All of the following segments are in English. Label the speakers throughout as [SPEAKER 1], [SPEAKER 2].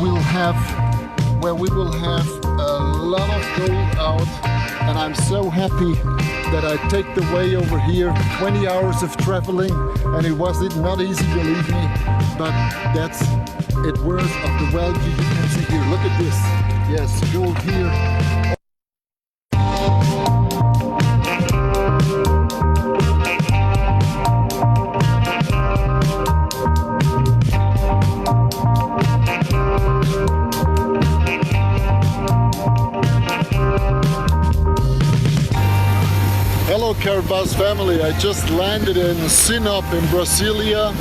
[SPEAKER 1] we will have a lot of gold out, and I'm so happy that I take the way over here. 20 hours of traveling, and it was not easy, believe me, but that's it worth of the value. You can see here, look at this. Yes, gold here. Hello Carabas family, I just landed in Sinop in Brasilia.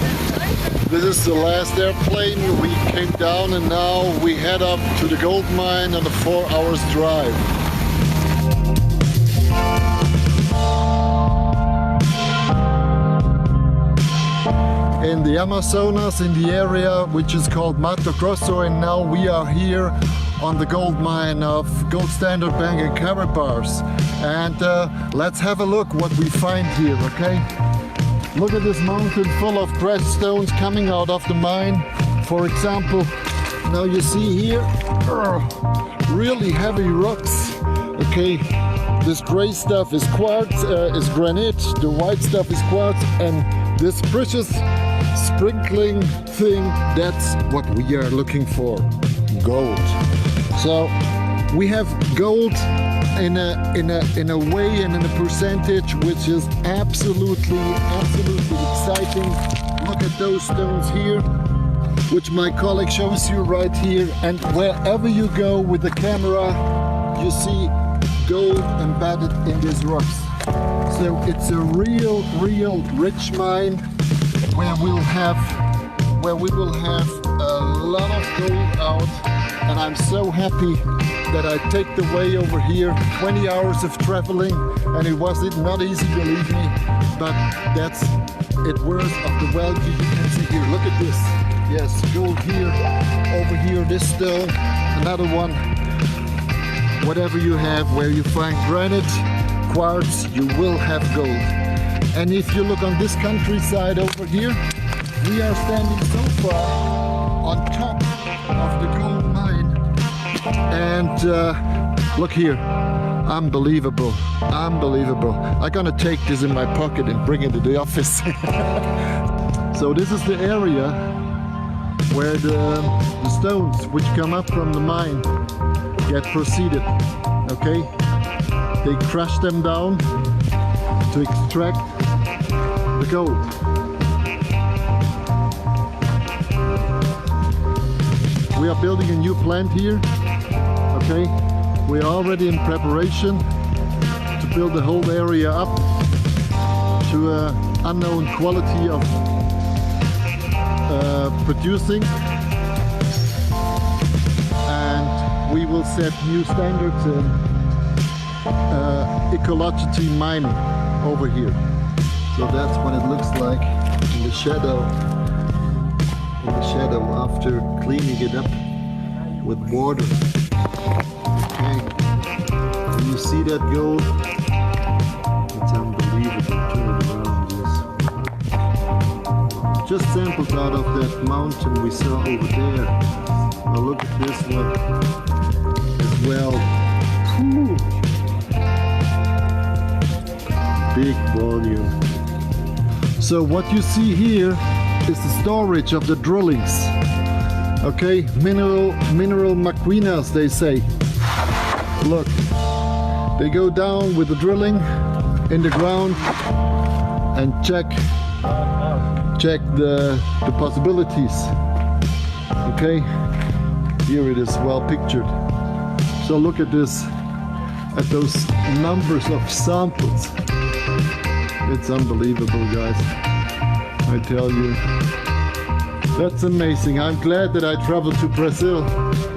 [SPEAKER 1] This is the last airplane. We came down and now we head up to the gold mine on a 4 hours drive. In the Amazonas, in the area which is called Mato Grosso, and now we are here on the gold mine of Gold Standard Bank in Carabas. And let's have a look what we find here, okay? Look at this mountain full of crushed stones coming out of the mine. For example, now you see here, really heavy rocks, okay? This gray stuff is quartz, is granite, the white stuff is quartz, and this precious sprinkling thing, that's what we are looking for, gold. So we have gold in a way and in a percentage which is absolutely exciting. Look at those stones here, which my colleague shows you right here, and wherever you go with the camera you see gold embedded in these rocks. So it's a real rich mine where we will have a lot of gold out, and I'm so happy that I take the way over here. 20 hours of traveling, and it was not easy, believe me, but that's it worth of the value. You can see here, look at this. Yes, gold here, over here, this stone, another one. Whatever you have, where you find granite, quartz, you will have gold. And if you look on this countryside over here, we are standing so far on top of the gold mine. And look here, unbelievable, unbelievable. I'm gonna take this in my pocket and bring it to the office. So this is the area where the stones which come up from the mine get proceeded, okay? They crush them down to extract the gold. We are building a new plant here, okay? We are already in preparation to build the whole area up to an unknown quality of producing, and we will set new standards in ecology mining over here. So that's what it looks like in the shadow. After cleaning it up with water. Okay, and you see that gold? It's unbelievable. Turn it around, yes. Just samples out of that mountain we saw over there. Now look at this one as well. Whew. Big volume. So what you see here is the storage of the drillings. Okay, mineral maquinas, they say. Look, they go down with the drilling in the ground and check the possibilities. Okay, here it is well pictured. So look at this, at those numbers of samples. It's unbelievable, guys. I tell you, that's amazing. I'm glad that I traveled to Brazil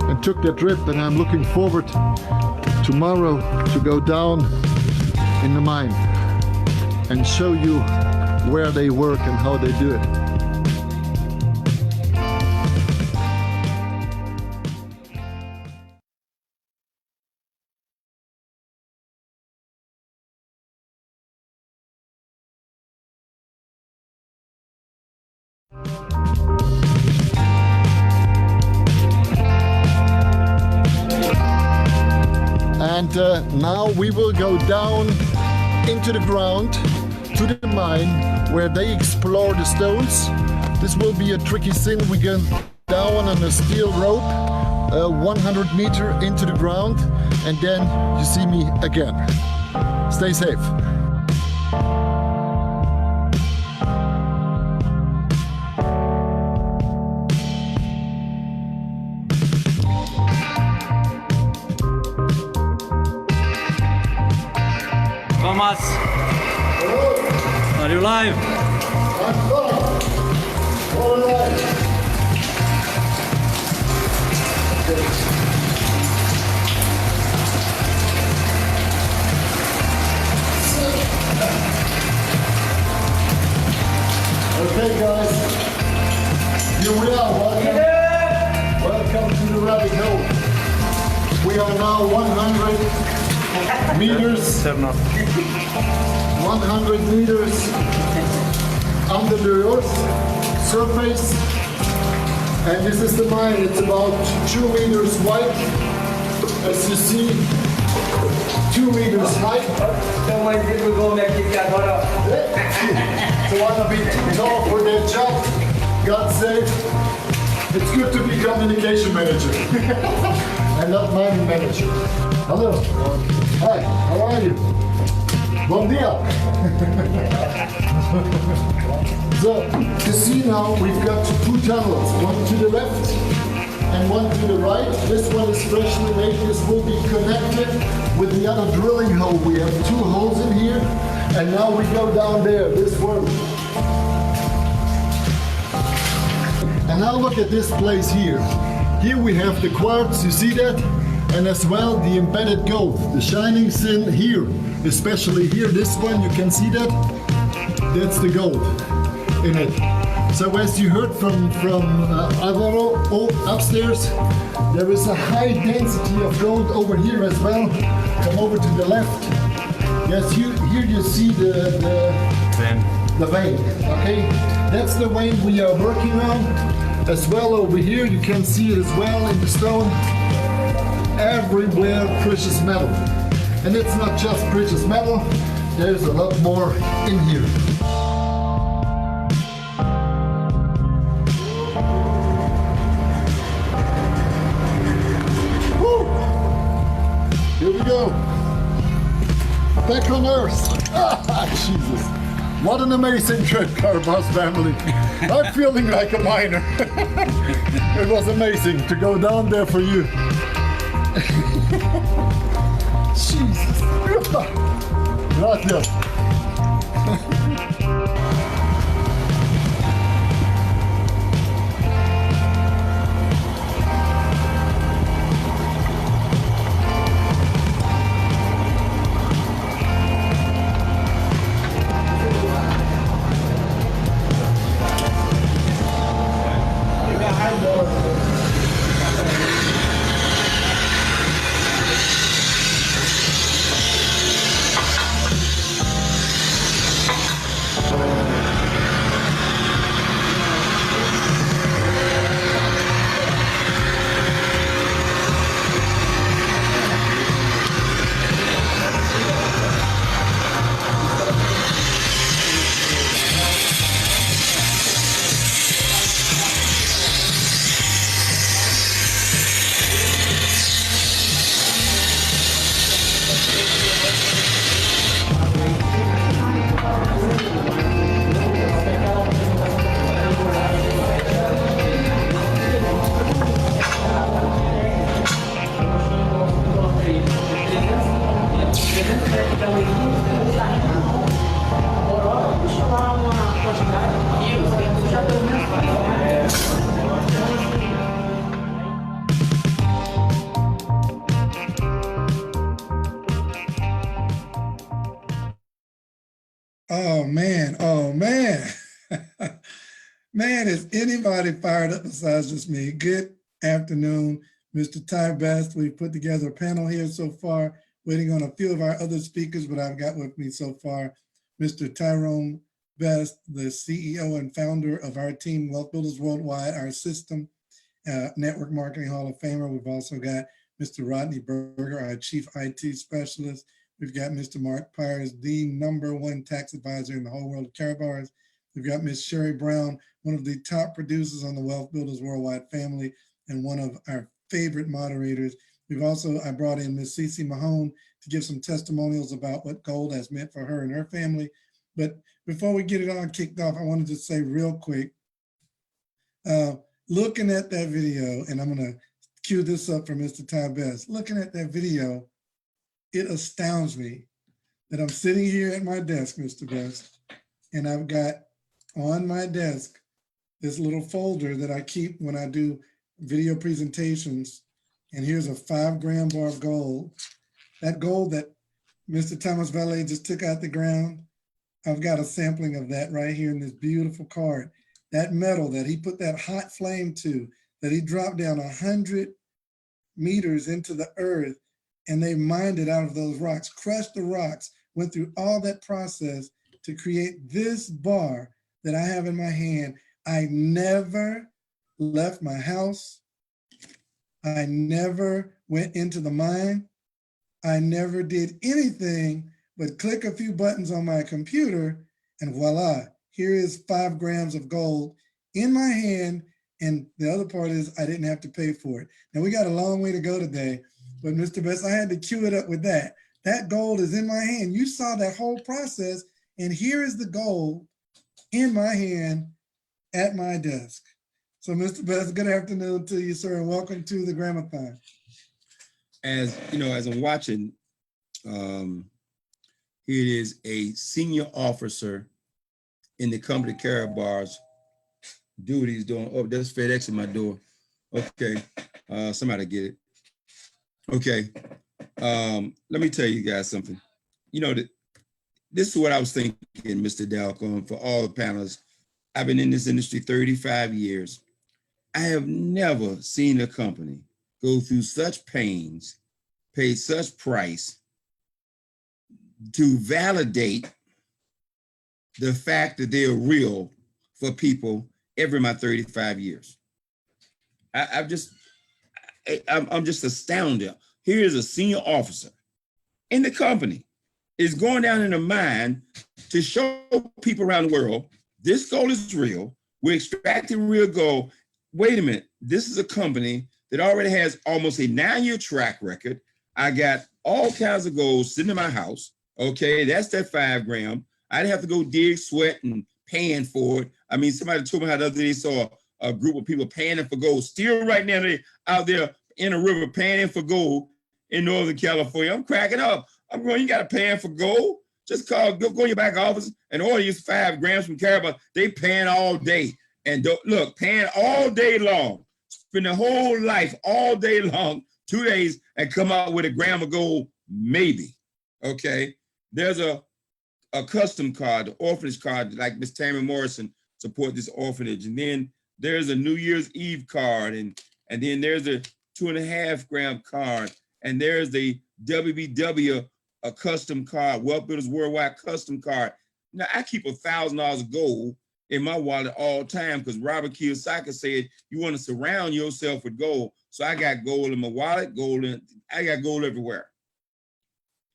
[SPEAKER 1] and took that trip, and I'm looking forward tomorrow to go down in the mine and show you where they work and how they do it. And now we will go down into the ground to the mine where they explore the stones. This will be a tricky thing. We go down on a steel rope, 100 meters into the ground, and then you see me again. Stay safe.
[SPEAKER 2] Thomas, are you live?
[SPEAKER 1] I'm all right. Okay guys, here we are. Welcome to the rabbit hole. We are now 100 meters. 100 meters under the earth surface, and this is the mine. It's about 2 meters wide, as you see, 2 meters high. So I'm a bit tall for that job. God save. It's good to be communication manager and not mining manager. Hello. Hi, how are you? Bon dia. So, you see now we've got 2 tunnels, one to the left and one to the right. This one is freshly made. This will be connected with the other drilling hole. We have 2 holes in here, and now we go down there, this one. And now look at this place here. Here we have the quartz, you see that? And as well the embedded gold, the shining sin here, especially here, this one, you can see that? That's the gold in it. So as you heard from Alvaro upstairs, there is a high density of gold over here as well. Come over to the left. Yes, here you see the vein, okay? That's the vein we are working on. As well over here, you can see it as well in the stone. Everywhere precious metal. And it's not just precious metal, there's a lot more in here. Woo! Here we go. Back on Earth. Jesus. What an amazing trip, Carboss family. I'm feeling like a miner. It was amazing to go down there for you. Jesus. Gracias.
[SPEAKER 3] Oh man. Man, is anybody fired up besides just me? Good afternoon, Mr. Ty Best. We've put together a panel here so far, waiting on a few of our other speakers, but I've got with me so far Mr. Tyrone Best, the CEO and founder of our team, Wealthbuilders Worldwide, our system network marketing Hall of Famer. We've also got Mr. Rodney Berger, our Chief IT Specialist. We've got Mr. Mark Pyers, the #1 tax advisor in the whole world of Karatbars. We've got Ms. Sherry Brown, one of the top producers on the Wealthbuilders Worldwide family and one of our favorite moderators. I brought in Ms. Cece Mahone to give some testimonials about what gold has meant for her and her family. But before we get it all kicked off, I wanted to say real quick, looking at that video, and I'm going to cue this up for Mr. Ty Best. Looking at that video, it astounds me that I'm sitting here at my desk, Mr. Best, and I've got on my desk this little folder that I keep when I do video presentations. And here's a 5-gram bar of gold. That gold that Mr. Thomas Valet just took out the ground, I've got a sampling of that right here in this beautiful card. That metal that he put that hot flame to, that he dropped down 100 meters into the earth, and they mined it out of those rocks, crushed the rocks, went through all that process to create this bar that I have in my hand. I never left my house. I never went into the mine. I never did anything but click a few buttons on my computer, and voila, here is 5 grams of gold in my hand. And the other part is I didn't have to pay for it. Now, we got a long way to go today, but Mr. Best, I had to cue it up with that. That gold is in my hand. You saw that whole process, and here is the gold in my hand at my desk. So, Mr. Best, good afternoon to you, sir, and welcome to the Gram-a-thon.
[SPEAKER 2] As you know, as I'm watching, here it is, a senior officer in the company Karatbars. Dude, he's doing. Oh, there's FedEx in my door. Okay, somebody get it. Okay, let me tell you guys something. You know, this is what I was thinking, Mr. Dalcon, for all the panelists. I've been in this industry 35 years. I have never seen a company go through such pains, pay such price to validate the fact that they're real for people every my 35 years. I'm just astounded. Here is a senior officer in the company is going down in the mine to show people around the world this gold is real. We're extracting real gold. Wait a minute. This is a company that already has almost a 9-year track record. I got all kinds of gold sitting in my house. Okay, that's that 5 gram. I didn't have to go dig, sweat, and paying for it. I mean, somebody told me how the other day they saw a group of people panning for gold. Still right now, they out there in a river panning for gold in Northern California. I'm cracking up. I'm going, you got to pan for gold? Just go in your back office and order you 5 grams from Karatbars. They pan all day. And look, pan all day long. Spend their whole life all day long, 2 days, and come out with a gram of gold, maybe. Okay? There's a custom card, the orphanage card, like Miss Tammy Morrison support this orphanage. And then there's a New Year's Eve card, and then there's a 2.5 gram card, and there's the WBW a custom card, Wealthbuilders Worldwide custom card. Now I keep $1,000 of gold in my wallet all time because Robert Kiyosaki said you want to surround yourself with gold. So I got gold in my wallet, I got gold everywhere.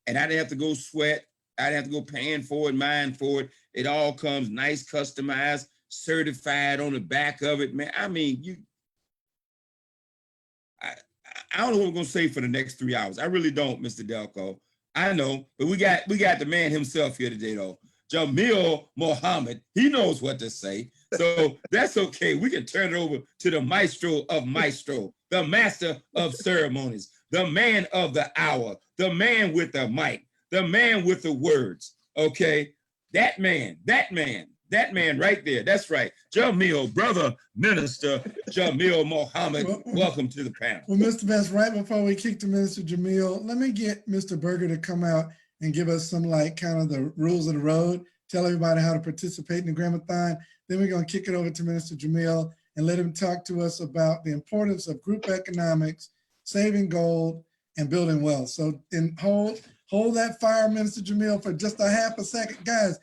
[SPEAKER 2] And I didn't have to go sweat. I didn't have to go paying for it, mine for it. It all comes nice, customized, certified on the back of it, man. I mean, I don't know what I'm gonna say for the next 3 hours. I really don't, Mr. Delco. I know, but we got the man himself here today, though. Jamil Mohammed, he knows what to say. So that's okay. We can turn it over to the maestro of maestro, the master of ceremonies, the man of the hour, the man with the mic, the man with the words. Okay. That man right there. That's right. Jamil, brother minister Jamil Mohammed. Welcome to the panel.
[SPEAKER 3] Well, Mr. Best, right before we kick to Minister Jamil, let me get Mr. Berger to come out and give us some kind of the rules of the road, tell everybody how to participate in the Gram-a-thon. Then we're going to kick it over to Minister Jamil and let him talk to us about the importance of group economics, saving gold, and building wealth. So hold that fire, Minister Jamil, for just a half a second. Guys,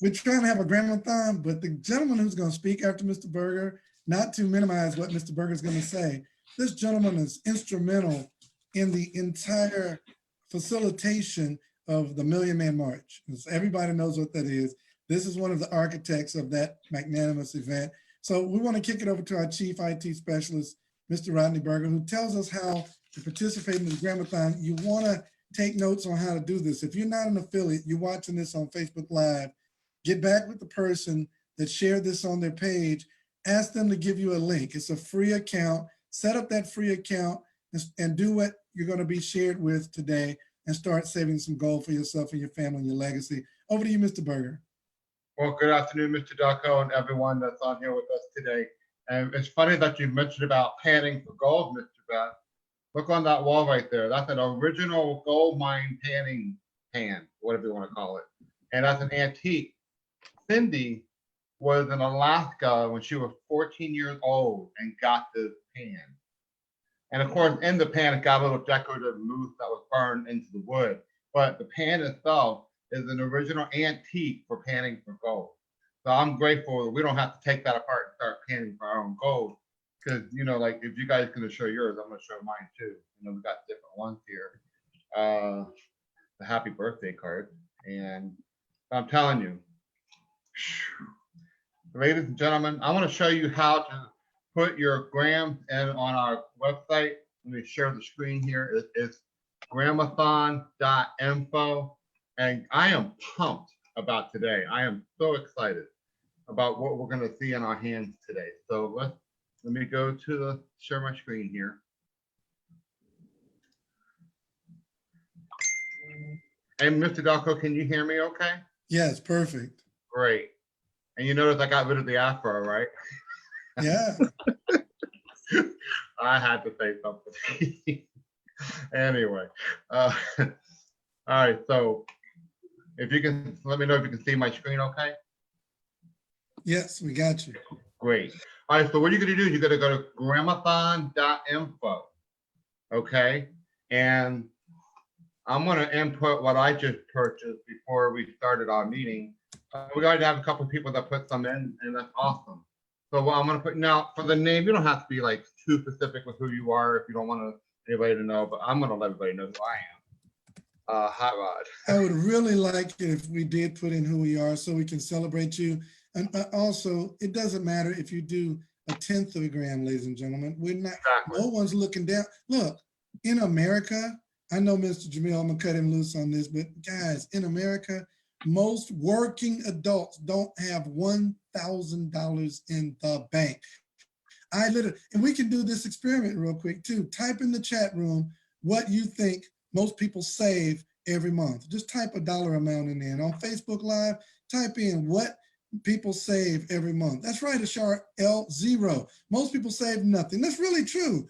[SPEAKER 3] we're trying to have a Gram-a-thon, but the gentleman who's going to speak after Mr. Berger, not to minimize what Mr. Berger is going to say, This gentleman is instrumental in the entire facilitation of the Million Man March. Everybody knows what that is. This is one of the architects of that magnanimous event. So we want to kick it over to our chief IT specialist, Mr. Rodney Berger, who tells us how to participate in the Gram-a-thon. You want to take notes on how to do this. If you're not an affiliate, you're watching this on Facebook Live, get back with the person that shared this on their page, ask them to give you a link. It's a free account. Set up that free account and do what you're going to be shared with today and start saving some gold for yourself and your family and your legacy. Over to you, Mr. Berger.
[SPEAKER 4] Well, good afternoon, Mr. Ducko, and everyone that's on here with us today. And it's funny that you mentioned about panning for gold, Mr. Beth. Look on that wall right there. That's an original gold mine panning pan, whatever you want to call it. And that's an antique. Cindy was in Alaska when she was 14 years old and got this pan. And of course, in the pan, it got a little decorative moose that was burned into the wood. But the pan itself is an original antique for panning for gold. So I'm grateful that we don't have to take that apart and start panning for our own gold. Because, you know, like if you guys are going to show yours, I'm going to show mine too. You know, we've got different ones here. The happy birthday card. And I'm telling you, ladies and gentlemen, I want to show you how to put your grams in on our website. Let me share the screen here. It's gram-a-thon.info. And I am pumped about today. I am so excited about what we're going to see in our hands today. So let me go to the share my screen here. And Mr. Dalco, can you hear me okay?
[SPEAKER 3] Yes, perfect.
[SPEAKER 4] Great. And you notice I got rid of the afro, right?
[SPEAKER 3] Yeah.
[SPEAKER 4] I had to say something. Anyway, all right. So if you can let me know if you can see my screen okay.
[SPEAKER 3] Yes, we got you.
[SPEAKER 4] Great. All right, so what you're going to do is you're going to go to gram-a-thon.info, okay? And I'm going to input what I just purchased before we started our meeting. We already have a couple of people that put some in, and that's awesome. So what I'm going to put now for the name, you don't have to be like too specific with who you are if you don't want anybody to know, but I'm going to let everybody know who I am. Hot Rod.
[SPEAKER 3] I would really like it if we did put in who we are so we can celebrate you. And also, it doesn't matter if you do 1/10 of a gram, ladies and gentlemen. We're not,
[SPEAKER 4] Exactly.
[SPEAKER 3] No one's looking down. Look, in America, I know Mr. Jamil, I'm gonna cut him loose on this, but guys, in America, most working adults don't have $1,000 in the bank. And we can do this experiment real quick too. Type in the chat room what you think most people save every month. Just type a dollar amount in there. And on Facebook Live, type in what people save every month. That's right, Ashar L, 0. Most people save nothing. That's really true.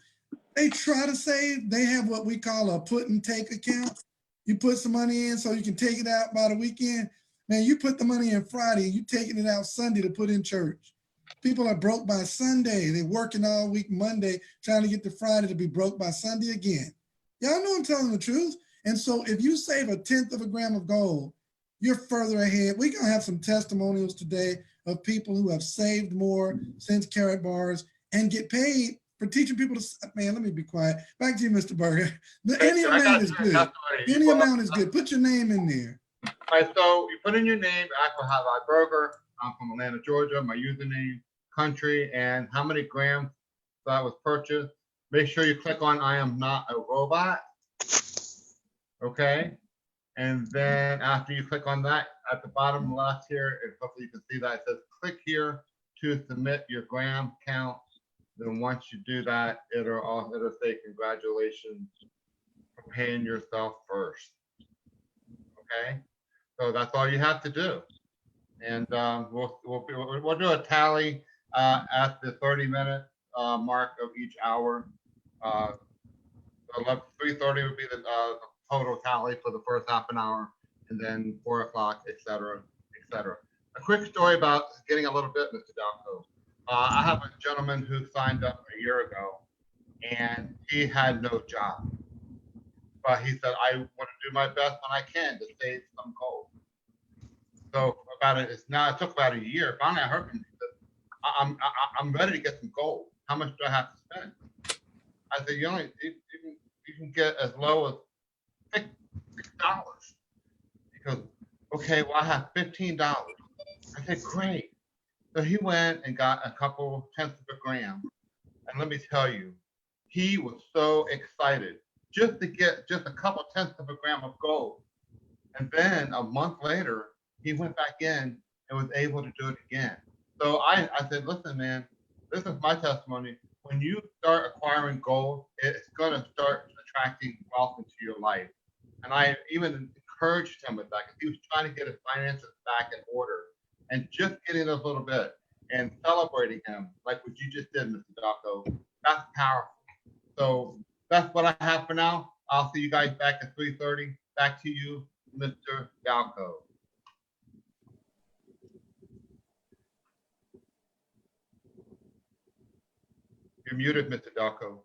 [SPEAKER 3] They try to save. They have what we call a put and take account. You put some money in so you can take it out by the weekend. Man, you put the money in Friday, you taking it out Sunday to put in church. People are broke by Sunday. They're working all week Monday, trying to get to Friday to be broke by Sunday again. Y'all know I'm telling the truth. And so if you save 1/10 of a gram of gold, you're further ahead. We're gonna have some testimonials today of people who have saved more since Carrot Bars and get paid for teaching people to, man, let me be quiet. Back to you, Mr. Berger. Any amount is good. Any amount is good. Put your name in there.
[SPEAKER 4] All right, so you put in your name, Aqua Hot Rod Burger. I'm from Atlanta, Georgia. My username, country, and how many grams that was purchased. Make sure you click on I am not a robot. Okay. And then after you click on that, at the bottom left here, and hopefully you can see that, it says click here to submit your gram count. Then once you do that, it'll say congratulations for paying yourself first. Okay. So that's all you have to do. And we'll do a tally at the 30-minute mark of each hour. 3:30 would be the total tally for the first half an hour, and then 4 o'clock, et cetera, et cetera. A quick story about getting a little bit, Mr. Dalco. I have a gentleman who signed up a year ago, and he had no job. But he said, I want to do my best when I can to save some gold. So it took about a year. Finally, I heard him. He said, I'm ready to get some gold. How much do I have to spend? I said, you can get as low as $6. He goes, okay, well, I have $15. I said, great. So he went and got a couple tenths of a gram. And let me tell you, he was so excited just to get just a couple tenths of a gram of gold. And then a month later, he went back in and was able to do it again. So I said, listen, man, this is my testimony. When you start acquiring gold, it's going to start attracting wealth into your life. And I even encouraged him with that because he was trying to get his finances back in order and just getting those little bit and celebrating him like what you just did, Mr. Daco. That's powerful. So that's what I have for now. I'll see you guys back at 3:30. Back to you, Mr. Dalco. You're muted, Mr. Dalco.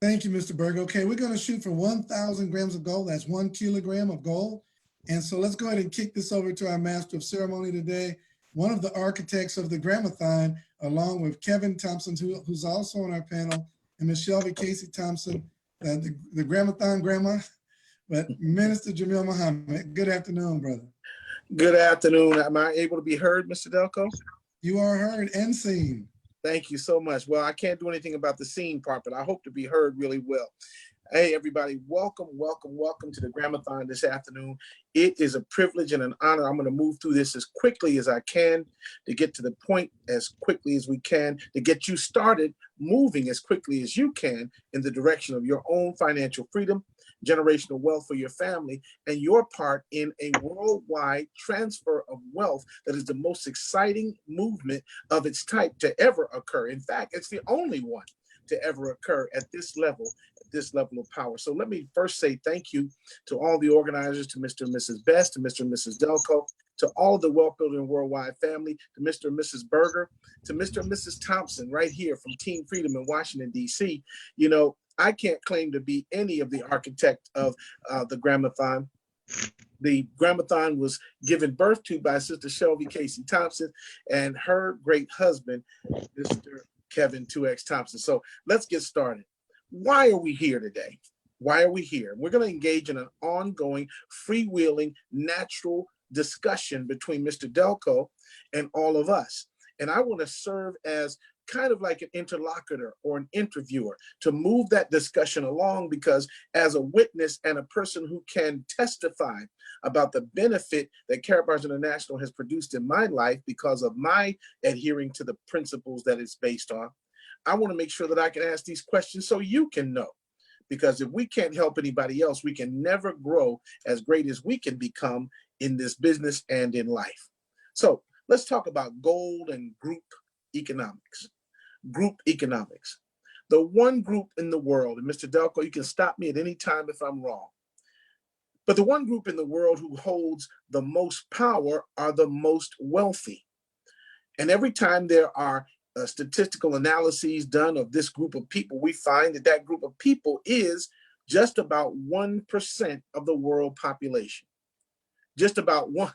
[SPEAKER 3] Thank you, Mr. Berger. Okay, we're going to shoot for 1,000 grams of gold. That's 1 kilogram of gold. And so let's go ahead and kick this over to our master of ceremony today, one of the architects of the Gram-a-thon, along with Kevin Thompson, who's also on our panel, and Ms. Shelby Casey Thompson, the Gram-a-thon grandma, but Minister Jamil Muhammad. Good afternoon, brother.
[SPEAKER 5] Good afternoon. Am I able to be heard, Mr. Delco?
[SPEAKER 3] You are heard and seen.
[SPEAKER 5] Thank you so much. Well, I can't do anything about the scene part, but I hope to be heard really well. Hey, everybody, welcome to the Gram-a-thon this afternoon. It is a privilege and an honor. I'm going to move through this as quickly as I can to get to the point as quickly as we can, to get you started moving as quickly as you can in the direction of your own financial freedom, generational wealth for your family, and your part in a worldwide transfer of wealth that is the most exciting movement of its type to ever occur. In fact, it's the only one to ever occur at this level of power. So let me first say thank you to all the organizers, to Mr. and Mrs. Best, to Mr. and Mrs. Delco, to all the Wealth Building Worldwide family, to Mr. and Mrs. Berger, to Mr. and Mrs. Thompson right here from Team Freedom in Washington, D.C. You know, I can't claim to be any of the architect of the Gram-a-thon. The Gram-a-thon was given birth to by Sister Shelby Casey Thompson and her great husband, Mr. Kevin 2X Thompson. So let's get started. Why are we here today? Why are we here? We're going to engage in an ongoing, freewheeling, natural discussion between Mr. Delco and all of us. And I want to serve as kind of like an interlocutor or an interviewer to move that discussion along, because as a witness and a person who can testify about the benefit that Karatbars International has produced in my life because of my adhering to the principles that it's based on, I want to make sure that I can ask these questions so you can know. Because if we can't help anybody else, we can never grow as great as we can become in this business and in life. So let's talk about gold and group economics. Group economics. The one group in the world, and Mr. Delco, you can stop me at any time if I'm wrong, but the one group in the world who holds the most power are the most wealthy. And every time there are statistical analyses done of this group of people, we find that that group of people is just about 1% of the world population. Just about one.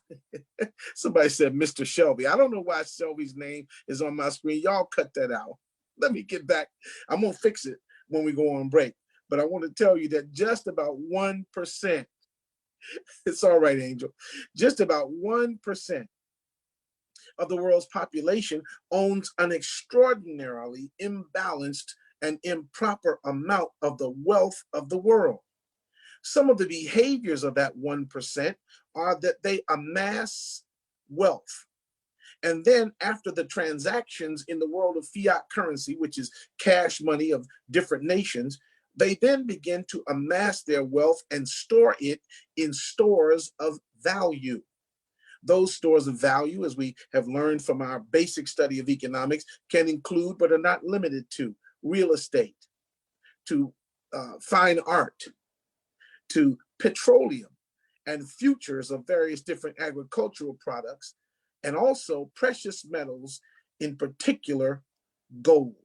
[SPEAKER 5] Somebody said Mr. Shelby. I don't know why Shelby's name is on my screen. Y'all cut that out. Let me get back. I'm going to fix it when we go on break. But I want to tell you that just about 1%, it's all right, Angel, just about 1% of the world's population owns an extraordinarily imbalanced and improper amount of the wealth of the world. Some of the behaviors of that 1% are that they amass wealth. And then after the transactions in the world of fiat currency, which is cash money of different nations, they then begin to amass their wealth and store it in stores of value. Those stores of value, as we have learned from our basic study of economics, can include, but are not limited to, real estate, to fine art, to petroleum and futures of various different agricultural products, and also precious metals, in particular, gold.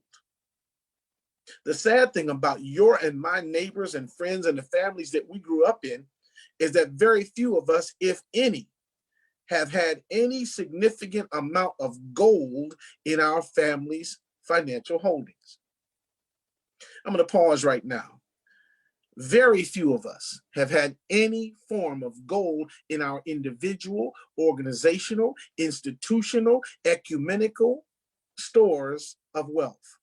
[SPEAKER 5] The sad thing about your and my neighbors and friends and the families that we grew up in is that very few of us, if any, have had any significant amount of gold in our family's financial holdings. I'm going to pause right now. Very few of us have had any form of gold in our individual, organizational, institutional, ecumenical stores of wealth.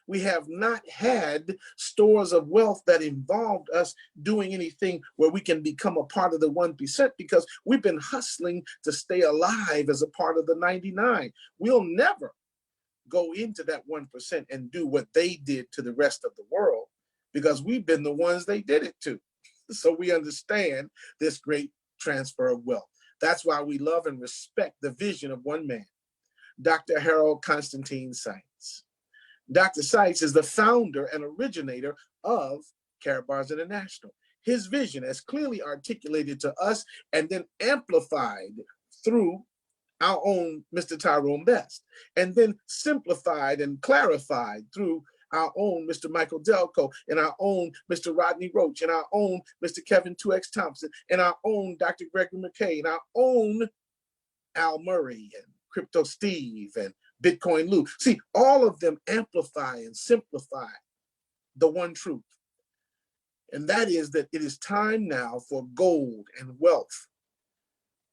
[SPEAKER 5] We have not had stores of wealth that involved us doing anything where we can become a part of the 1% because we've been hustling to stay alive as a part of the 99. We'll never go into that 1% and do what they did to the rest of the world because we've been the ones they did it to. So we understand this great transfer of wealth. That's why we love and respect the vision of one man, Dr. Harold Constantine Seitz. Dr. Seitz is the founder and originator of Karatbars International. His vision, as clearly articulated to us and then amplified through our own Mr. Tyrone Best, and then simplified and clarified through our own Mr. Michael Delco, and our own Mr. Rodney Roach, and our own Mr. Kevin 2X Thompson, and our own Dr. Gregory McKay, and our own Al Murray, and Crypto Steve, and Bitcoin Lou. See, all of them amplify and simplify the one truth. And that is that it is time now for gold and wealth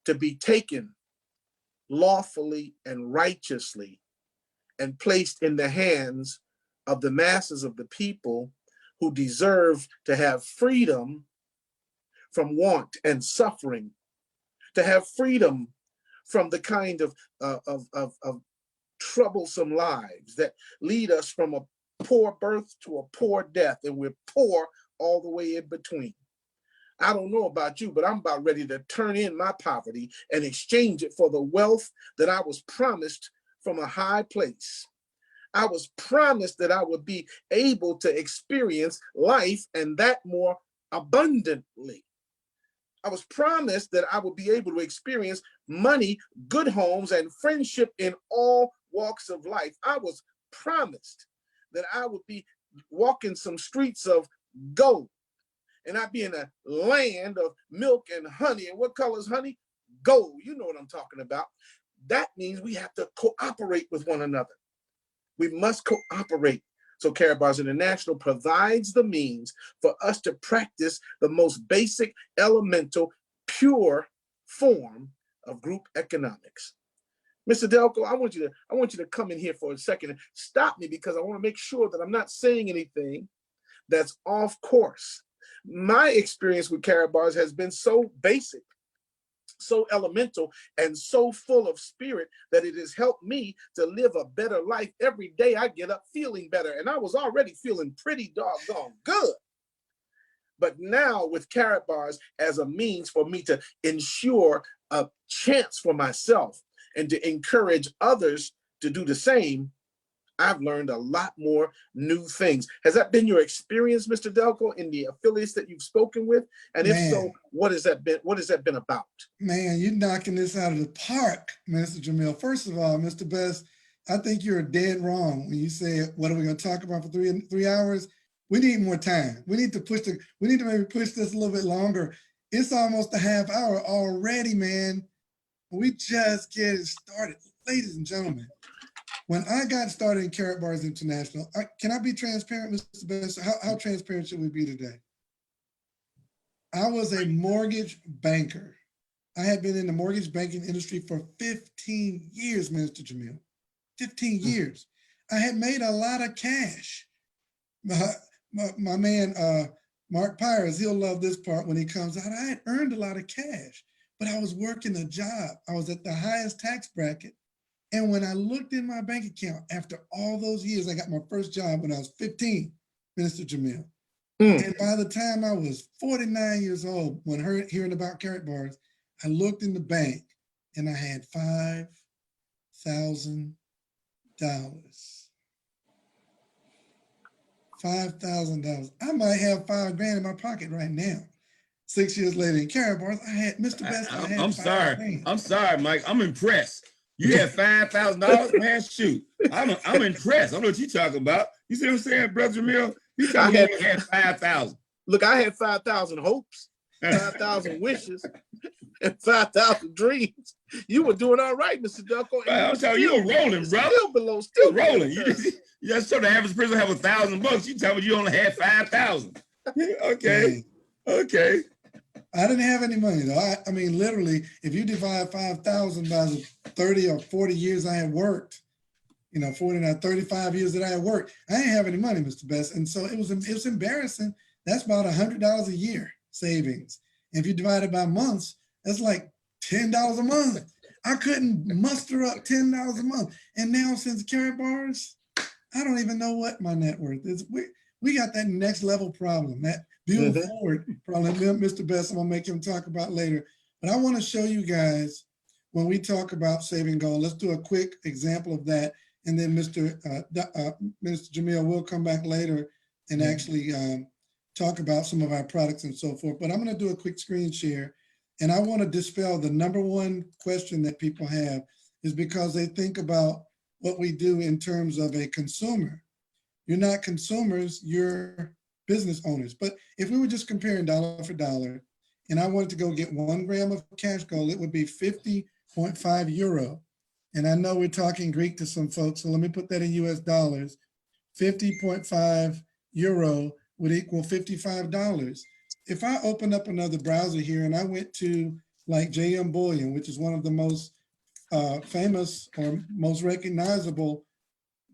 [SPEAKER 5] to be taken lawfully and righteously and placed in the hands of the masses of the people who deserve to have freedom from want and suffering, to have freedom from the kind of troublesome lives that lead us from a poor birth to a poor death, and we're poor all the way in between. I don't know about you, but I'm about ready to turn in my poverty and exchange it for the wealth that I was promised from a high place. I was promised that I would be able to experience life and that more abundantly. I was promised that I would be able to experience money, good homes, and friendship in all walks of life. I was promised that I would be walking some streets of gold, and I'd be in a land of milk and honey. And what color is honey? Gold. You know what I'm talking about. That means we have to cooperate with one another. We must cooperate. So Karatbars International provides the means for us to practice the most basic, elemental, pure form of group economics. Mr. Delco, I want you to come in here for a second and stop me, because I want to make sure that I'm not saying anything that's off course. My experience with Karatbars has been so basic, so elemental, and so full of spirit that it has helped me to live a better life. Every day I get up feeling better, and I was already feeling pretty doggone good. But now with Karatbars as a means for me to ensure a chance for myself and to encourage others to do the same, I've learned a lot more new things. Has that been your experience, Mr. Delco, in the affiliates that you've spoken with? And if so, what has that been about?
[SPEAKER 3] Man, you're knocking this out of the park, Mr. Jamil. First of all, Mr. Best, I think you're dead wrong when you say, what are we going to talk about for three hours? We need more time. We need to maybe push this a little bit longer. It's almost a half hour already, man. We just getting started. Ladies and gentlemen, when I got started in Karatbars International, can I be transparent, Mr. Best? How transparent should we be today? I was a mortgage banker. I had been in the mortgage banking industry for 15 years, Mr. Jamil. 15 years. I had made a lot of cash. My man, Mark Pyers, he'll love this part when he comes out. I had earned a lot of cash, but I was working a job. I was at the highest tax bracket. And when I looked in my bank account, after all those years, I got my first job when I was 15, Mr. Jamil. And by the time I was 49 years old, when hearing about Karatbars, I looked in the bank and I had $5,000. $5,000. I might have $5 grand in my pocket right now. 6 years later in Karatbars, I had Mr. Best.
[SPEAKER 2] I'm sorry. I'm sorry, Mike. I'm impressed. You had $5,000, man. Shoot, I'm impressed. I don't know what you're talking about. You see what I'm saying, Brother Jamil? You talking about had 5,000.
[SPEAKER 5] Look, I had 5,000 hopes, 5,000 wishes. and 5,000 dreams, you were doing all right, Mr. Ducko.
[SPEAKER 2] I'm telling you, you're rolling, bro.
[SPEAKER 5] Still
[SPEAKER 2] rolling. You just told the average person have $1,000. You tell me you only had 5,000. Okay. Okay.
[SPEAKER 3] I didn't have any money though. I mean, literally, if you divide 5,000 by the 30 or 40 years I had worked, 40 or 35 years that I had worked, I didn't have any money, Mr. Best. And so it was embarrassing. That's about $100 a year savings. And if you divide it by months, that's like $10 a month. I couldn't muster up $10 a month. And now since Karatbars, I don't even know what my net worth is. We got that next level problem, that Bill Ford problem, Mr. Best, I'm gonna make him talk about later. But I wanna show you guys, when we talk about saving gold, let's do a quick example of that. And then Minister Jamil will come back later and actually talk about some of our products and so forth. But I'm gonna do a quick screen share. And I wanna dispel the number one question that people have is because they think about what we do in terms of a consumer. You're not consumers, you're business owners. But if we were just comparing dollar for dollar, and I wanted to go get 1 gram of cash gold, it would be 50.5 euro. And I know we're talking Greek to some folks, so let me put that in US dollars. 50.5 euro would equal $55. If I open up another browser here and I went to like JM Bullion, which is one of the most famous or most recognizable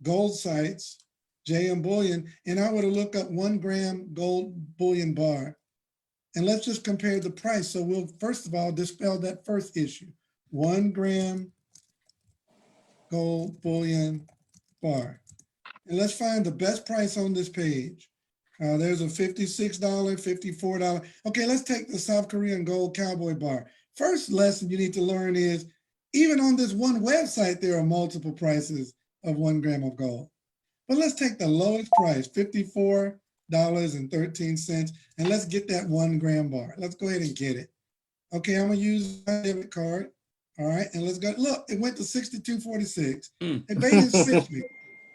[SPEAKER 3] gold sites, JM Bullion, and I were to look up 1 gram gold bullion bar, and let's just compare the price. So we'll first of all dispel that first issue. 1 gram gold bullion bar. And let's find the best price on this page. There's a $56, $54. Okay, let's take the South Korean gold cowboy bar. First lesson you need to learn is, even on this one website, there are multiple prices of 1 gram of gold. But let's take the lowest price, $54.13, and let's get that 1 gram bar. Let's go ahead and get it. Okay, I'm gonna use my debit card. All right, and let's go. Look, it went to 62.46. It baited switched me.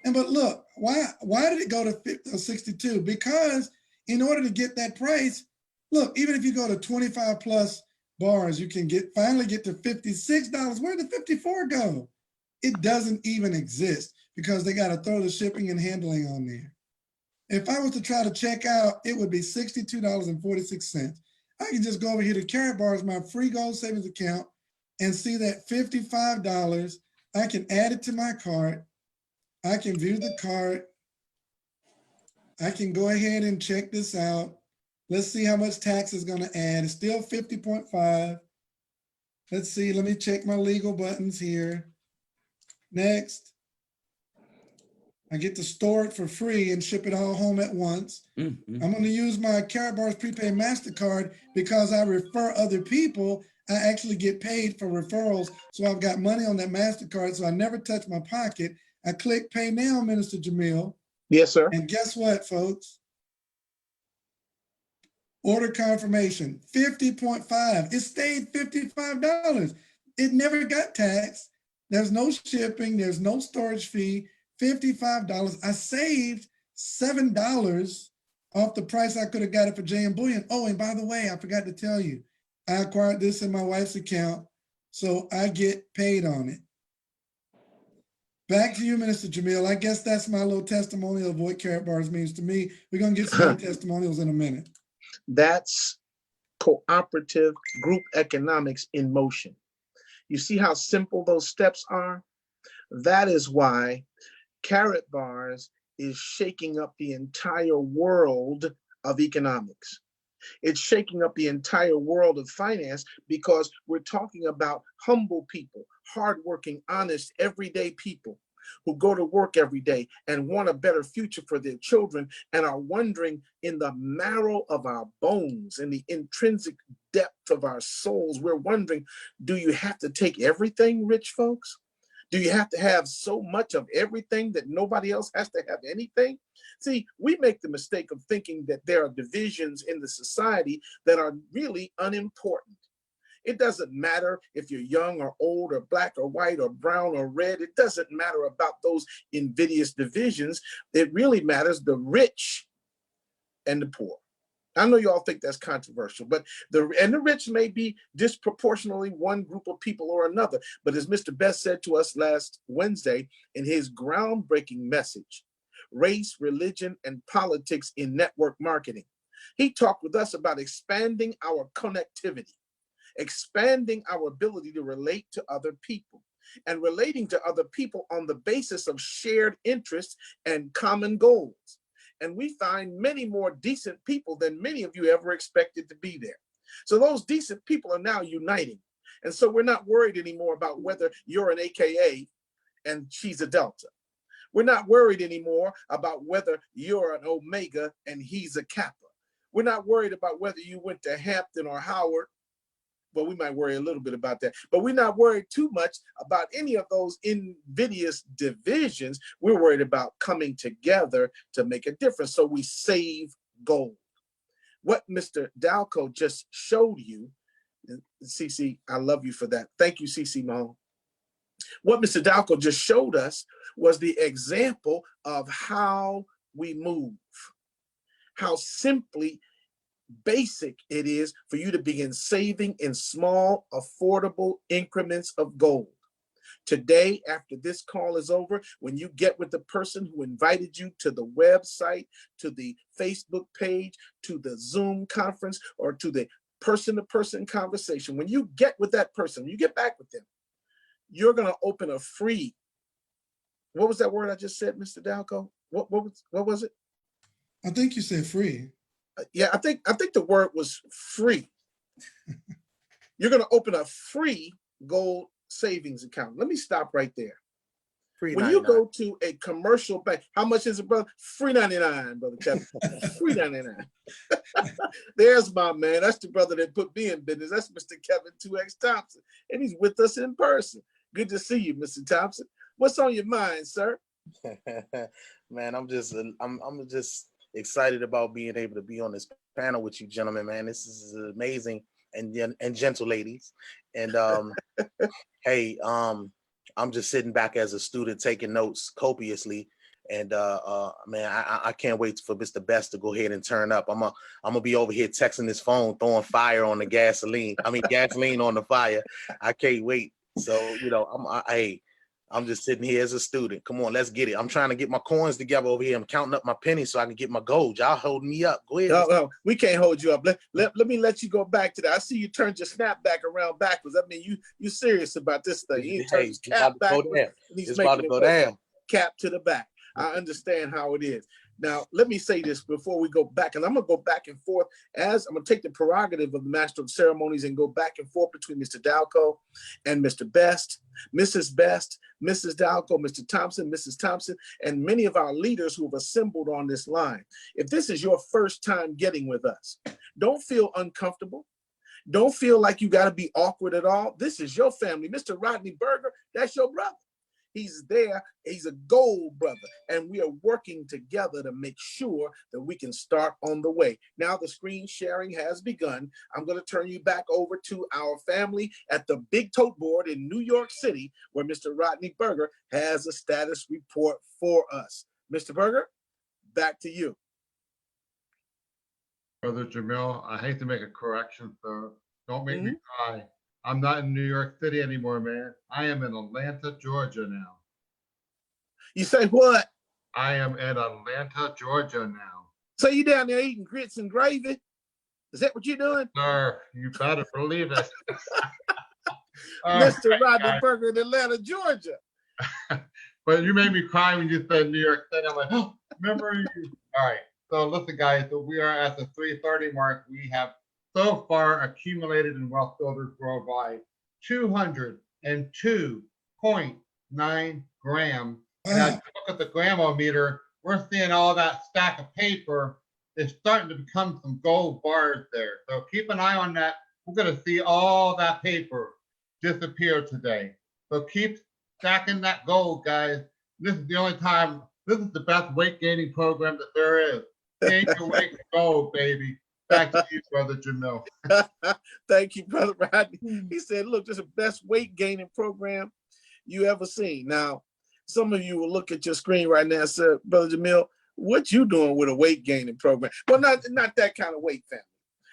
[SPEAKER 3] But look, why did it go to 62? Because in order to get that price, look, even if you go to 25 plus bars, you can finally get to $56. Where did the 54 go? It doesn't even exist because they got to throw the shipping and handling on there. If I was to try to check out, it would be $62.46. I can just go over here to Karatbars, my free gold savings account, and see that $55. I can add it to my cart. I can view the cart. I can go ahead and check this out. Let's see how much tax is going to add. It's still 50.5. Let's see. Let me check my legal buttons here. Next. I get to store it for free and ship it all home at once. I'm going to use my Karatbars prepaid MasterCard because I refer other people. I actually get paid for referrals. So I've got money on that MasterCard, so I never touch my pocket. I click pay now, Minister Jamil.
[SPEAKER 5] Yes, sir.
[SPEAKER 3] And guess what, folks? Order confirmation, 50.5. It stayed $55. It never got taxed. There's no shipping. There's no storage fee. $55. I saved $7 off the price I could have got it for JM Bullion. Oh, and by the way, I forgot to tell you, I acquired this in my wife's account, so I get paid on it. Back to you, Minister Jamil. I guess that's my little testimonial of what Karatbars means to me. We're going to get some more testimonials in a minute.
[SPEAKER 5] That's cooperative group economics in motion. You see how simple those steps are? That is why Karatbars is shaking up the entire world of economics. It's shaking up the entire world of finance because we're talking about humble people, hardworking, honest, everyday people who go to work every day and want a better future for their children and are wondering in the marrow of our bones, in the intrinsic depth of our souls, we're wondering, do you have to take everything, rich folks? Do you have to have so much of everything that nobody else has to have anything? See, we make the mistake of thinking that there are divisions in the society that are really unimportant. It doesn't matter if you're young or old or black or white or brown or red. It doesn't matter about those invidious divisions. It really matters the rich and the poor. I know you all think that's controversial, but the rich may be disproportionately one group of people or another. But as Mr. Best said to us last Wednesday in his groundbreaking message, Race, Religion, and Politics in Network Marketing, he talked with us about expanding our connectivity, expanding our ability to relate to other people, and relating to other people on the basis of shared interests and common goals. And we find many more decent people than many of you ever expected to be there. So those decent people are now uniting. And so we're not worried anymore about whether you're an AKA and she's a Delta. We're not worried anymore about whether you're an Omega and he's a Kappa. We're not worried about whether you went to Hampton or Howard. Well, we might worry a little bit about that, but we're not worried too much about any of those invidious divisions. We're worried about coming together to make a difference. So we save gold. What Mr. Dalco just showed you, CC, I love you for that. Thank you, CC Mahone. What Mr. Dalco just showed us was the example of how we move, how simply basic it is for you to begin saving in small, affordable increments of gold. Today, after this call is over, when you get with the person who invited you to the website, to the Facebook page, to the Zoom conference, or to the person-to-person conversation, when you get with that person, you get back with them, you're going to open a free, what was that word I just said, Mr. Dalco? What was it?
[SPEAKER 3] I think you said free.
[SPEAKER 5] Yeah, I think the word was free. You're going to open a free gold savings account. Let me stop right there.
[SPEAKER 6] Free
[SPEAKER 5] when
[SPEAKER 6] 99.
[SPEAKER 5] you go to a commercial bank, how much is it, brother? Free 99, brother Kevin. Free 99. There's my man. That's the brother that put me in business. That's Mr. Kevin 2X Thompson, and he's with us in person. Good to see you, Mr. Thompson. What's on your mind, sir?
[SPEAKER 6] Man, I'm just excited about being able to be on this panel with you, gentlemen. Man, this is amazing, and gentle ladies. And hey, I'm just sitting back as a student taking notes copiously. And man, I can't wait for Mr. Best to go ahead and turn up. I'm gonna be over here texting his phone, throwing fire on the gasoline. I mean, gasoline on the fire. I can't wait. So you know, I'm just sitting here as a student. Come on, let's get it. I'm trying to get my coins together over here. I'm counting up my pennies so I can get my gold. Y'all holding me up. Go ahead.
[SPEAKER 5] No, we can't hold you up. Let me let you go back to that. I see you turned your snapback around backwards. I mean, you serious about this thing. You turned his cap backwards, and he's making it down. Cap to the back. I understand how it is. Now, let me say this before we go back, and I'm going to go back and forth as I'm going to take the prerogative of the Master of Ceremonies and go back and forth between Mr. Dalco and Mr. Best, Mrs. Best, Mrs. Dalco, Mr. Thompson, Mrs. Thompson, and many of our leaders who have assembled on this line. If this is your first time getting with us, don't feel uncomfortable. Don't feel like you got to be awkward at all. This is your family. Mr. Rodney Berger, that's your brother. He's there. He's a gold brother. And we are working together to make sure that we can start on the way. Now the screen sharing has begun. I'm going to turn you back over to our family at the Big Tote Board in New York City, where Mr. Rodney Berger has a status report for us. Mr. Berger, back to you.
[SPEAKER 4] Brother Jamil, I hate to make a correction, sir. Don't make me cry. I'm not in New York City anymore, man. I am in Atlanta, Georgia now.
[SPEAKER 5] You say what?
[SPEAKER 4] I am in Atlanta, Georgia now.
[SPEAKER 5] So you down there eating grits and gravy? Is that what you're doing?
[SPEAKER 4] Sir, you better believe it.
[SPEAKER 5] Mr. Rodney Berger in Atlanta, Georgia.
[SPEAKER 4] But you made me cry when you said New York City. I'm like, oh, remember you. All right. So listen, guys, so we are at the 3:30 mark. We have so far accumulated in Wealth Builders worldwide 202.9 grams. And as you look at the Gram-o-meter, we're seeing all that stack of paper is starting to become some gold bars there. So keep an eye on that. We're going to see all that paper disappear today. So keep stacking that gold, guys. This is the only time, this is the best weight gaining program that there is. Gain your weight in gold, baby. Back to you, Brother Jamil.
[SPEAKER 5] Thank you, Brother Rodney. He said, look, this is the best weight gaining program you ever seen. Now, some of you will look at your screen right now and say, Brother Jamil, What you doing with a weight gaining program? Well, not that kind of weight, family.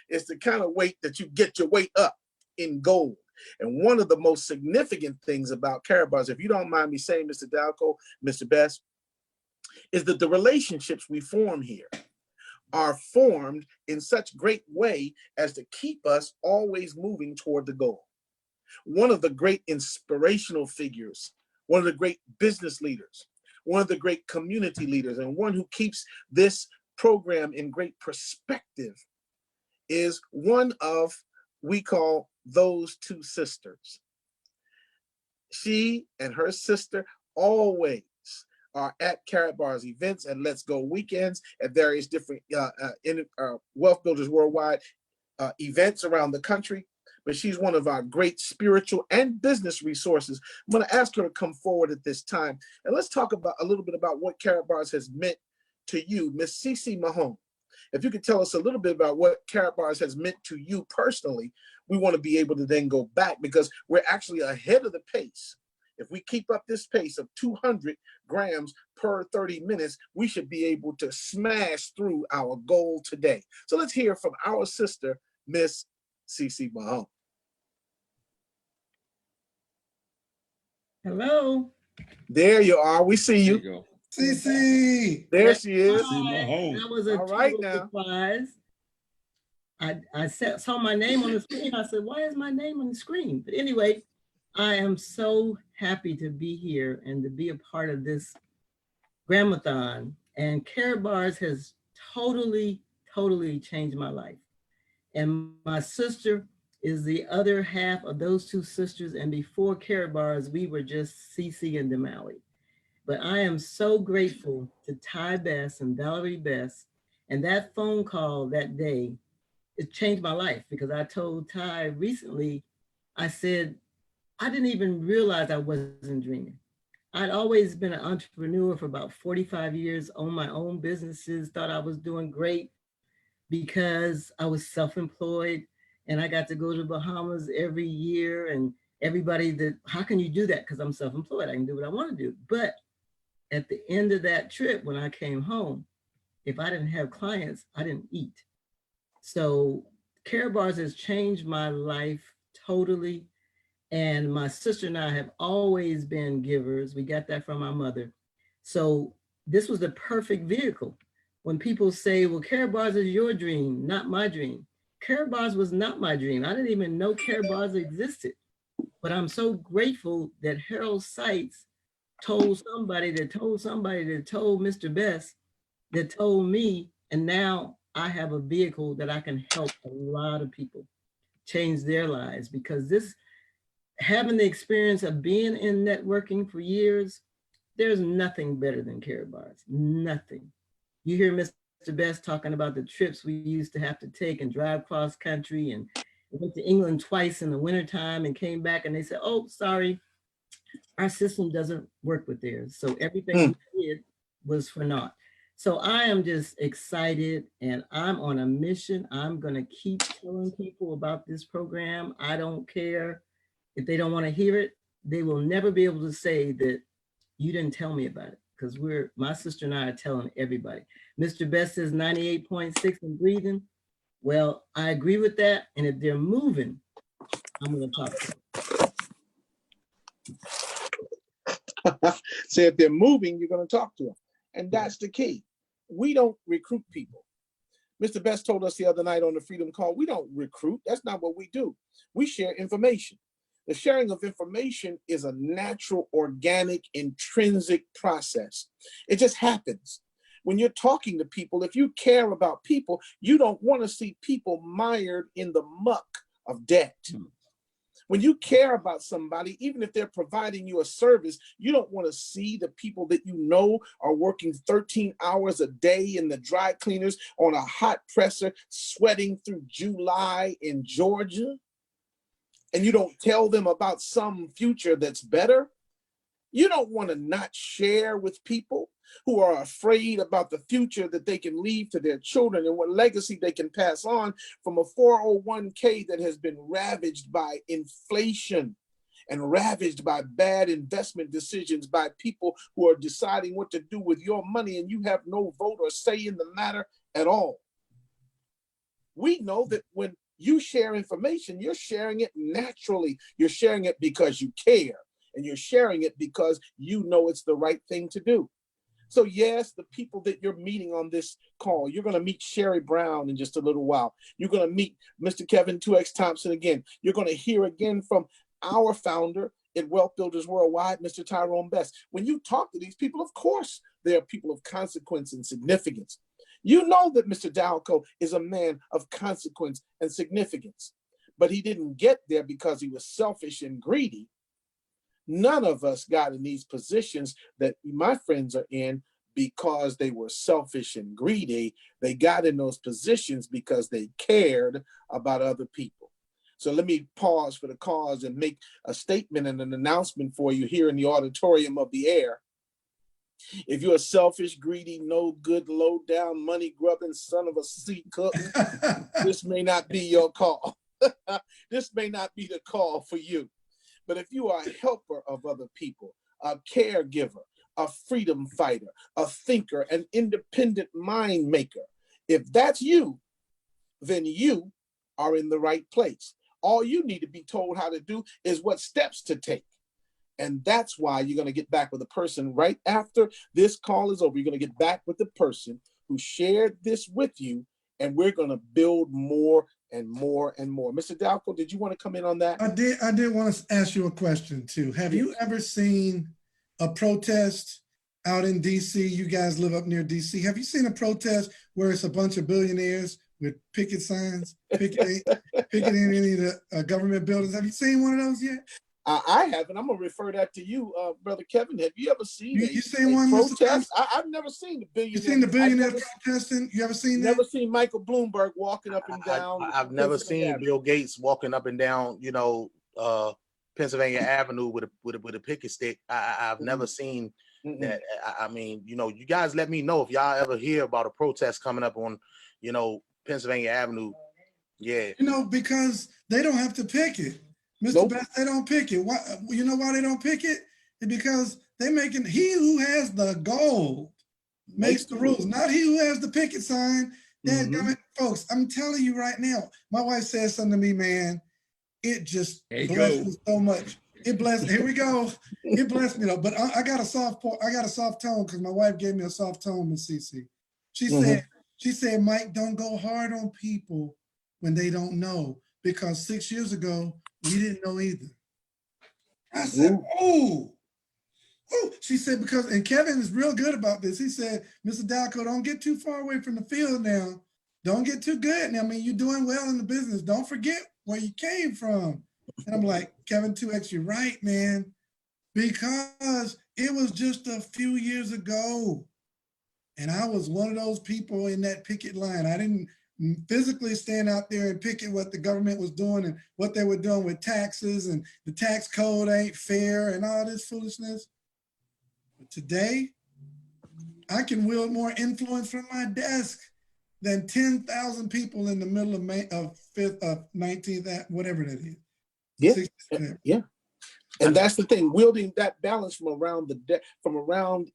[SPEAKER 5] It's the kind of weight that you get your weight up in gold. And one of the most significant things about Karatbars, if you don't mind me saying, Mr. Dalco, Mr. Best, is that the relationships we form here are formed in such great way as to keep us always moving toward the goal. One of the great inspirational figures, one of the great business leaders, one of the great community leaders, and one who keeps this program in great perspective is one of, we call those two sisters. She and her sister always are at Karatbars events and Let's Go weekends at various different Wealth Builders Worldwide events around the country. But she's one of our great spiritual and business resources. I'm going to ask her to come forward at this time. And let's talk about a little bit about what Karatbars has meant to you, Miss Cece Mahone. If you could tell us a little bit about what Karatbars has meant to you personally, we want to be able to then go back because we're actually ahead of the pace. If we keep up this pace of 200 grams per 30 minutes, we should be able to smash through our goal today. So let's hear from our sister, Miss Cece Mahone.
[SPEAKER 7] Hello.
[SPEAKER 5] There you are. We see
[SPEAKER 2] There
[SPEAKER 5] you.
[SPEAKER 2] you go.
[SPEAKER 3] Cece.
[SPEAKER 5] There she is.
[SPEAKER 2] See my home.
[SPEAKER 7] That was a
[SPEAKER 5] All right
[SPEAKER 7] total
[SPEAKER 5] now.
[SPEAKER 7] surprise. I saw my name on the screen. I said, why is my name on the screen? But anyway, I am so happy to be here and to be a part of this Gram-a-thon. And Karatbars has totally changed my life. And my sister is the other half of those two sisters. And before Karatbars, we were just Cece and Damali. But I am so grateful to Ty Best and Valerie Best. And that phone call that day, it changed my life because I told Ty recently, I said, I didn't even realize I wasn't dreaming. I'd always been an entrepreneur for about 45 years, owned my own businesses, thought I was doing great because I was self-employed and I got to go to Bahamas every year and everybody that, how can you do that? Because I'm self-employed, I can do what I want to do. But at the end of that trip, when I came home, if I didn't have clients, I didn't eat. So Karatbars has changed my life totally. And my sister and I have always been givers. We got that from our mother. So this was the perfect vehicle. When people say, well, Karatbars is your dream, not my dream. Karatbars was not my dream. I didn't even know Karatbars existed. But I'm so grateful that Harold Seitz told somebody that told somebody that told Mr. Best that told me, and now I have a vehicle that I can help a lot of people change their lives because this, having the experience of being in networking for years, there's nothing better than Karatbars, nothing. You hear Mr. Best talking about the trips we used to have to take and drive cross country and went to England twice in the wintertime and came back and they said, oh, sorry, our system doesn't work with theirs. So everything we did was for naught. So I am just excited and I'm on a mission. I'm gonna keep telling people about this program. I don't care if they don't want to hear it. They will never be able to say that you didn't tell me about it because my sister and I are telling everybody. Mr. Best says 98.6 and breathing. Well, I agree with that. And if they're moving, I'm gonna talk to them.
[SPEAKER 5] So if they're moving, you're going to talk to them. And that's the key. We don't recruit people. Mr. Best told us the other night on the Freedom Call, we don't recruit. That's not what we do. We share information. The sharing of information is a natural, organic, intrinsic process. It just happens. When you're talking to people, if you care about people, you don't want to see people mired in the muck of debt. When you care about somebody, even if they're providing you a service, you don't want to see the people that you know are working 13 hours a day in the dry cleaners on a hot presser, sweating through July in Georgia, and you don't tell them about some future that's better. You don't want to not share with people who are afraid about the future that they can leave to their children and what legacy they can pass on from a 401k that has been ravaged by inflation and ravaged by bad investment decisions by people who are deciding what to do with your money, and you have no vote or say in the matter at all. We know that when you share information, you're sharing it naturally. You're sharing it because you care, and you're sharing it because you know it's the right thing to do. So yes, the people that you're meeting on this call, you're going to meet Sherry Brown in just a little while. You're going to meet Mr. Kevin 2X Thompson again. You're going to hear again from our founder at Wealthbuilders Worldwide, Mr. Tyrone Best. When you talk to these people, of course, they are people of consequence and significance. You know that Mr. Dalco is a man of consequence and significance, but he didn't get there because he was selfish and greedy. None of us got in these positions that my friends are in because they were selfish and greedy. They got in those positions because they cared about other people. So let me pause for the cause and make a statement and an announcement for you here in the auditorium of the air. If you're a selfish, greedy, no good, low down, money grubbing son of a sea cook, this may not be your call. This may not be the call for you. But if you are a helper of other people, a caregiver, a freedom fighter, a thinker, an independent mind maker, if that's you, then you are in the right place. All you need to be told how to do is what steps to take. And that's why you're going to get back with a person right after this call is over. You're going to get back with the person who shared this with you, and we're going to build more and more and more. Mr. Dalco, did you want to come in on that?
[SPEAKER 3] I did want to ask you a question too. Have you ever seen a protest out in DC? You guys live up near DC. Have you seen a protest where it's a bunch of billionaires with picket signs, picketing any of the government buildings? Have you seen one of those yet?
[SPEAKER 5] I haven't. I'm gonna refer that to you, Brother Kevin. Have you ever seen
[SPEAKER 3] you seen one
[SPEAKER 5] protest? I've never seen the billionaires.
[SPEAKER 3] You seen the billionaires protesting? You ever seen that?
[SPEAKER 5] Never seen Michael Bloomberg walking up and down.
[SPEAKER 6] I've never seen Bill Gates walking up and down, Pennsylvania Avenue with a picket stick. I've never seen that. I mean, you guys let me know if y'all ever hear about a protest coming up on, Pennsylvania Avenue. Yeah.
[SPEAKER 3] Because they don't have to picket. Mr. Nope. Best, they don't pick it. Why? You know why they don't pick it? It's because he who has the gold makes the rules, not he who has the picket sign. Folks, I'm telling you right now, my wife said something to me, man. It just blessed me so much. It blessed. Here we go. It blessed me though. But I got a soft tone because my wife gave me a soft tone, Miss Cece. She said, Mike, don't go hard on people when they don't know, because 6 years ago, we didn't know either. I said, oh. She said, and Kevin is real good about this. He said, Mr. Dalco, don't get too far away from the field now. Don't get too good. I mean, you're doing well in the business. Don't forget where you came from. And I'm like, Kevin 2X, you're right, man. Because it was just a few years ago. And I was one of those people in that picket line. I didn't physically stand out there and picket what the government was doing and what they were doing with taxes and the tax code ain't fair and all this foolishness. But today, I can wield more influence from my desk than 10,000 people in the middle of 19th, whatever that is.
[SPEAKER 5] Yeah. And that's the thing, wielding that balance from around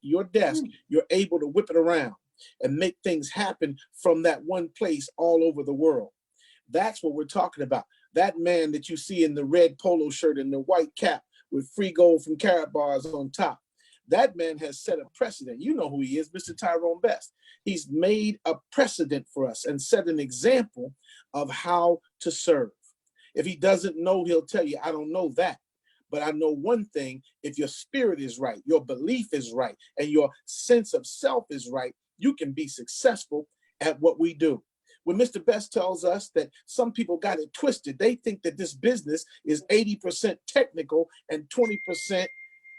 [SPEAKER 5] your desk, you're able to whip it around and make things happen from that one place all over the world. That's what we're talking about. That man that you see in the red polo shirt and the white cap with free gold from Carrot Bars on top, that man has set a precedent. You know who he is, Mr. Tyrone Best. He's made a precedent for us and set an example of how to serve. If he doesn't know, he'll tell you, I don't know that. But I know one thing, if your spirit is right, your belief is right, and your sense of self is right, you can be successful at what we do. When Mr. Best tells us that some people got it twisted, they think that this business is 80% technical and 20%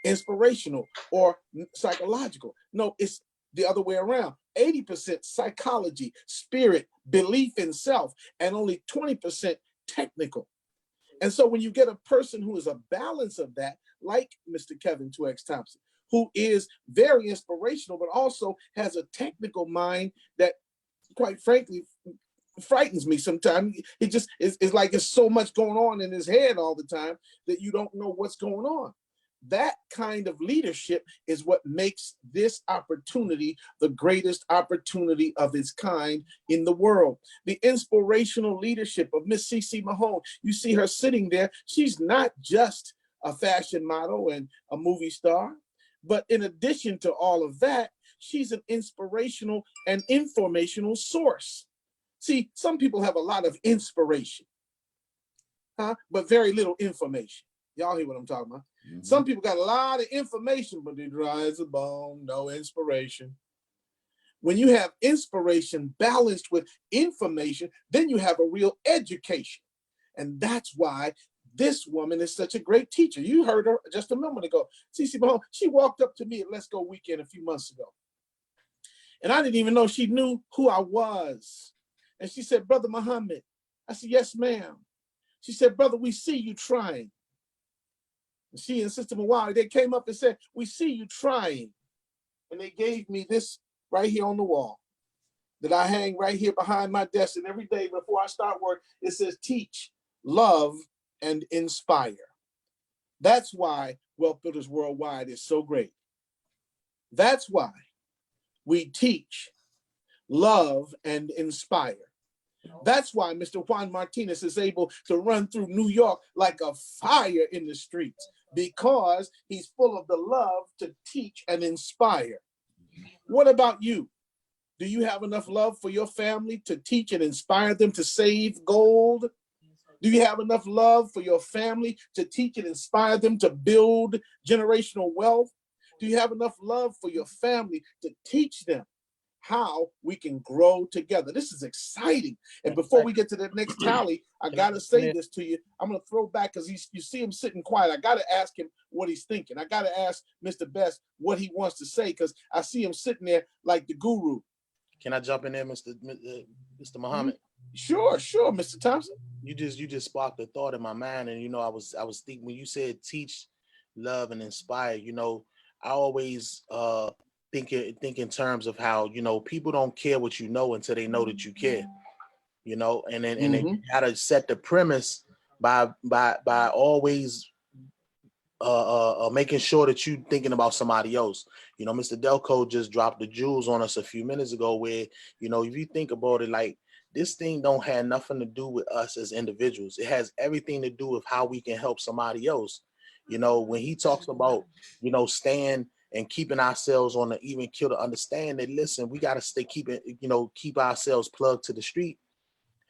[SPEAKER 5] inspirational or psychological. No, it's the other way around. 80% psychology, spirit, belief in self, and only 20% technical. And so when you get a person who is a balance of that, like Mr. Kevin 2X Thompson, who is very inspirational, but also has a technical mind that, quite frankly, frightens me sometimes. It just it's like there's so much going on in his head all the time that you don't know what's going on. That kind of leadership is what makes this opportunity the greatest opportunity of its kind in the world. The inspirational leadership of Miss CeCe Mahone. You see her sitting there. She's not just a fashion model and a movie star, but in addition to all of that, she's an inspirational and informational source. See, some people have a lot of inspiration, but very little information. Y'all hear what I'm talking about? Mm-hmm. Some people got a lot of information, but they dry as a bone, no inspiration. When you have inspiration balanced with information, then you have a real education. And that's why this woman is such a great teacher. You heard her just a moment ago. CeCe Mahone, she walked up to me at Let's Go Weekend a few months ago. And I didn't even know she knew who I was. And she said, Brother Muhammad. I said, yes, ma'am. She said, brother, we see you trying. And she and Sister Mawali, they came up and said, we see you trying. And they gave me this right here on the wall that I hang right here behind my desk. And every day before I start work, it says, teach, love, and inspire. That's why Wealthbuilders Worldwide is so great. That's why we teach, love, and inspire. That's why Mr. Juan Martinez is able to run through New York like a fire in the streets, because he's full of the love to teach and inspire. What about you? Do you have enough love for your family to teach and inspire them to save gold? Do you have enough love for your family to teach and inspire them to build generational wealth? Do you have enough love for your family to teach them how we can grow together? This is exciting. And before we get to the next tally, I got to say this to you. I'm going to throw back because you see him sitting quiet. I got to ask him what he's thinking. I got to ask Mr. Best what he wants to say, because I see him sitting there like the guru.
[SPEAKER 6] Can I jump in there, Mr. Muhammad?
[SPEAKER 5] Sure, Mr. Thompson.
[SPEAKER 6] You just sparked a thought in my mind, and I was thinking when you said teach, love, and inspire. I always think in terms of how people don't care what you know until they know that you care. And then they gotta set the premise by always making sure that you thinking about somebody else. Mr. Delco just dropped the jewels on us a few minutes ago, where if you think about it, like, this thing don't have nothing to do with us as individuals. It has everything to do with how we can help somebody else. When he talks about staying and keeping ourselves on the even keel, to understand that, listen, we got to keep ourselves plugged to the street.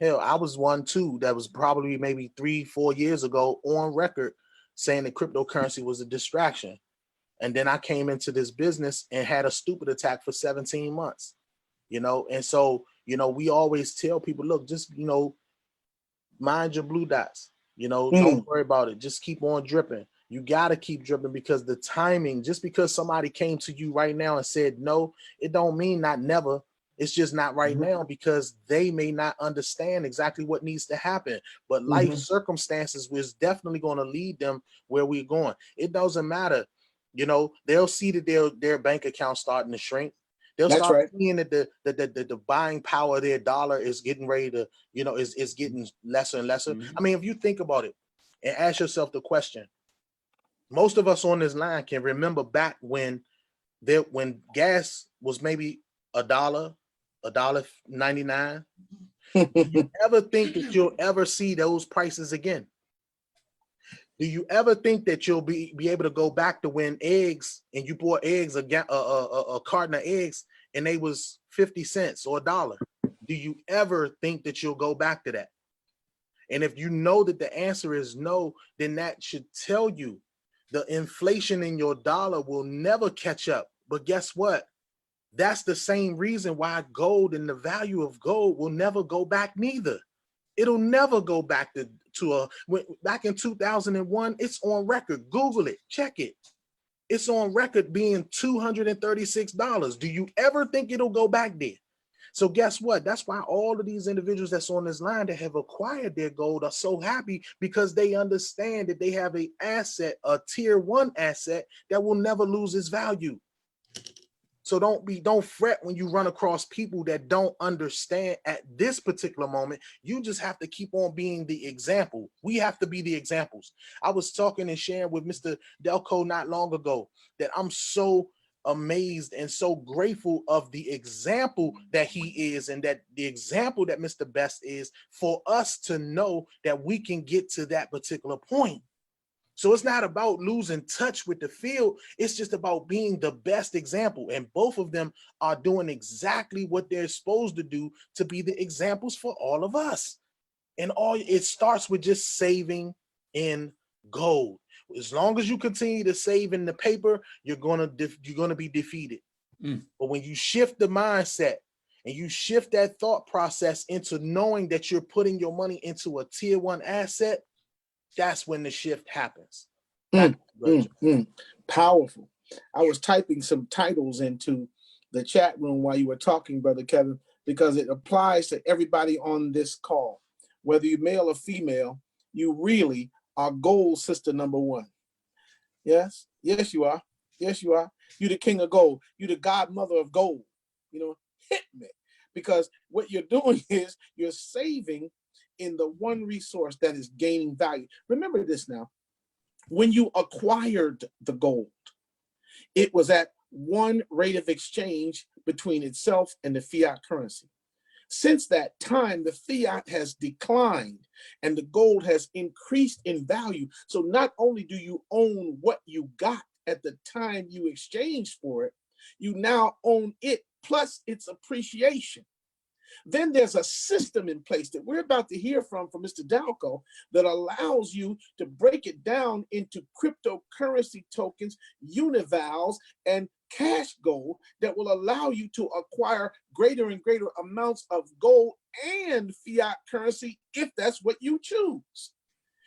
[SPEAKER 6] Hell, I was one too that was probably maybe 3-4 years ago on record saying that cryptocurrency was a distraction. And then I came into this business and had a stupid attack for 17 months, and so, we always tell people, look, just, mind your blue dots, don't worry about it. Just keep on dripping. You got to keep dripping, because the timing, just because somebody came to you right now and said no, it don't mean not never. It's just not right now, because they may not understand exactly what needs to happen. But life circumstances was definitely going to lead them where we're going. It doesn't matter. They'll see that their bank account starting to shrink. They'll start seeing that the buying power of their dollar is getting ready to, is getting lesser and lesser. I mean, if you think about it and ask yourself the question, most of us on this line can remember back when gas was maybe $1.99. Do you ever think that you'll ever see those prices again? Do you ever think that you'll be able to go back to when eggs, and you bought eggs, a carton of eggs, and they was 50 cents or $1? Do you ever think that you'll go back to that? And if you know that the answer is no, then that should tell you the inflation in your dollar will never catch up. But guess what? That's the same reason why gold and the value of gold will never go back neither. It'll never go back back in 2001. It's on record. Google it, check it. It's on record being $236. Do you ever think it'll go back there? So guess what? That's why all of these individuals that's on this line that have acquired their gold are so happy, because they understand that they have an asset, a tier 1 asset that will never lose its value. So don't fret when you run across people that don't understand at this particular moment. You just have to keep on being the example. We have to be the examples. I was talking and sharing with Mr. Delco not long ago that I'm so amazed and so grateful of the example that he is, and that the example that Mr. Best is, for us to know that we can get to that particular point. So it's not about losing touch with the field. It's just about being the best example. And both of them are doing exactly what they're supposed to do to be the examples for all of us. And it starts with just saving in gold. As long as you continue to save in the paper, you're gonna be defeated. But when you shift the mindset and you shift that thought process into knowing that you're putting your money into a tier 1 asset, that's when the shift happens.
[SPEAKER 5] Powerful. I was typing some titles into the chat room while you were talking, Brother Kevin, because it applies to everybody on this call. Whether you're male or female, you really are gold sister number 1. Yes, you are. Yes, you are. You're the king of gold. You're the godmother of gold. Hit me. Because what you're doing is you're saving in the one resource that is gaining value. Remember this now. When you acquired the gold, it was at one rate of exchange between itself and the fiat currency. Since that time, the fiat has declined and the gold has increased in value. So not only do you own what you got at the time you exchanged for it, you now own it plus its appreciation. Then there's a system in place that we're about to hear from Mr. Dalco that allows you to break it down into cryptocurrency tokens, univals, and cash gold that will allow you to acquire greater and greater amounts of gold and fiat currency if that's what you choose.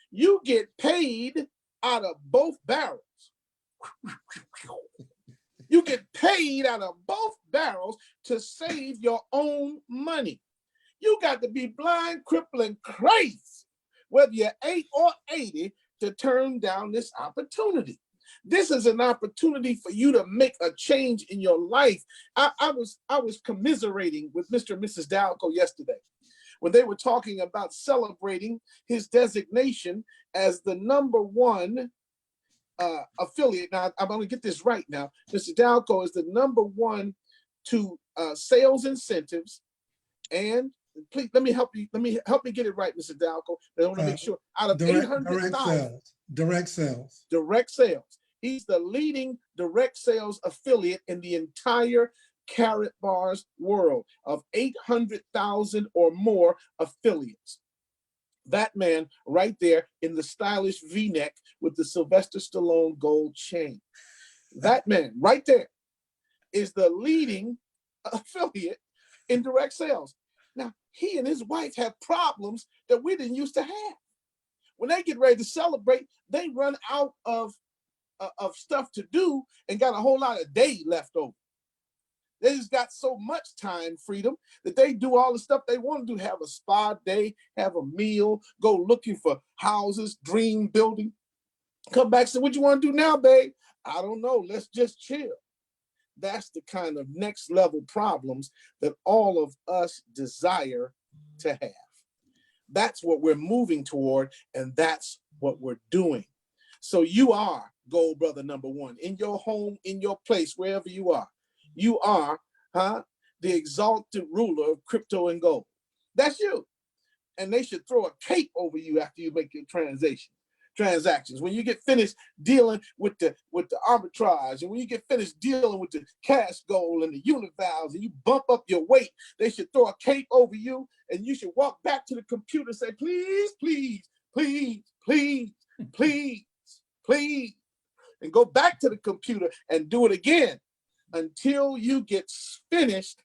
[SPEAKER 5] You get paid out of both barrels. You get paid out of both barrels to save your own money. You got to be blind, crippling, crazy, whether you're 8 or 80, to turn down this opportunity. This is an opportunity for you to make a change in your life. I was commiserating with Mr. and Mrs. Dalco yesterday when they were talking about celebrating his designation as the #1 affiliate. Now, I'm going to get this right now. Mr. Dalco is the #1 to sales incentives. And please, let me help you get it right, Mr. Dalco. I want to make sure. Out of 800,000
[SPEAKER 3] direct sales.
[SPEAKER 5] He's the leading direct sales affiliate in the entire Karatbars world of 800,000 or more affiliates. That man right there in the stylish V-neck with the Sylvester Stallone gold chain. That man right there is the leading affiliate in direct sales. Now, he and his wife have problems that we didn't used to have. When they get ready to celebrate, they run out of stuff to do and got a whole lot of day left over. They just got so much time freedom that they do all the stuff they want to do. Have a spa day, have a meal, go looking for houses, dream building. Come back and say, what you want to do now, babe? I don't know. Let's just chill. That's the kind of next level problems that all of us desire to have. That's what we're moving toward, and that's what we're doing. So you are gold brother #1 in your home, in your place, wherever you are. You are the exalted ruler of crypto and gold. That's you. And they should throw a cape over you after you make your transactions. When you get finished dealing with the arbitrage, and when you get finished dealing with the cash gold and the univals, and you bump up your weight, they should throw a cape over you, and you should walk back to the computer and say, please, please, please, please, please, please, and go back to the computer and do it again until you get finished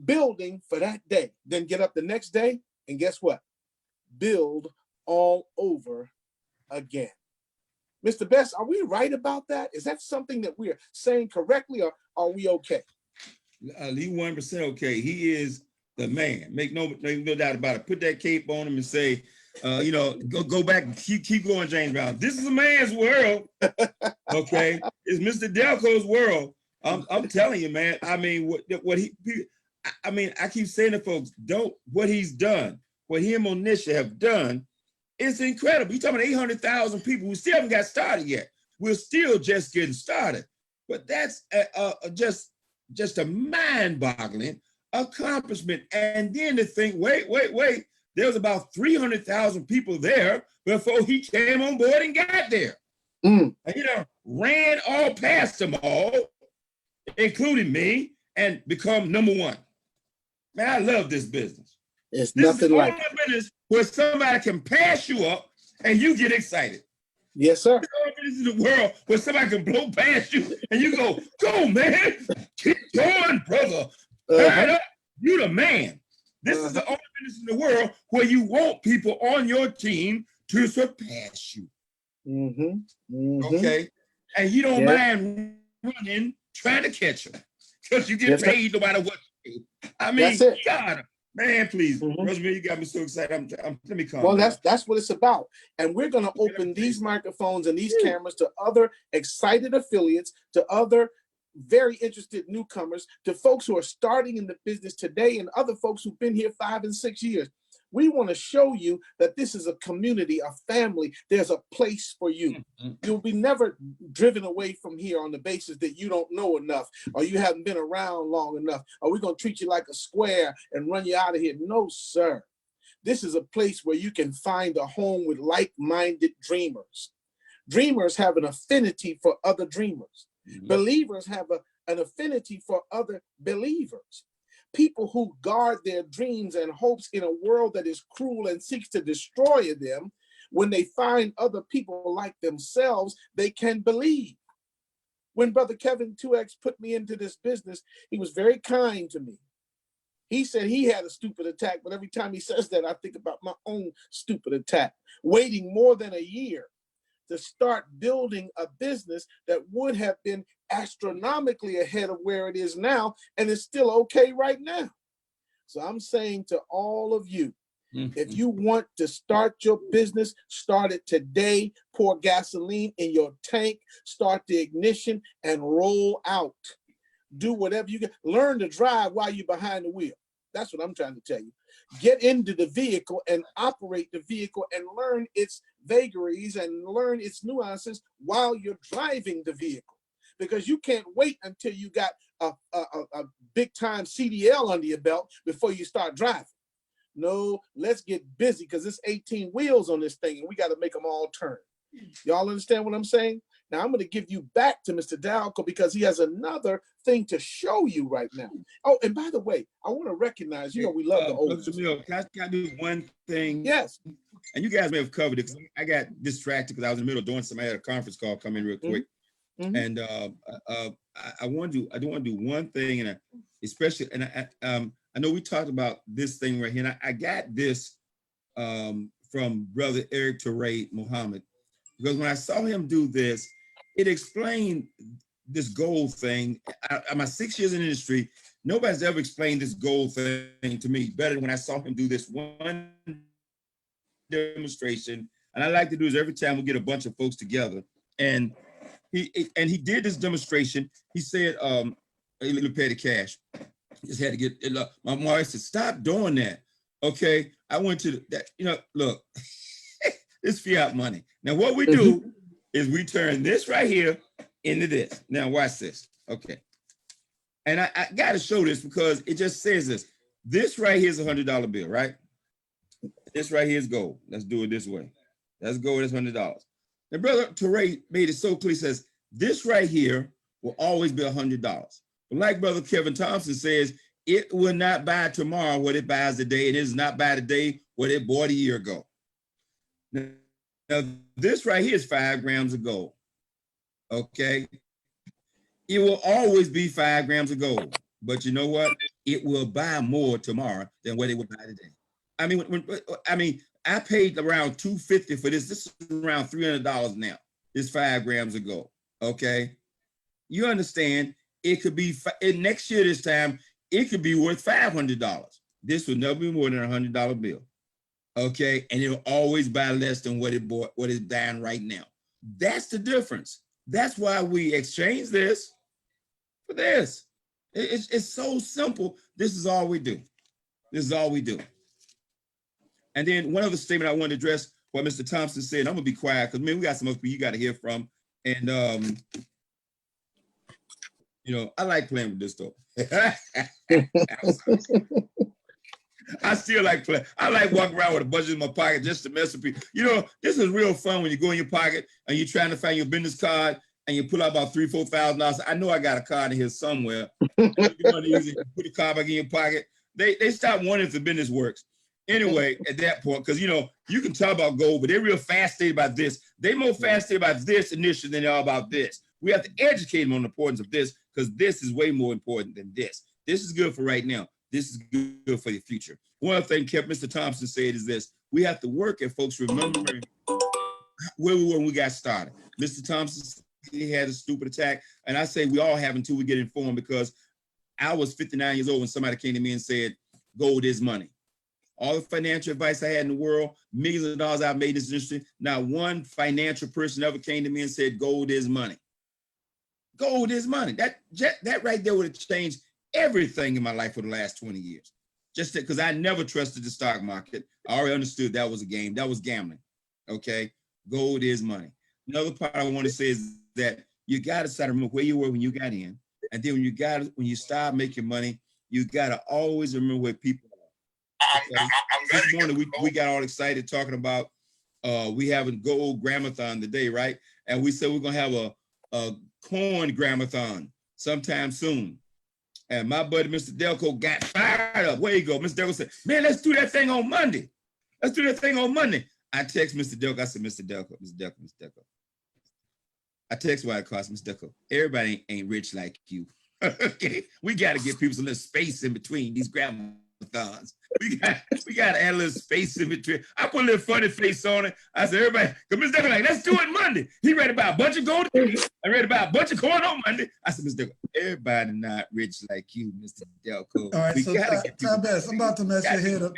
[SPEAKER 5] building for that day. Then get up the next day, and guess what? Build all over again. Mr. Best, are we right about that? Is that something that we're saying correctly, or are we okay?
[SPEAKER 2] He 100% okay. He is the man. Make no doubt about it. Put that cape on him and say, go back and keep going, James Brown. This is a man's world. Okay, it's Mr. Delco's world. I'm telling you, man. I mean, I keep saying to folks, what he's done, what he and Monisha have done, it's incredible. You're talking about 800,000 people who still haven't got started yet. We're still just getting started. But that's just a mind-boggling accomplishment. And then to think, wait, there was about 300,000 people there before he came on board and got there. And, ran all past them all, including me, and become number one. Man, I love this business.
[SPEAKER 5] It's
[SPEAKER 2] This
[SPEAKER 5] nothing
[SPEAKER 2] is the
[SPEAKER 5] like
[SPEAKER 2] only business where somebody can pass you up and you get excited.
[SPEAKER 5] Yes, sir.
[SPEAKER 2] This is the world where somebody can blow past you and you go, man, keep going, brother. Turn up. You the man. This is the only business in the world where you want people on your team to surpass you. Okay? And you don't mind running, trying to catch them because you get paid no matter what. I mean, God, man, please. Rosemary, you got me so excited. Let me calm down.
[SPEAKER 5] Well, that's what it's about. And we're going to open these microphones and these cameras to other excited affiliates, to other very interested newcomers, to folks who are starting in the business today and other folks who've been here 5 and 6 years. We want to show you that this is a community, a family. There's a place for you. You'll be never driven away from here on the basis that you don't know enough or you haven't been around long enough, or we're going to treat you like a square and run you out of here. No, sir. This is a place where you can find a home with like-minded dreamers. Dreamers have an affinity for other dreamers. Believers have an affinity for other believers. People who guard their dreams and hopes in a world that is cruel and seeks to destroy them, when they find other people like themselves, they can believe. When Brother Kevin 2X put me into this business, he was very kind to me. He said he had a stupid attack, but every time he says that, I think about my own stupid attack, waiting more than a year to start building a business that would have been astronomically ahead of where it is now, and it's still okay right now. So I'm saying to all of you, if you want to start your business, start it today. Pour gasoline in your tank, start the ignition, and roll out. Do whatever you can. Learn to drive while you're behind the wheel. That's what I'm trying to tell you. Get into the vehicle and operate the vehicle and learn its vagaries and learn its nuances while you're driving the vehicle. Because you can't wait until you got a big time CDL under your belt before you start driving. No, let's get busy because there's 18 wheels on this thing and we got to make them all turn. Y'all understand what I'm saying? Now I'm going to give you back to Mr. Dalco because he has another thing to show you right now. Oh, and by the way, I want to recognize, we love the old.
[SPEAKER 2] Can I do one thing?
[SPEAKER 5] Yes.
[SPEAKER 2] And you guys may have covered it because I got distracted because I was in the middle of doing something. I had a conference call come in real quick. And I do want to do one thing, and especially, and I know we talked about this thing right here, and I got this from Brother Eric Teray Muhammad, because when I saw him do this, it explained this gold thing. My 6 years in the industry, nobody's ever explained this gold thing to me better than when I saw him do this one demonstration. And I like to do this every time we get a bunch of folks together. And he did this demonstration. He said, a little petty cash. Just had to get it. My wife said, stop doing that. Okay. I went to that, look, it's fiat money. Now what we do is we turn this right here into this. Now watch this. Okay. And I got to show this because it just says this. This right here is a $100 bill, right? This right here is gold. Let's do it this way. That's gold, that's $100. Now, Brother Teray made it so clear. He says, this right here will always be $100. But like Brother Kevin Thompson says, it will not buy tomorrow what it buys today. It is not buy today what it bought a year ago. Now, this right here is 5 grams of gold. Okay. It will always be 5 grams of gold. But you know what? It will buy more tomorrow than what it would buy today. I mean, I paid around $250 for this. This is around $300 now. It's 5 grams of gold. Okay. You understand? It could be next year, this time, it could be worth $500. This will never be more than a $100 bill. Okay. And it'll always buy less than what it bought, what it's buying right now. That's the difference. That's why we exchange this. for this. It's so simple. This is all we do. This is all we do. And then one other statement I want to address what Mr. Thompson said. I'm gonna be quiet because man, we got some other people you got to hear from. And you know, I like playing with this stuff. I still like playing. I like walking around with a budget in my pocket just to mess with people. You know, this is real fun when you go in your pocket and you're trying to find your business card and you pull out about $3,000, $4,000. I know I got a card in here somewhere. You put the card back in your pocket. They stop wondering if the business works. Anyway, at that point, because you know, you can talk about gold, but they're real fascinated about this. They're more fascinated about this initiative than they are about this. We have to educate them on the importance of this because this is way more important than this. This is good for right now. This is good for the future. One other thing Mr. Thompson said is this: we have to work at folks remembering where we were when we got started. Mr. Thompson, he had a stupid attack, and I say we all have until we get informed, because I was 59 years old when somebody came to me and said, gold is money. All the financial advice I had in the world, millions of dollars I've made in this industry, not one financial person ever came to me and said, gold is money. Gold is money. That right there would have changed everything in my life for the last 20 years. Just because I never trusted the stock market. I already understood that was a game. That was gambling. Okay? Gold is money. Another part I want to say is that you got to start to remember where you were when you got in. And then when you start making money, you got to always remember where people are. Okay? This morning, we got all excited talking about we having gold Gram-a-thon today, right? And we said we're going to have a corn Gram-a-thon sometime soon. And my buddy, Mr. Delco, got fired up. Where you go? Mr. Delco said, man, let's do that thing on Monday. Let's do that thing on Monday. I text Mr. Delco. I said, Mr. Delco. I text why it costs Mr. Delco. Everybody ain't rich like you. Okay, we got to give people some little space in between these Gram-a-thons. We got to add a little space in between. I put a little funny face on it. I said, everybody, because Mr. Delco like, let's do it Monday. He read about a bunch of gold. I read about a bunch of corn on Monday. I said, Mr. Delco, everybody not rich like you, Mr. Delco.
[SPEAKER 3] All right,
[SPEAKER 2] we
[SPEAKER 3] so Ty Best, I'm about to mess your head up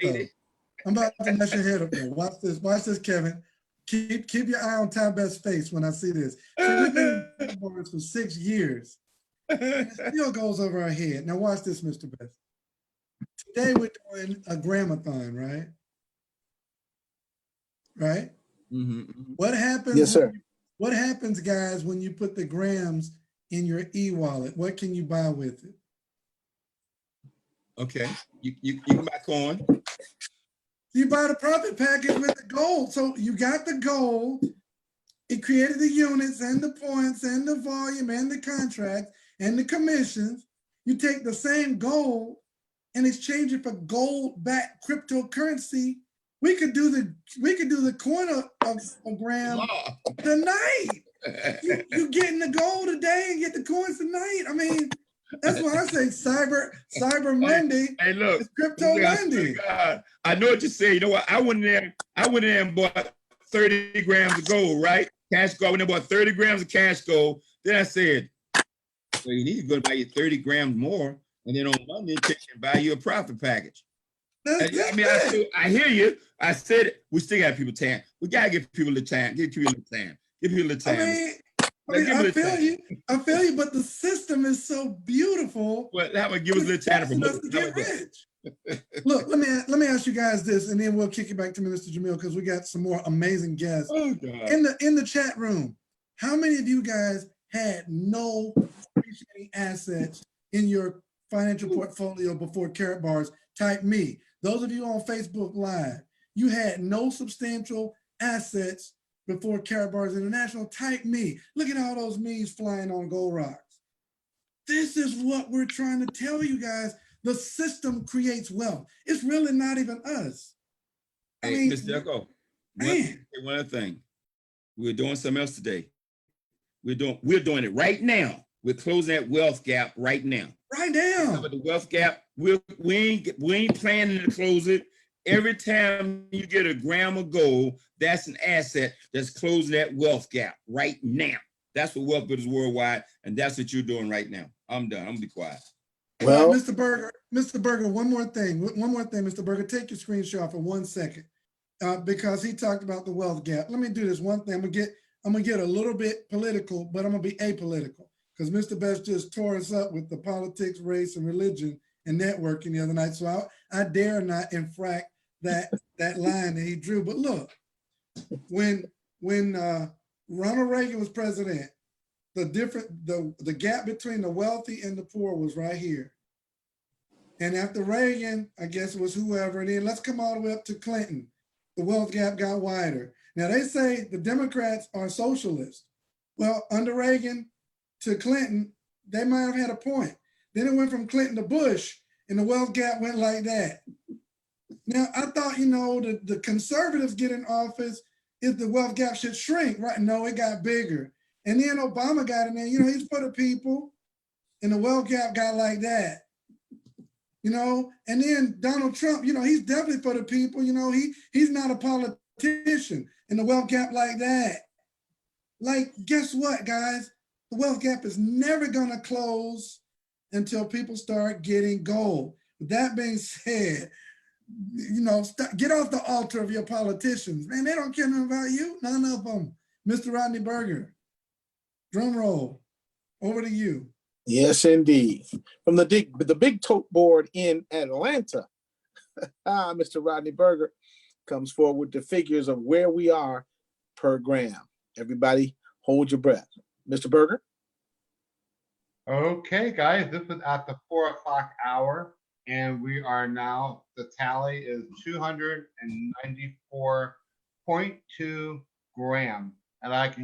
[SPEAKER 3] though. Watch this, Kevin. Keep your eye on Ty Best's face when I see this. So we've been for 6 years. And it still goes over our head. Now watch this, Mr. Best. Today we're doing a Gram-a-thon, right? Right?
[SPEAKER 2] Mm-hmm.
[SPEAKER 3] What happens?
[SPEAKER 5] Yes, sir.
[SPEAKER 3] What happens, guys, when you put the grams in your e-wallet? What can you buy with it?
[SPEAKER 2] Okay, you can buy corn.
[SPEAKER 3] You buy the profit package with the gold. So you got the gold. It created the units and the points and the volume and the contract and the commissions. You take the same gold and exchange it for gold-backed cryptocurrency. We could do the coin of gram tonight. You getting the gold today and get the coins tonight. I mean, that's why I say Cyber Monday.
[SPEAKER 2] Hey, look,
[SPEAKER 3] it's Crypto Monday.
[SPEAKER 2] God, I know what you say. You know what? I went in there and bought 30 grams of gold, right? Cash gold. I went in and bought 30 grams of cash gold. Then I said, well, you need to go buy you 30 grams more. And then on Monday, take and buy you a profit package. I hear you. I said it. We still got people tan. We gotta give people the time. Give people the time. Give people the time.
[SPEAKER 3] I feel you, but the system is so beautiful.
[SPEAKER 2] Well, how about give us a little time for
[SPEAKER 3] us to get rich. Look, let me ask you guys this, and then we'll kick it back to Mr. Jamil because we got some more amazing guests in the chat room. How many of you guys had no appreciating assets in your financial portfolio before Carrot Bars? Type me. Those of you on Facebook Live, you had no substantial assets before Carrot Bars International. Type me. Look at all those me's flying on gold rocks. This is what we're trying to tell you guys. The system creates wealth. It's really not even us.
[SPEAKER 2] Hey, Mr. Delco, one other thing. We're doing something else today. We're doing it right now. We're closing that wealth gap right now.
[SPEAKER 3] Right now.
[SPEAKER 2] The wealth gap, we ain't planning to close it. Every time you get a gram of gold, that's an asset that's closing that wealth gap right now. That's what Wealthbuilders Worldwide, and that's what you're doing right now. I'm done. I'm gonna be quiet.
[SPEAKER 3] Well, Mr. Berger, one more thing, Mr. Berger, take your screenshot for 1 second, because he talked about the wealth gap. Let me do this one thing. I'm gonna get a little bit political, but I'm gonna be apolitical. because Mr. Best just tore us up with the politics, race, and religion and networking the other night. So I dare not infract that line that he drew. But look, when Ronald Reagan was president, the gap between the wealthy and the poor was right here. And after Reagan, I guess it was whoever, and then let's come all the way up to Clinton. The wealth gap got wider. Now they say the Democrats are socialists. Well, under Reagan to Clinton, they might have had a point. Then it went from Clinton to Bush, and the wealth gap went like that. Now, I thought, the conservatives get in office, if the wealth gap should shrink, right? No, it got bigger. And then Obama got in there, he's for the people, and the wealth gap got like that. And then Donald Trump, he's definitely for the people, he's not a politician, and the wealth gap like that. Like, guess what, guys? The wealth gap is never gonna close until people start getting gold. With that being said, get off the altar of your politicians. Man, they don't care nothing about you, none of them. Mr. Rodney Berger, drum roll, over to you.
[SPEAKER 5] Yes, indeed. From the big tote board in Atlanta, Mr. Rodney Berger comes forward with the figures of where we are per gram. Everybody hold your breath. Mr. Berger?
[SPEAKER 4] Okay, guys, this is at the 4 o'clock hour, and we are now, the tally is 294.2 grams. And as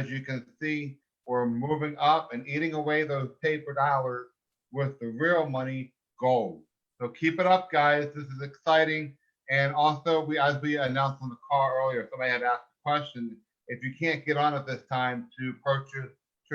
[SPEAKER 4] you can see, we're moving up and eating away those paper dollars with the real money, gold. So keep it up, guys. This is exciting. And also, as we announced on the call earlier, somebody had asked a question. If you can't get on at this time to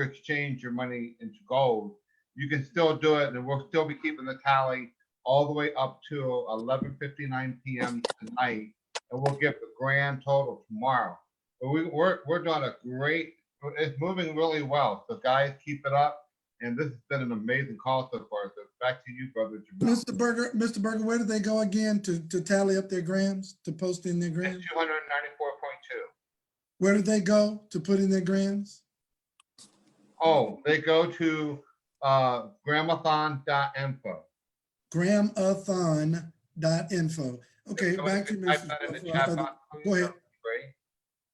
[SPEAKER 4] exchange your money into gold, you can still do it, and we'll still be keeping the tally all the way up to 11:59 p.m. tonight, and we'll get the grand total tomorrow. But we're doing a great. It's moving really well. So guys, keep it up. And this has been an amazing call so far. So back to you, Brother Jamal.
[SPEAKER 3] Mr. Berger, where did they go again to tally up their grams, to post in their grams?
[SPEAKER 4] 294.2.
[SPEAKER 3] Where did they go to put in their grams?
[SPEAKER 4] Oh, they go to Gram-a-thon.info.
[SPEAKER 3] Gram-a-thon.info. Okay, back to you, Mr. Go ahead.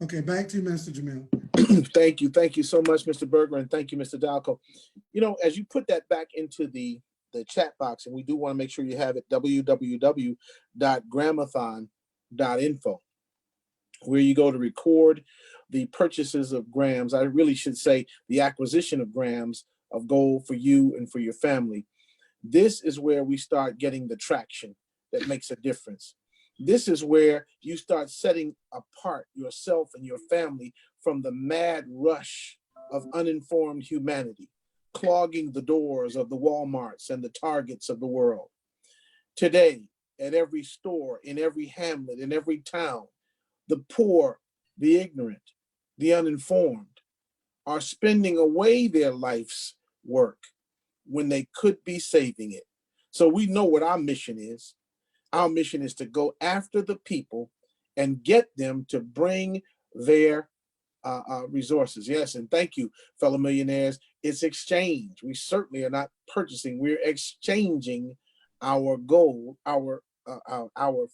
[SPEAKER 3] Okay, back to you, Mr. Jamil.
[SPEAKER 5] Thank you so much, Mr. Berger, and thank you, Mr. Dalco. As you put that back into the chat box, and we do want to make sure you have it, www.gramathon.info, where you go to record the purchases of grams. I really should say the acquisition of grams of gold for you and for your family. This is where we start getting the traction that makes a difference. This is where you start setting apart yourself and your family from the mad rush of uninformed humanity, clogging the doors of the Walmarts and the Targets of the world. Today, at every store, in every hamlet, in every town, the poor, the ignorant, the uninformed are spending away their life's work when they could be saving it. So we know what our mission is. Our mission is to go after the people and get them to bring their resources. Yes, and thank you, fellow millionaires. It's exchange. We certainly are not purchasing. We're exchanging our gold, our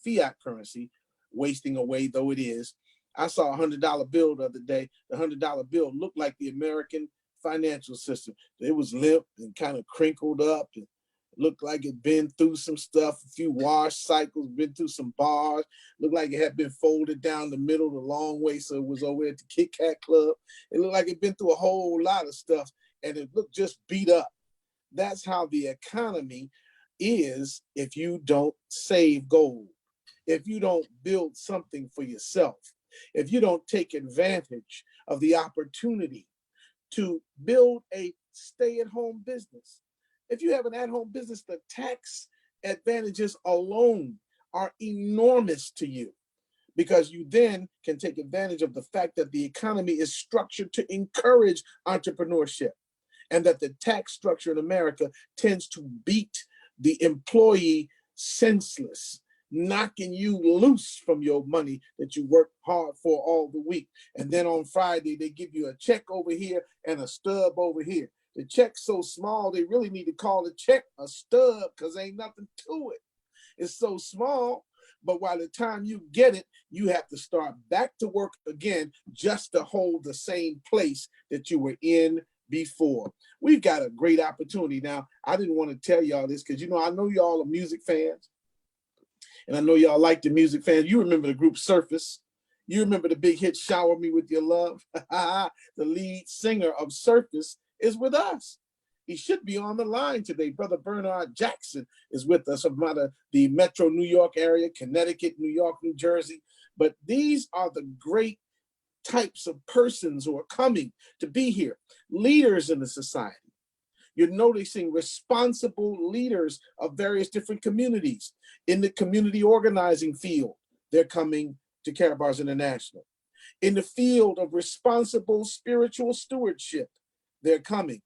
[SPEAKER 5] fiat currency, wasting away though it is. I saw a $100 bill the other day. The $100 bill looked like the American financial system. It was limp and kind of crinkled up, and looked like it'd been through some stuff, a few wash cycles, been through some bars, looked like it had been folded down the middle the long way, so it was over at the Kit Kat Club. It looked like it'd been through a whole lot of stuff, and it looked just beat up. That's how the economy is if you don't save gold, if you don't build something for yourself, if you don't take advantage of the opportunity to build a stay-at-home business. If you have an at-home business, the tax advantages alone are enormous to you, because you then can take advantage of the fact that the economy is structured to encourage entrepreneurship, and that the tax structure in America tends to beat the employee senseless, knocking you loose from your money that you worked hard for all the week. And then on Friday, they give you a check over here and a stub over here. The check's so small, they really need to call the check a stub because ain't nothing to it. It's so small, but by the time you get it, you have to start back to work again just to hold the same place that you were in before. We've got a great opportunity. Now, I didn't want to tell y'all this because, I know y'all are music fans, and I know y'all like the music fans. You remember the group Surface. You remember the big hit Shower Me With Your Love. The lead singer of Surface is with us. He should be on the line today. Brother Bernard Jackson is with us from the Metro New York area, Connecticut, New York, New Jersey. But these are the great types of persons who are coming to be here, leaders in the society. You're noticing responsible leaders of various different communities. In the community organizing field, they're coming to Karatbars International. In the field of responsible spiritual stewardship, they're coming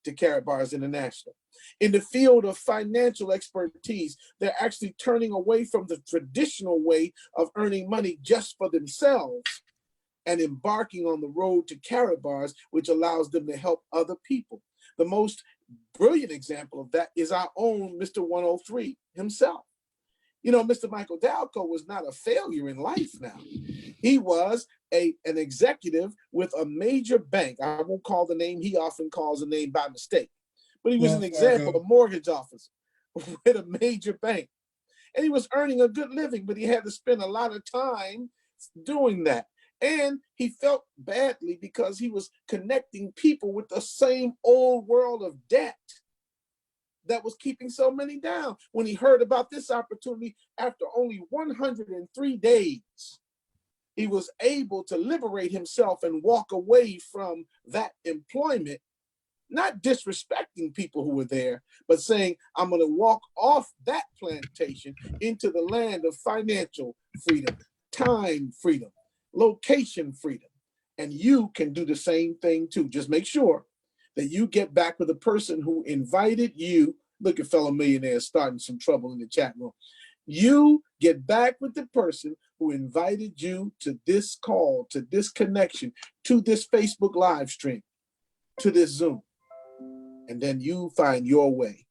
[SPEAKER 5] to Karatbars International. In the field of financial expertise, they're actually turning away from the traditional way of earning money just for themselves and embarking on the road to Karatbars, which allows them to help other people. The most brilliant example of that is our own Mr. 103 himself. Mr. Michael Dalco was not a failure in life now. He was an executive with a major bank. I won't call the name. He often calls the name by mistake. But he was an example, a mortgage officer with a major bank. And he was earning a good living, but he had to spend a lot of time doing that. And he felt badly because he was connecting people with the same old world of debt that was keeping so many down. When he heard about this opportunity, after only 103 days, he was able to liberate himself and walk away from that employment, not disrespecting people who were there, but saying, I'm going to walk off that plantation into the land of financial freedom, time freedom, location freedom. And you can do the same thing too. Just make sure that you get back with the person who invited you. Look at fellow millionaires starting some trouble in the chat room. You get back with the person who invited you to this call, to this connection, to this Facebook live stream, to this Zoom. And then you find your way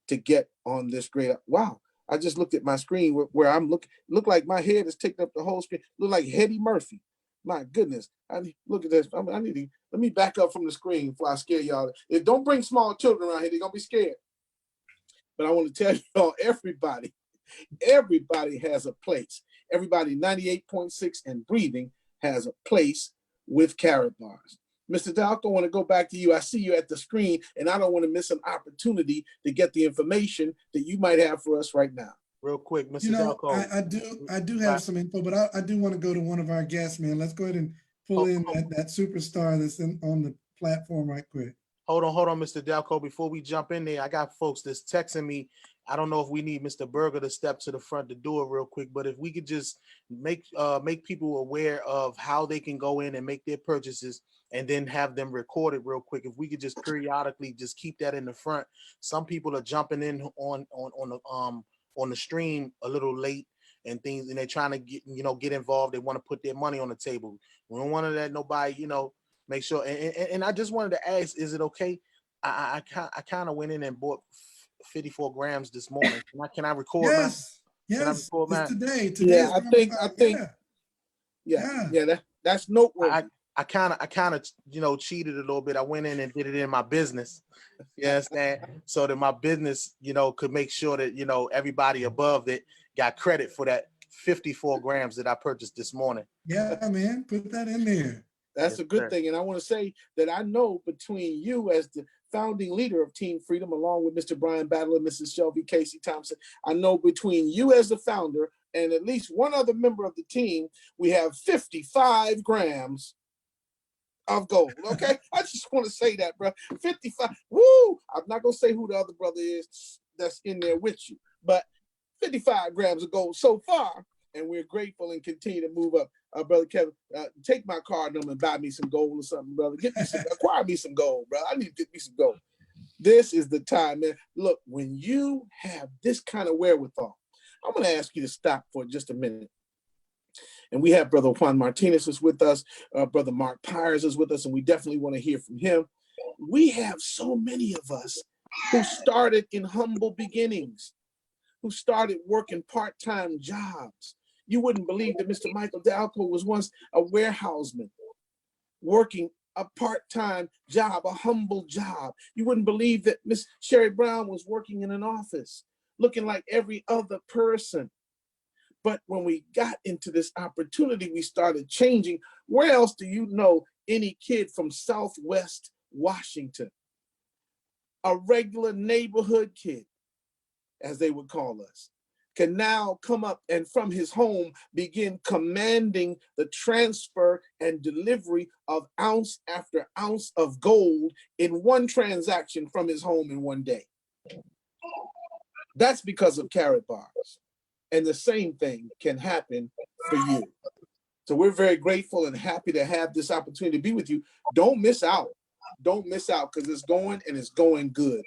[SPEAKER 5] to get on this great. Wow. I just looked at my screen where I'm look like my head is taking up the whole screen. Look like Eddie Murphy. My goodness. Look at this. Let me back up from the screen before I scare y'all. Don't bring small children around here. They're going to be scared. But I want to tell y'all, everybody has a place. Everybody 98.6 and breathing has a place with Karatbars. Mr. Dalco, I want to go back to you. I see you at the screen, and I don't want to miss an opportunity to get the information that you might have for us right now.
[SPEAKER 6] Real quick, Mr. Dalco.
[SPEAKER 3] I do have some info, but I do want to go to one of our guests, man. Let's go ahead and pull in that superstar that's on the platform right quick.
[SPEAKER 6] Hold on, Mr. Dalco. Before we jump in there, I got folks that's texting me. I don't know if we need Mr. Berger to step to the front to do it real quick, but if we could just make people aware of how they can go in and make their purchases and then have them recorded real quick. If we could just periodically just keep that in the front. Some people are jumping in on the stream a little late and things, and they're trying to get involved. They want to put their money on the table. We don't want to let nobody, make sure. And I just wanted to ask, is it okay? I kind of went in and bought 54 grams this morning. Can I record?
[SPEAKER 3] Yes.
[SPEAKER 6] Can I record, man?
[SPEAKER 3] Today.
[SPEAKER 5] Yeah, I think. Yeah. That's noteworthy.
[SPEAKER 6] I kind of cheated a little bit. I went in and did it in my business. You understand? So that my business, could make sure that, everybody above it got credit for that 54 grams that I purchased this morning.
[SPEAKER 3] Yeah, man, put that in there.
[SPEAKER 5] That's a good thing. And I want to say that I know between you as the founding leader of Team Freedom, along with Mr. Brian Battler, Mrs. Shelby Casey Thompson, I know between you as the founder and at least one other member of the team, we have 55 grams of gold. Okay. I just want to say that, bro. 55. Woo. I'm not going to say who the other brother is that's in there with you, but 55 grams of gold so far. And we're grateful and continue to move up. Brother Kevin, take my card number and buy me some gold or something, brother. Acquire me some gold, bro. I need to get me some gold. This is the time, man. Look, when you have this kind of wherewithal, I'm going to ask you to stop for just a minute. And we have Brother Juan Martinez is with us. Brother Mark Pyers is with us, and we definitely want to hear from him. We have so many of us who started in humble beginnings, who started working part-time jobs. You wouldn't believe that Mr. Michael Dalco was once a warehouseman, working a part-time job, a humble job. You wouldn't believe that Miss Sherry Brown was working in an office, looking like every other person. But when we got into this opportunity, we started changing. Where else do you know any kid from Southwest Washington, a regular neighborhood kid, as they would call us, can now come up and from his home begin commanding the transfer and delivery of ounce after ounce of gold in one transaction from his home in one day? That's because of Carrot Bars. And the same thing can happen for you. So we're very grateful and happy to have this opportunity to be with you. Don't miss out. Don't miss out, because it's going and it's going good.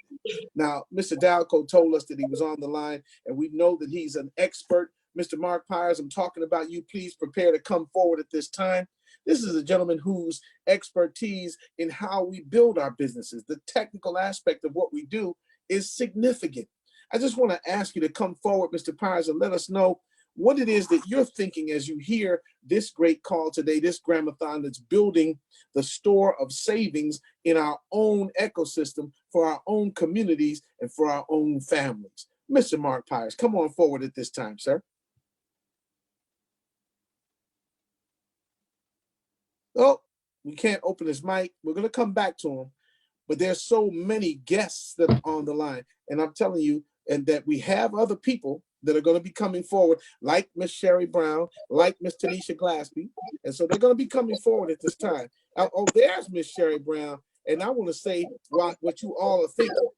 [SPEAKER 5] Now, Mr. Dalco told us that he was on the line, and we know that he's an expert. Mr. Mark Pyers, I'm talking about you. Please prepare to come forward at this time. This is a gentleman whose expertise in how we build our businesses, the technical aspect of what we do, is significant. I just want to ask you to come forward, Mr. Pyers, and let us know what it is that you're thinking as you hear this great call today, this Gram-a-thon that's building the store of savings in our own ecosystem for our own communities and for our own families. Mr. Mark Pyers, come on forward at this time, sir. Oh, we can't open his mic. We're going to come back to him. But there's so many guests that are on the line. And I'm telling you, and that we have other people that are going to be coming forward, like Miss Sherry Brown, like Miss Tanisha Glaspie. And so they're going to be coming forward at this time. Oh, there's Miss Sherry Brown. And I want to say what you all are thinking.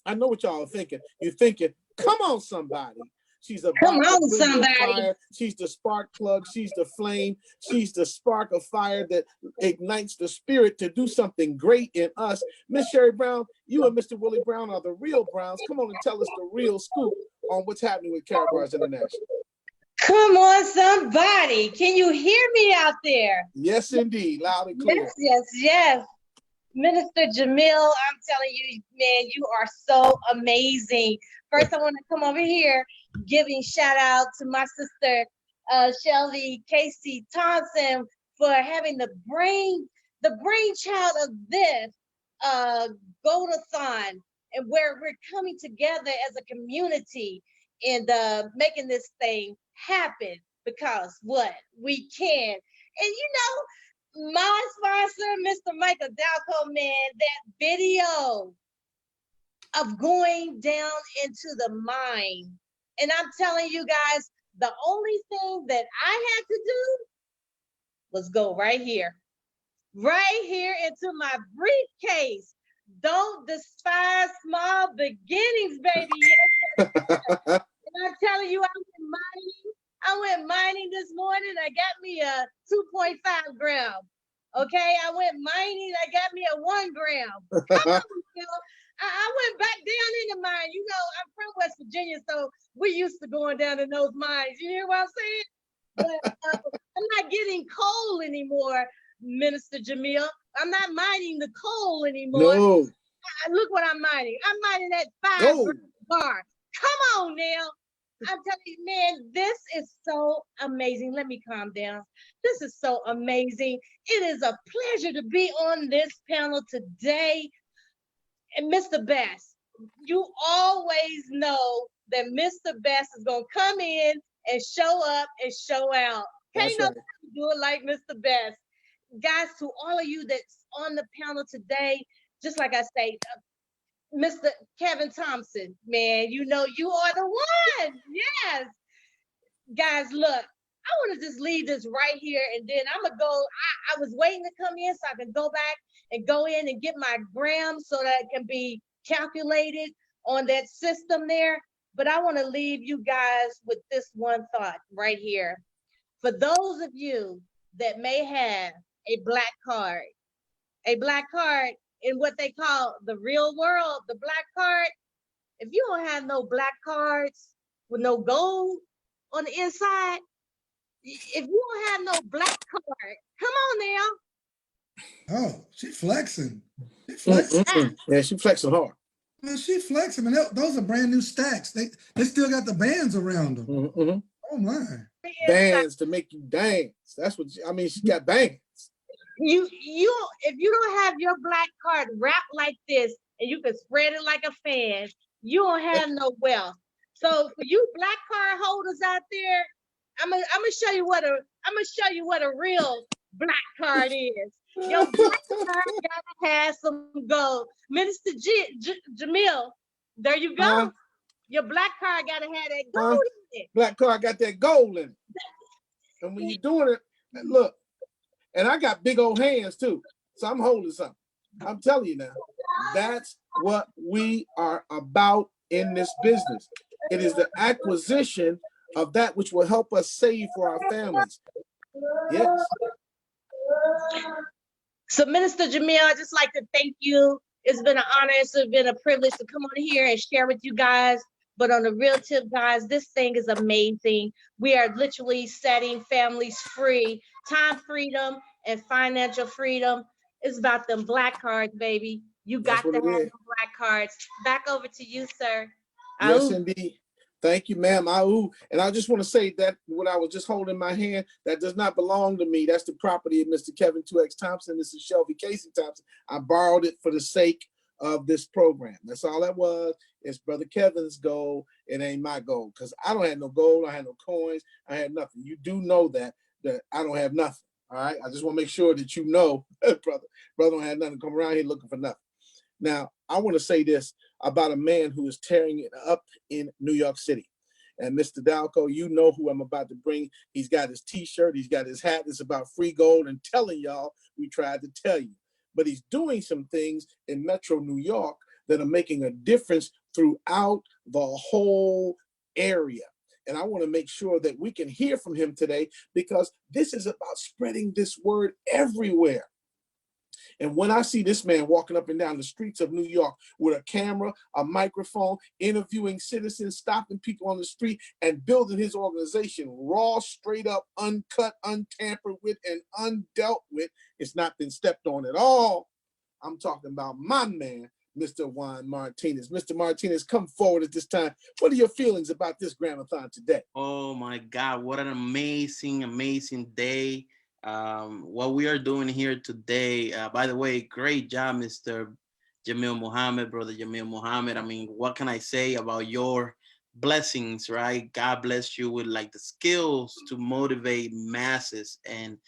[SPEAKER 5] I know what y'all are thinking. You're thinking, come on, somebody. She's about
[SPEAKER 8] Come
[SPEAKER 5] to
[SPEAKER 8] on,
[SPEAKER 5] bring the
[SPEAKER 8] somebody.
[SPEAKER 5] fire. She's the spark plug. She's the flame. She's the spark of fire that ignites the spirit to do something great in us. Miss Sherry Brown, you and Mr. Willie Brown are the real Browns. Come on and tell us the real scoop on what's happening with Carrot Bars International.
[SPEAKER 8] Come on, somebody. Can you hear me out there?
[SPEAKER 5] Yes, indeed. Loud and clear.
[SPEAKER 8] Yes. Minister Jamil, I'm telling you, man, you are so amazing. First, I want to come over here giving shout out to my sister, Shelly Casey Thompson, for having the brainchild of this Gold-a-thon, and where we're coming together as a community and making this thing happen, because what we can. And you know, my sponsor, Mr. Michael Dalco, man, that video of going down into the mine. And I'm telling you guys, the only thing that I had to do was go right here into my briefcase. Don't despise small beginnings, baby. Yes. And I'm telling you, I went mining this morning. I got me a 2.5 gram. Okay, I went mining. I got me a 1 gram. Come on, I went back down in the mine. You know, I'm from West Virginia, so we used to going down in those mines. You hear what I'm saying? But I'm not getting coal anymore, Minister Jamil. I'm not mining the coal anymore.
[SPEAKER 5] No.
[SPEAKER 8] Look what I'm mining. I'm mining that 5 bar. Come on now. I'm telling you, man, this is so amazing. Let me calm down. This is so amazing. It is a pleasure to be on this panel today. And Mr. Bass, you always know that Mr. Bass is going to come in and show up and show out. Can't nobody do it like Mr. Bass. Guys, to all of you that's on the panel today, just like I say, Mr. Kevin Thompson, man, you know you are the one. Yes. Guys, look, I want to just leave this right here, and then I'm going to go. I was waiting to come in so I can go back and go in and get my grams so that it can be calculated on that system there. But I want to leave you guys with this one thought right here. For those of you that may have a black card in what they call the real world, the black card, if you don't have no black cards with no gold on the inside, if you don't have no black card, come on now.
[SPEAKER 3] Oh, she flexing. She flexing.
[SPEAKER 5] Yeah, she flexing hard.
[SPEAKER 3] Well, she flexing. And those are brand new stacks. They still got the bands around them. Oh my.
[SPEAKER 5] Bands to make you dance. That's what I mean. She got bands.
[SPEAKER 8] You if you don't have your black card wrapped like this and you can spread it like a fan, you don't have no wealth. So for you black card holders out there, I'm gonna show you what a real black card is. Your black card gotta have some gold. Minister Jamil, there you go. Your black card gotta have that gold in it.
[SPEAKER 5] Black card got that gold in it. And when you're doing it, look, and I got big old hands too. So I'm holding something. I'm telling you now, that's what we are about in this business. It is the acquisition of that which will help us save for our families. Yes.
[SPEAKER 8] So Minister Jamil, I'd just like to thank you. It's been an honor. It's been a privilege to come on here and share with you guys. But on the real tip, guys, this thing is amazing. We are literally setting families free. Time freedom and financial freedom. It's about them black cards, baby. You got to have them black cards. Back over to you, sir.
[SPEAKER 5] Yes, indeed. Thank you, ma'am. And I just want to say that what I was just holding in my hand, that does not belong to me. That's the property of Mr. Kevin 2X Thompson. This is Shelby Casey Thompson. I borrowed it for the sake of this program. That's all that was. It's Brother Kevin's gold. It ain't my gold because I don't have no gold. I had no coins. I had nothing. You do know that I don't have nothing. All right. I just want to make sure that you know, brother don't have nothing. Come around here looking for nothing. Now, I want to say this about a man who is tearing it up in New York City. And Mr. Dalco, you know who I'm about to bring. He's got his t-shirt. He's got his hat. It's about free gold and telling y'all we tried to tell you. But he's doing some things in Metro New York that are making a difference throughout the whole area. And I want to make sure that we can hear from him today because this is about spreading this word everywhere. And when I see this man walking up and down the streets of New York with a camera, a microphone, interviewing citizens, stopping people on the street and building his organization raw, straight up, uncut, untampered with, and undealt with, it's not been stepped on at all. I'm talking about my man, Mr. Juan Martinez. Mr. Martinez, come forward at this time. What are your feelings about this Gram-a-thon today?
[SPEAKER 9] Oh my God, what an amazing, amazing day. What we are doing here today, by the way, great job, Mr. Jamil Muhammad, Brother Jamil Muhammad. I mean, what can I say about your blessings, right? God bless you with like the skills to motivate masses, and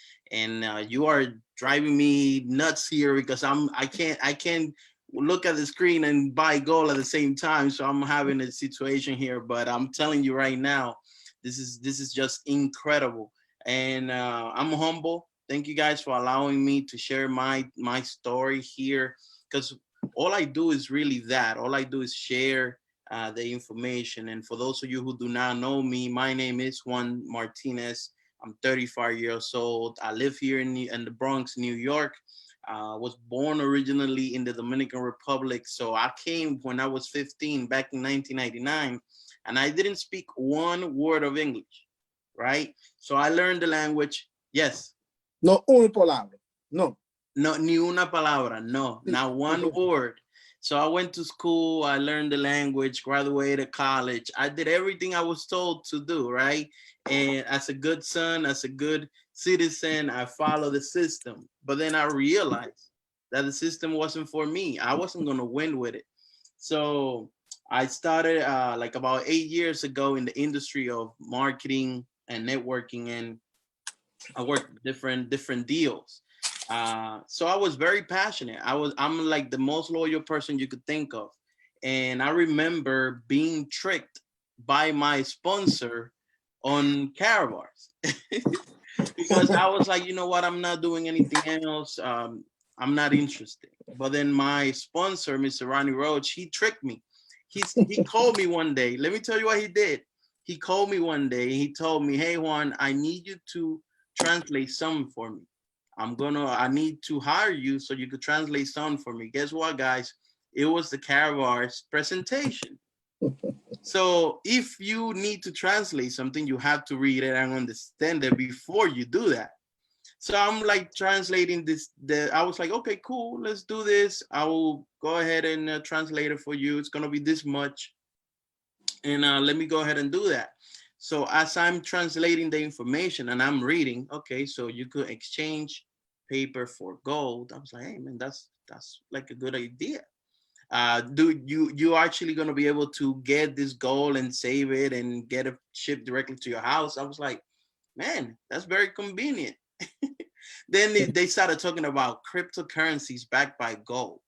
[SPEAKER 9] you are driving me nuts here because I can't look at the screen and buy gold at the same time. So I'm having a situation here, but I'm telling you right now, this is just incredible. And I'm humble. Thank you guys for allowing me to share my story here, because all I do is really that. All I do is share the information. And for those of you who do not know me, my name is Juan Martinez. I'm 35 years old. I live here in the Bronx, New York. Was born originally in the Dominican Republic. So I came when I was 15 back in 1999, and I didn't speak one word of English. Right? So I learned the language. Yes.
[SPEAKER 5] No una palabra. No.
[SPEAKER 9] No, ni una palabra. No, not one word. So I went to school. I learned the language, graduated college. I did everything I was told to do, right? And as a good son, as a good citizen, I followed the system. But then I realized that the system wasn't for me. I wasn't going to win with it. So I started like about 8 years ago in the industry of marketing and networking, and I worked different deals. So I was very passionate. I'm like the most loyal person you could think of. And I remember being tricked by my sponsor on Carabars because I was like, you know what? I'm not doing anything else. I'm not interested. But then my sponsor, Mr. Ronnie Roach, he tricked me. He called me one day. Let me tell you what he did. He called me one day. He told me, hey, Juan, I need you to translate something for me. I need to hire you so you could translate something for me. Guess what, guys? It was the Carabars presentation. So if you need to translate something, you have to read it and understand it before you do that. So I'm like translating this. I was like, okay, cool, let's do this. I will go ahead and translate it for you. It's gonna be this much, and let me go ahead and do that. So as I'm translating the information and I'm reading, okay, so you could exchange paper for gold. I was like, hey man, that's like a good idea. Do you actually gonna be able to get this gold and save it and get it shipped directly to your house? I was like, man, that's very convenient. Then they started talking about cryptocurrencies backed by gold.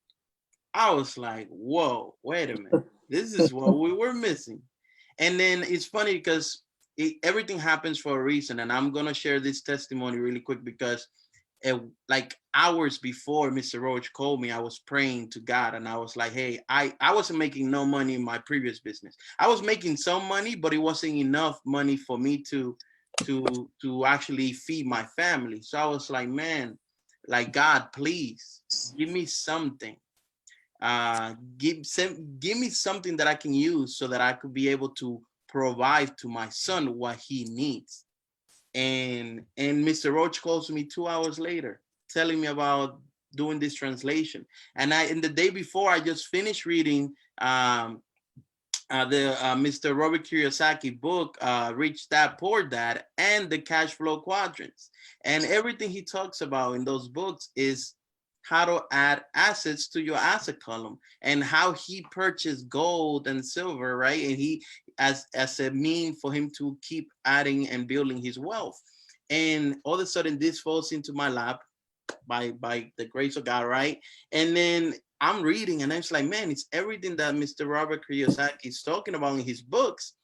[SPEAKER 9] I was like, whoa, wait a minute. This is what we were missing. And then it's funny because everything happens for a reason. And I'm going to share this testimony really quick because like hours before Mr. Roach called me, I was praying to God and I was like, hey, I wasn't making no money in my previous business. I was making some money, but it wasn't enough money for me to actually feed my family. So I was like, man, like, God, please give me something. Give me something that I can use so that I could be able to provide to my son what he needs. And Mr. Roach calls me 2 hours later, telling me about doing this translation. And the day before, I just finished reading the Mr. Robert Kiyosaki book, Rich Dad Poor Dad, and the cash flow quadrants. And everything he talks about in those books is how to add assets to your asset column and how he purchased gold and silver, right? And he as a mean for him to keep adding and building his wealth. And all of a sudden this falls into my lap by the grace of God, right? And then I'm reading and I'm just like, man, it's everything that Mr. Robert Kiyosaki is talking about in his books.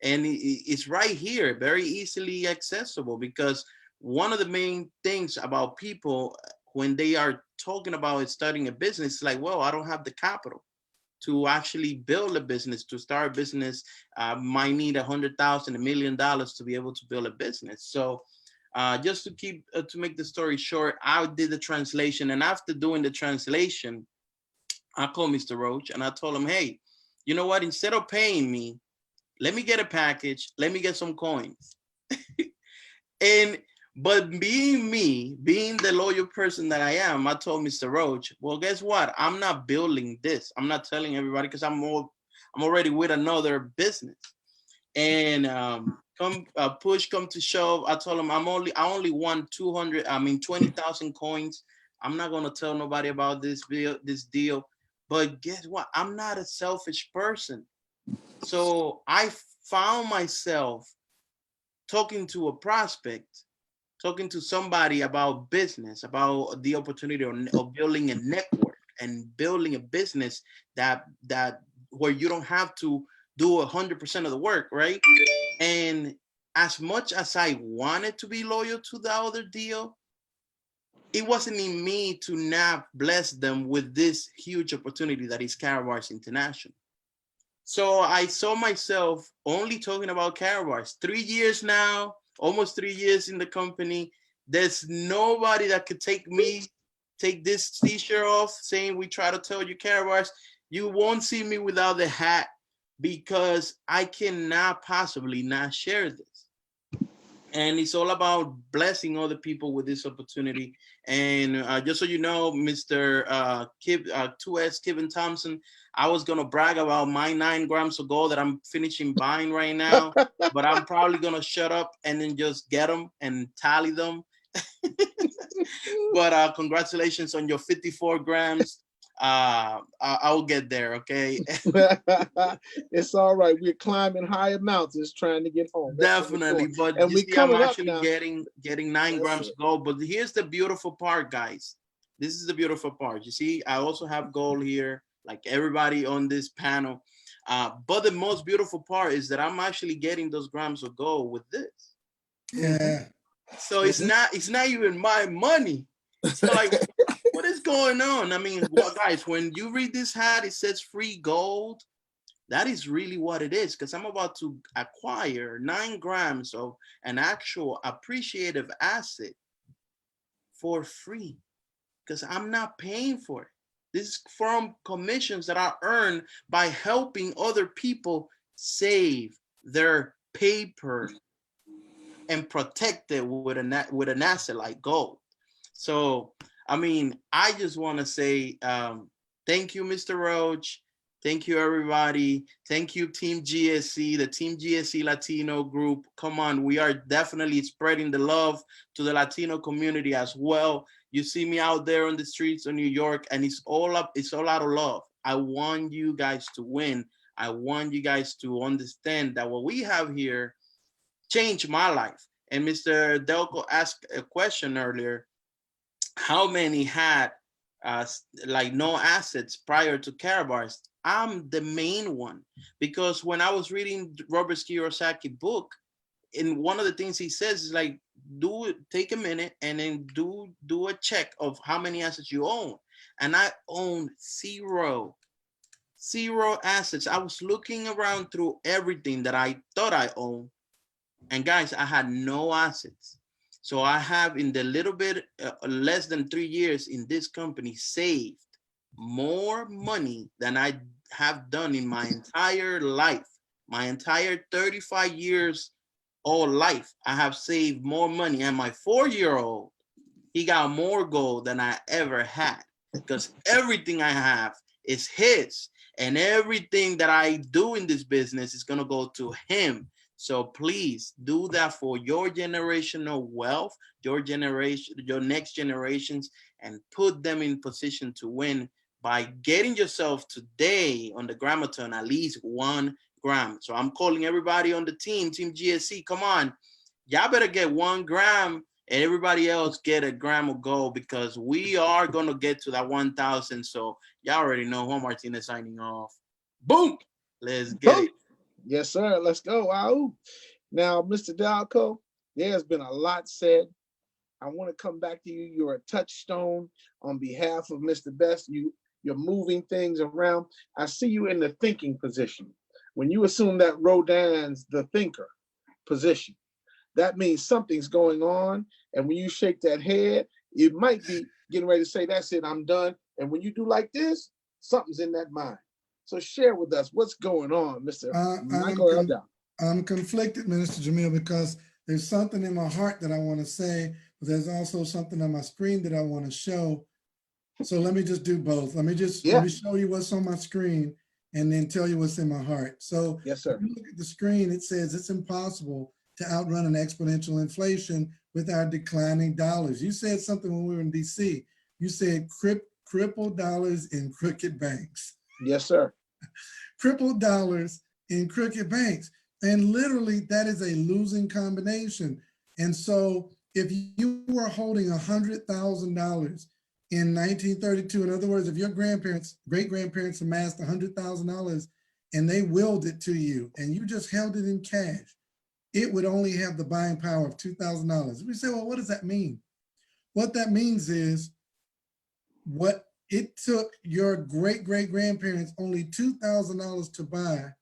[SPEAKER 9] And it's right here, very easily accessible, because one of the main things about people when they are talking about starting a business, like, well, I don't have the capital to actually build a business, to start a business. Might need $100,000, $1 million to be able to build a business. So just to make the story short, I did the translation. And after doing the translation, I called Mr. Roach and I told him, hey, you know what? Instead of paying me, let me get a package. Let me get some coins. But being me, being the loyal person that I am, I told Mr. Roach, well, guess what? I'm not building this. I'm not telling everybody because I'm already with another business. And push come to shove, I told him I only want 20,000 coins. I'm not gonna tell nobody about this deal. But guess what? I'm not a selfish person. So I found myself talking to a prospect, talking to somebody about business, about the opportunity of building a network and building a business that where you don't have to do 100% of the work, right? And as much as I wanted to be loyal to the other deal, it wasn't in me to not bless them with this huge opportunity that is Karatbars International. So I saw myself only talking about Karatbars. 3 years now, almost 3 years in the company. There's nobody that could take this t-shirt off saying we try to tell you Karatbars. You won't see me without the hat because I cannot possibly not share this. And it's all about blessing other people with this opportunity. And just so you know, Mr. 2S Kevin Thompson, I was going to brag about my 9 grams of gold that I'm finishing buying right now, but I'm probably going to shut up and then just get them and tally them. But congratulations on your 54 grams. I'll get there, okay?
[SPEAKER 5] It's all right. We're climbing higher mountains trying to get home. That's
[SPEAKER 9] definitely, but
[SPEAKER 5] and we
[SPEAKER 9] I'm
[SPEAKER 5] coming
[SPEAKER 9] actually
[SPEAKER 5] up
[SPEAKER 9] getting 9 grams of gold. But here's the beautiful part, guys. This is the beautiful part. You see, I also have gold here, like everybody on this panel. But the most beautiful part is that I'm actually getting those grams of gold with this.
[SPEAKER 3] Yeah.
[SPEAKER 9] So it's not even my money. So like, what is going on? I mean, well, guys, when you read this hat, it says free gold. That is really what it is, because I'm about to acquire 9 grams of an actual appreciative asset for free, because I'm not paying for it. This is from commissions that are earned by helping other people save their paper and protect it with an asset like gold. So, I mean, I just want to say thank you, Mr. Roach. Thank you, everybody. Thank you, Team GSC, the Team GSC Latino group. Come on, we are definitely spreading the love to the Latino community as well. You see me out there on the streets of New York, and it's all out of love. I want you guys to win. I want you guys to understand that what we have here changed my life. And Mr. Delco asked a question earlier, how many had like no assets prior to Karatbars? I'm the main one, because when I was reading Robert Kiyosaki's book, in one of the things he says is like, take a minute and then do a check of how many assets you own. And I own zero assets. I was looking around through everything that I thought I owned, and guys, I had no assets. So I have, in the little bit less than 3 years in this company, saved more money than I have done in my entire life. My entire 35 years old life, I have saved more money. And my 4-year-old, he got more gold than I ever had, because everything I have is his. And everything that I do in this business is going to go to him. So please do that for your generational wealth, your generation, your next generations, and put them in position to win by getting yourself today on the Gram-a-thon at least 1 gram. So I'm calling everybody on the team GSC, come on. Y'all better get 1 gram and everybody else get a gram of gold, because we are going to get to that 1,000. So y'all already know Juan Martinez signing off. Boom. Let's get it.
[SPEAKER 5] Yes, sir. Let's go. Wow. Now, Mr. Dalco, there's been a lot said. I want to come back to you. You're a touchstone on behalf of Mr. Best. You're moving things around. I see you in the thinking position. When you assume that Rodin's the thinker position, that means something's going on. And when you shake that head, it might be getting ready to say, that's it, I'm done. And when you do like this, something's in that mind. So share with us what's going on, Mr. Michael Elda.
[SPEAKER 3] I'm conflicted, Minister Jamil, because there's something in my heart that I want to say, but there's also something on my screen that I want to show. So let me just do both. Let me show you what's on my screen and then tell you what's in my heart. So
[SPEAKER 5] yes, sir.
[SPEAKER 3] If you look at the screen, it says it's impossible to outrun an exponential inflation with our declining dollars. You said something when we were in DC. You said crippled dollars in crooked banks.
[SPEAKER 5] Yes, sir.
[SPEAKER 3] Crippled dollars in crooked banks. And literally that is a losing combination. And so if you were holding $100,000 in 1932, in other words, if your grandparents, great-grandparents amassed $100,000 and they willed it to you and you just held it in cash, it would only have the buying power of $2,000. We say, well, what does that mean? What that means is what it took your great-great-grandparents only $2,000 to buy.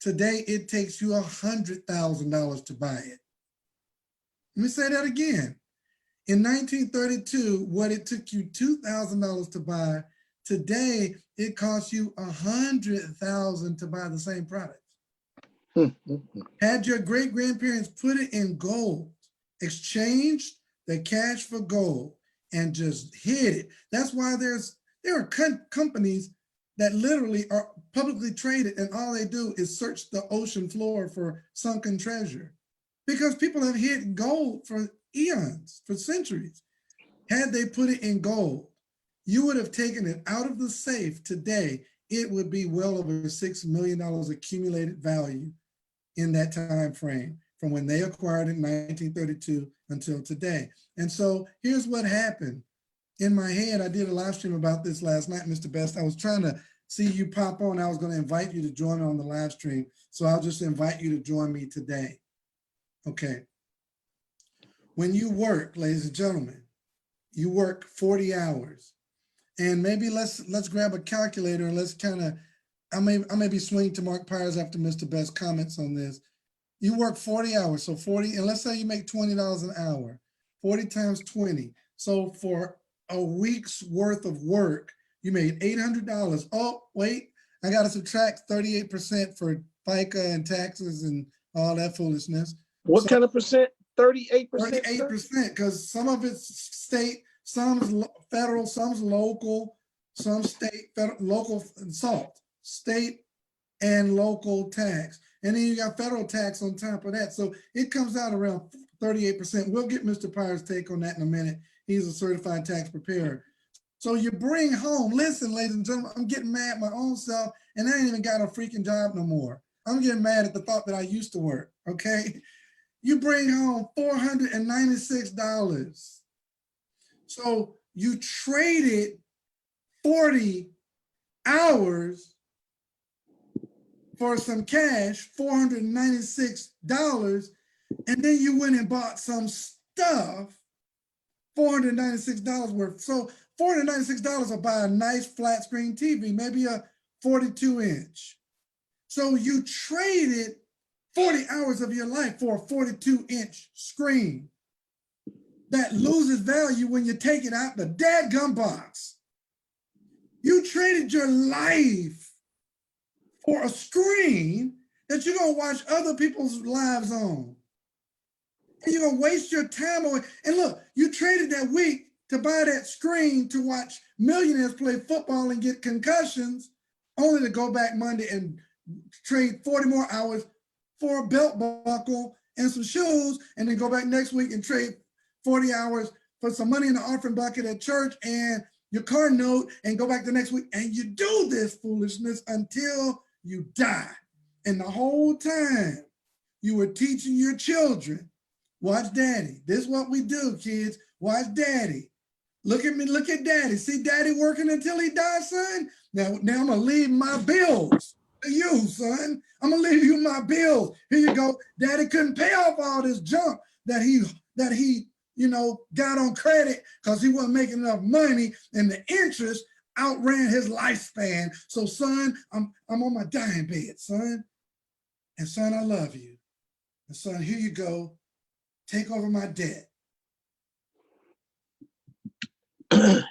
[SPEAKER 3] Today, it takes you $100,000 to buy it. Let me say that again. In 1932, what it took you $2,000 to buy, today it costs you $100,000 to buy the same product. Had your great-grandparents put it in gold, exchanged the cash for gold, and just hid it. That's why there are companies that literally are publicly traded and all they do is search the ocean floor for sunken treasure, because people have hid gold for eons, for centuries. Had they put it in gold, you would have taken it out of the safe today. It would be well over $6 million accumulated value in that time frame from when they acquired it in 1932 until today. And so here's what happened. In my head, I did a live stream about this last night, Mr. Best. I was trying to see you pop on. I was going to invite you to join me on the live stream. So I'll just invite you to join me today. Okay. When you work, ladies and gentlemen, you work 40 hours. And maybe let's grab a calculator and let's kind of, I may be swinging to Mark Pyers after Mr. Best comments on this. You work 40 hours, so 40, and let's say you make $20 an hour, 40 times 20. So for a week's worth of work, you made $800. Oh, wait, I got to subtract 38% for FICA and taxes and all that foolishness.
[SPEAKER 5] What kind of percent? 38%.
[SPEAKER 3] 38%, because some of it's state, some's federal, some's local, some state, federal, local salt, state and local tax. And then you got federal tax on top of that. So it comes out around 38%. We'll get Mr. Pyre's take on that in a minute. He's a certified tax preparer. So you bring home, listen, ladies and gentlemen, I'm getting mad at my own self, and I ain't even got a freaking job no more. I'm getting mad at the thought that I used to work, okay? You bring home $496. So you traded 40 hours for some cash, $496, and then you went and bought some stuff, $496 worth. So $496 will buy a nice flat screen TV, maybe a 42-inch. So you traded 40 hours of your life for a 42-inch screen that loses value when you take it out the dadgum box. You traded your life for a screen that you're gonna watch other people's lives on. And you're gonna waste your time away. And look, you traded that week to buy that screen to watch millionaires play football and get concussions, only to go back Monday and trade 40 more hours for a belt buckle and some shoes, and then go back next week and trade 40 hours for some money in the offering bucket at church and your car note, and go back the next week. And you do this foolishness until you die. And the whole time you were teaching your children, watch daddy. This is what we do, kids. Watch daddy. Look at me, look at daddy. See daddy working until he dies, son? Now I'm gonna leave my bills to you, son. I'm gonna leave you my bills. Here you go. Daddy couldn't pay off all this junk that he got on credit because he wasn't making enough money, and the interest outran his lifespan. So son, I'm on my dying bed, son. And son, I love you. And son, here you go. Take over my debt.
[SPEAKER 5] I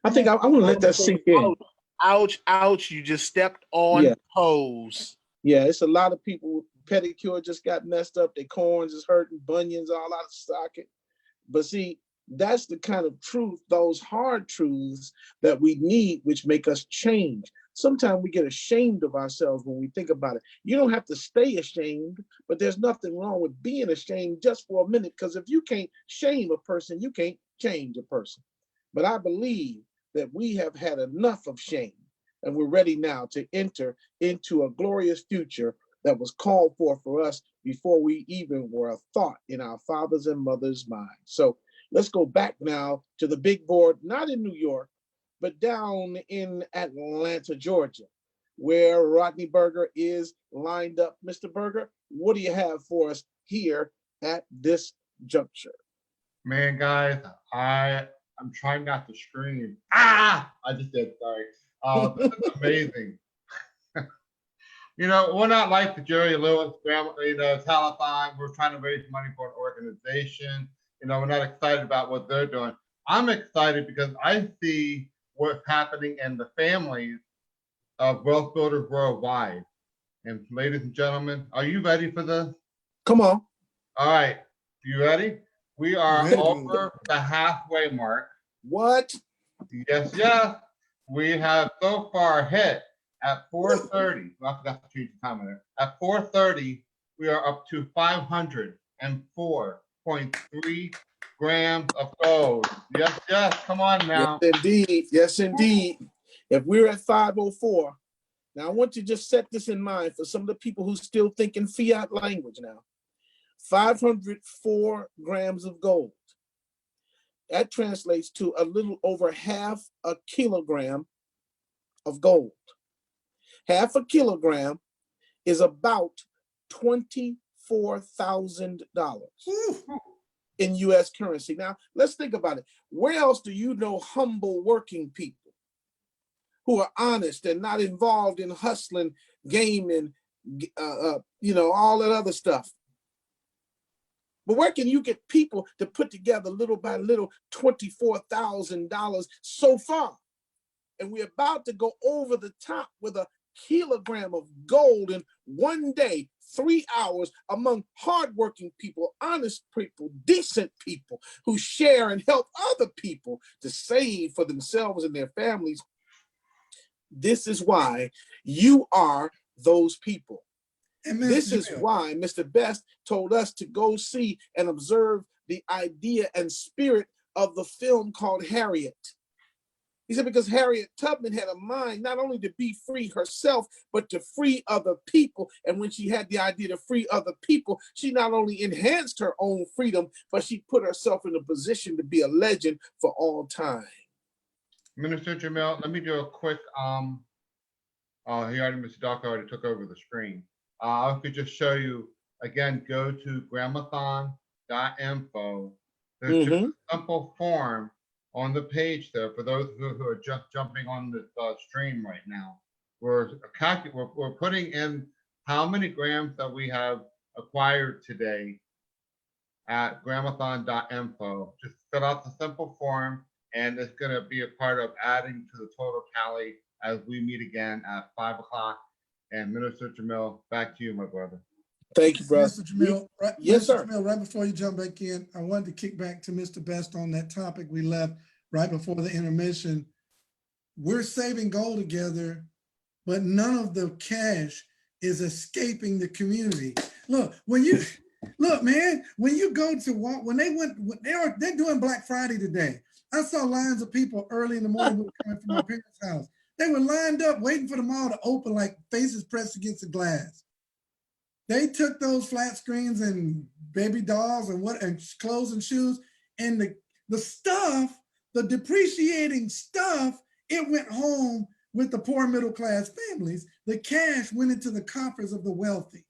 [SPEAKER 5] think I want to let that sink in.
[SPEAKER 6] Ouch, ouch, you just stepped on toes.
[SPEAKER 5] Yeah, it's a lot of people, pedicure just got messed up, their corns is hurting, bunions all out of socket. But see, that's the kind of truth, those hard truths that we need, which make us change. Sometimes we get ashamed of ourselves when we think about it. You don't have to stay ashamed, but there's nothing wrong with being ashamed just for a minute, because if you can't shame a person, you can't change a person. But I believe that we have had enough of shame, and we're ready now to enter into a glorious future that was called for us before we even were a thought in our fathers and mothers' minds. So let's go back now to the big board, not in New York, but down in Atlanta, Georgia, where Rodney Berger is lined up. Mr. Berger, what do you have for us here at this juncture?
[SPEAKER 4] Man, guys, I'm trying not to scream. Ah! I just did, sorry. This is amazing. We're not like the Jerry Lewis, telethon. We're trying to raise money for an organization. We're not excited about what they're doing. I'm excited because I see what's happening in the families of Wealthbuilders worldwide. And ladies and gentlemen, are you ready for this?
[SPEAKER 5] Come on.
[SPEAKER 4] All right, you ready? We are over the halfway mark.
[SPEAKER 5] What?
[SPEAKER 4] Yes, yes. We have so far hit at 4:30. I forgot to change the time on it. At 4:30, we are up to 504.3 grams of gold. Yes, yes. Come on now.
[SPEAKER 5] Yes, indeed. Yes, indeed. If we're at 504, now I want you to just set this in mind for some of the people who still think in fiat language now. 504 grams of gold. That translates to a little over half a kilogram of gold. Half a kilogram is about $24,000 in US currency. Now, let's think about it. Where else do you know humble working people who are honest and not involved in hustling, gaming, all that other stuff? But where can you get people to put together little by little $24,000 so far? And we're about to go over the top with a kilogram of gold in one day, 3 hours among hardworking people, honest people, decent people who share and help other people to save for themselves and their families. This is why you are those people.
[SPEAKER 3] And
[SPEAKER 5] This is
[SPEAKER 3] Jamil,
[SPEAKER 5] why Mr. Best told us to go see and observe the idea and spirit of the film called Harriet. He said, because Harriet Tubman had a mind not only to be free herself, but to free other people. And when she had the idea to free other people, she not only enhanced her own freedom, but she put herself in a position to be a legend for all time.
[SPEAKER 4] Minister Jamil, let me do a quick, Mr. Doc already took over the screen. I could just show you, again, go to gram-a-thon.info. There's just a simple form on the page there for those who are just jumping on the stream right now. We're putting in how many grams that we have acquired today at gram-a-thon.info. Just fill out the simple form, and it's going to be a part of adding to the total tally as we meet again at 5 o'clock. And Minister Jamil, back to you, my brother.
[SPEAKER 5] Thank you, brother.
[SPEAKER 3] Mr. Jamil, right,
[SPEAKER 5] Yes,
[SPEAKER 3] Mr.
[SPEAKER 5] sir.
[SPEAKER 3] Jamil, right before you jump back in, I wanted to kick back to Mr. Best on that topic we left right before the intermission. We're saving gold together, but none of the cash is escaping the community. Look, when you go to they're doing Black Friday today. I saw lines of people early in the morning who were coming from my parents' house. They were lined up waiting for the mall to open, like faces pressed against the glass. They took those flat screens and baby dolls and clothes and shoes, and the stuff, the depreciating stuff, it went home with the poor middle class families. The cash went into the coffers of the wealthy.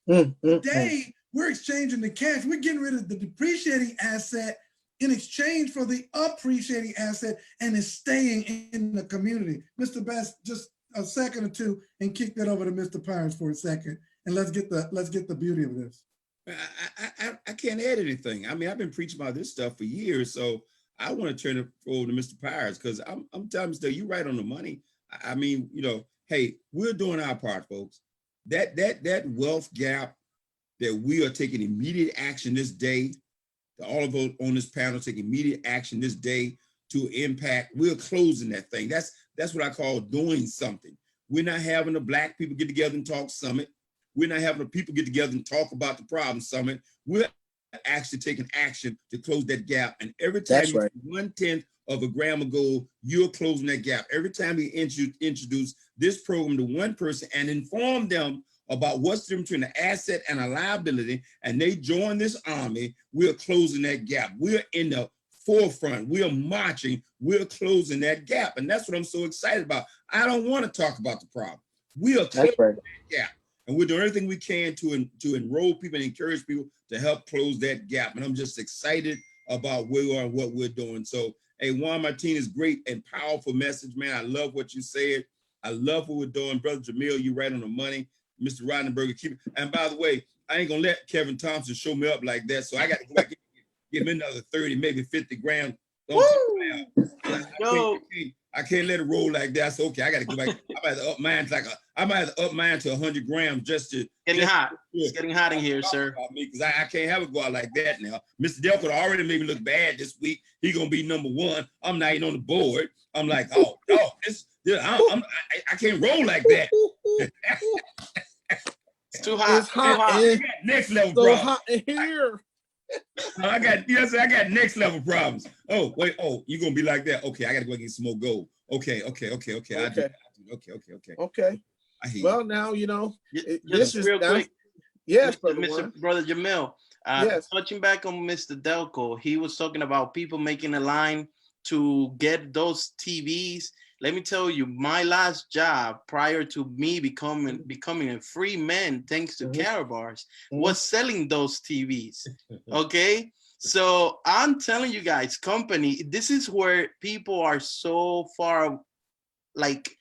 [SPEAKER 3] Today, we're exchanging the cash. We're getting rid of the depreciating asset in exchange for the appreciating asset, and it's staying in the community. Mr. Best, just a second or two and kick that over to Mr. Pires for a second. And let's get the beauty of this.
[SPEAKER 2] I can't add anything. I mean, I've been preaching about this stuff for years, so I want to turn it over to Mr. Pires, because I'm telling you, you're right on the money. I mean, hey, we're doing our part, folks. That wealth gap that we are taking immediate action this day, all of us on this panel take immediate action this day to impact. We're closing that thing. That's what I call doing something. We're not having the Black people get together and talk summit. We're not having the people get together and talk about the problem summit. We're actually taking action to close that gap. And every time you do 1/10 of a gram of gold, you're closing that gap. Every time we introduce this program to one person and inform them about what's the difference between an asset and a liability, and they join this army, we're closing that gap. We're in the forefront. We're marching. We're closing that gap. And that's what I'm so excited about. I don't want to talk about the problem. We are closing that gap. And we're doing everything we can to enroll people and encourage people to help close that gap. And I'm just excited about where we are and what we're doing. So, hey, Juan Martinez, great and powerful message, man. I love what you said. I love what we're doing. Brother Jamil, you right on the money. Mr. Roddenberger, keep it. And by the way, I ain't gonna let Kevin Thompson show me up like that. So I got to go back and give him another 30, maybe 50 grand. I can't let it roll like that. So okay, I got to go back. I might have to up mine to 100 grams just to.
[SPEAKER 9] Hot. It's getting hot in here, sir.
[SPEAKER 2] Because I can't have it go out like that now. Mr. Delco already made me look bad this week. He gonna be number one. I'm not even on the board. I'm like, oh, I can't roll like that.
[SPEAKER 9] It's too hot.
[SPEAKER 5] It's hot.
[SPEAKER 2] I got next level
[SPEAKER 5] so
[SPEAKER 2] problems.
[SPEAKER 5] hot in here.
[SPEAKER 2] I got next level problems. Oh, wait. Oh, you're gonna be like that. Okay, I gotta go get some more gold. Okay. Okay. I hear
[SPEAKER 5] Well,
[SPEAKER 2] you.
[SPEAKER 5] now
[SPEAKER 9] This is real quick.
[SPEAKER 5] Yes,
[SPEAKER 9] Brother Jamil.
[SPEAKER 5] Yes.
[SPEAKER 9] Touching back on Mr. Delco, he was talking about people making a line to get those TVs. Let me tell you, my last job prior to me becoming a free man, thanks to Carabars, was selling those TVs. Okay, so I'm telling you guys, company, this is where people are so far, like,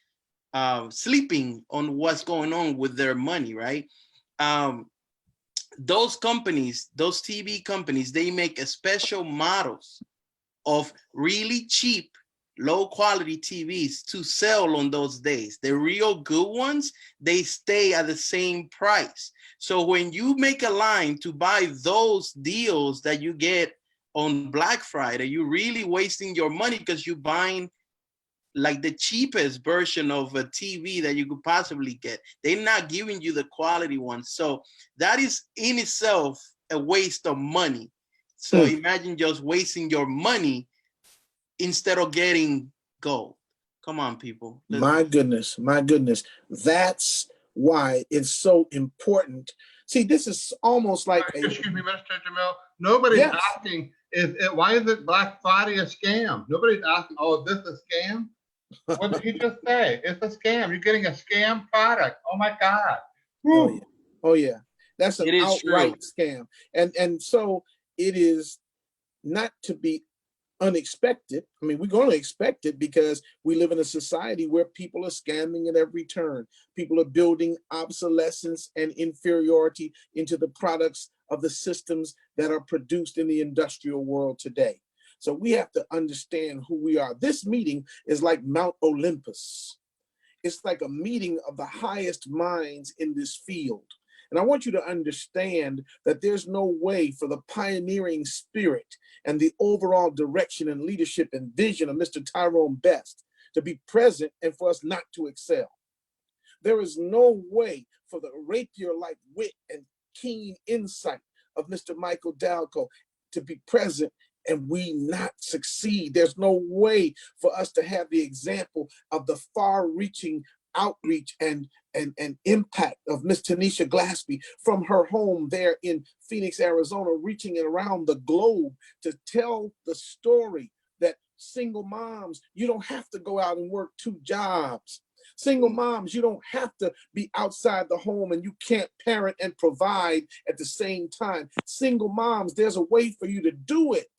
[SPEAKER 9] sleeping on what's going on with their money, right? Those companies, those TV companies, they make special models of really cheap low quality TVs to sell on those days. The real good ones, they stay at the same price. So when you make a line to buy those deals that you get on Black Friday, you're really wasting your money because you're buying like the cheapest version of a TV that you could possibly get. They're not giving you the quality one. So that is in itself a waste of money. So imagine just wasting your money instead of getting gold. Come on, people.
[SPEAKER 5] My goodness. That's why it's so important. See, this is almost like
[SPEAKER 4] Excuse me, Mr. Jamil. Nobody's asking why is it Black Friday a scam? Nobody's asking, oh, is this a scam? What did he just say? It's a scam. You're getting a scam product. Oh my God.
[SPEAKER 5] Oh yeah. That's an outright scam. And so it is not to be unexpected. I mean, we're going to expect it because we live in a society where people are scamming at every turn. People are building obsolescence and inferiority into the products of the systems that are produced in the industrial world today. So we have to understand who we are. This meeting is like Mount Olympus. It's like a meeting of the highest minds in this field. And I want you to understand that there's no way for the pioneering spirit and the overall direction and leadership and vision of Mr. Tyrone Best to be present and for us not to excel. There is no way for the rapier-like wit and keen insight of Mr. Michael Dalco to be present and we not succeed. There's no way for us to have the example of the far-reaching outreach and impact of Miss Tanisha Glaspie from her home there in Phoenix, Arizona, reaching around the globe to tell the story that single moms, you don't have to go out and work 2 jobs. Single moms, you don't have to be outside the home and you can't parent and provide at the same time. Single moms, there's a way for you to do it.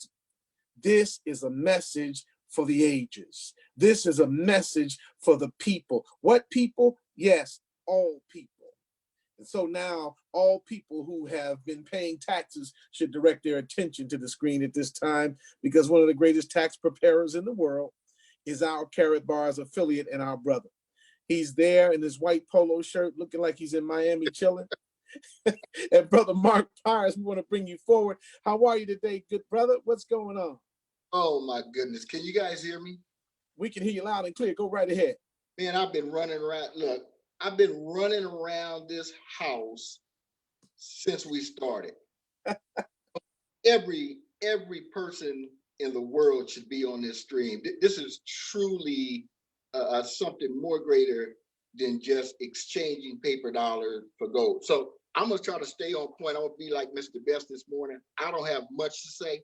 [SPEAKER 5] This is a message for the ages. This is a message for the people. What people? Yes, all people. And so now all people who have been paying taxes should direct their attention to the screen at this time, because one of the greatest tax preparers in the world is our Carrot Bars affiliate and our brother. He's there in his white polo shirt looking like he's in Miami chilling. And Brother Mark Pyers, we want to bring you forward. How are you today, good brother? What's going on?
[SPEAKER 10] Oh my goodness. Can you guys hear me?
[SPEAKER 5] We can hear you loud and clear. Go right ahead.
[SPEAKER 10] Man, I've been running around. Look, I've been running around this house since we started. Every person in the world should be on this stream. This is truly something more greater than just exchanging paper dollars for gold. So I'm gonna try to stay on point. I'm gonna be like Mr. Best this morning. I don't have much to say,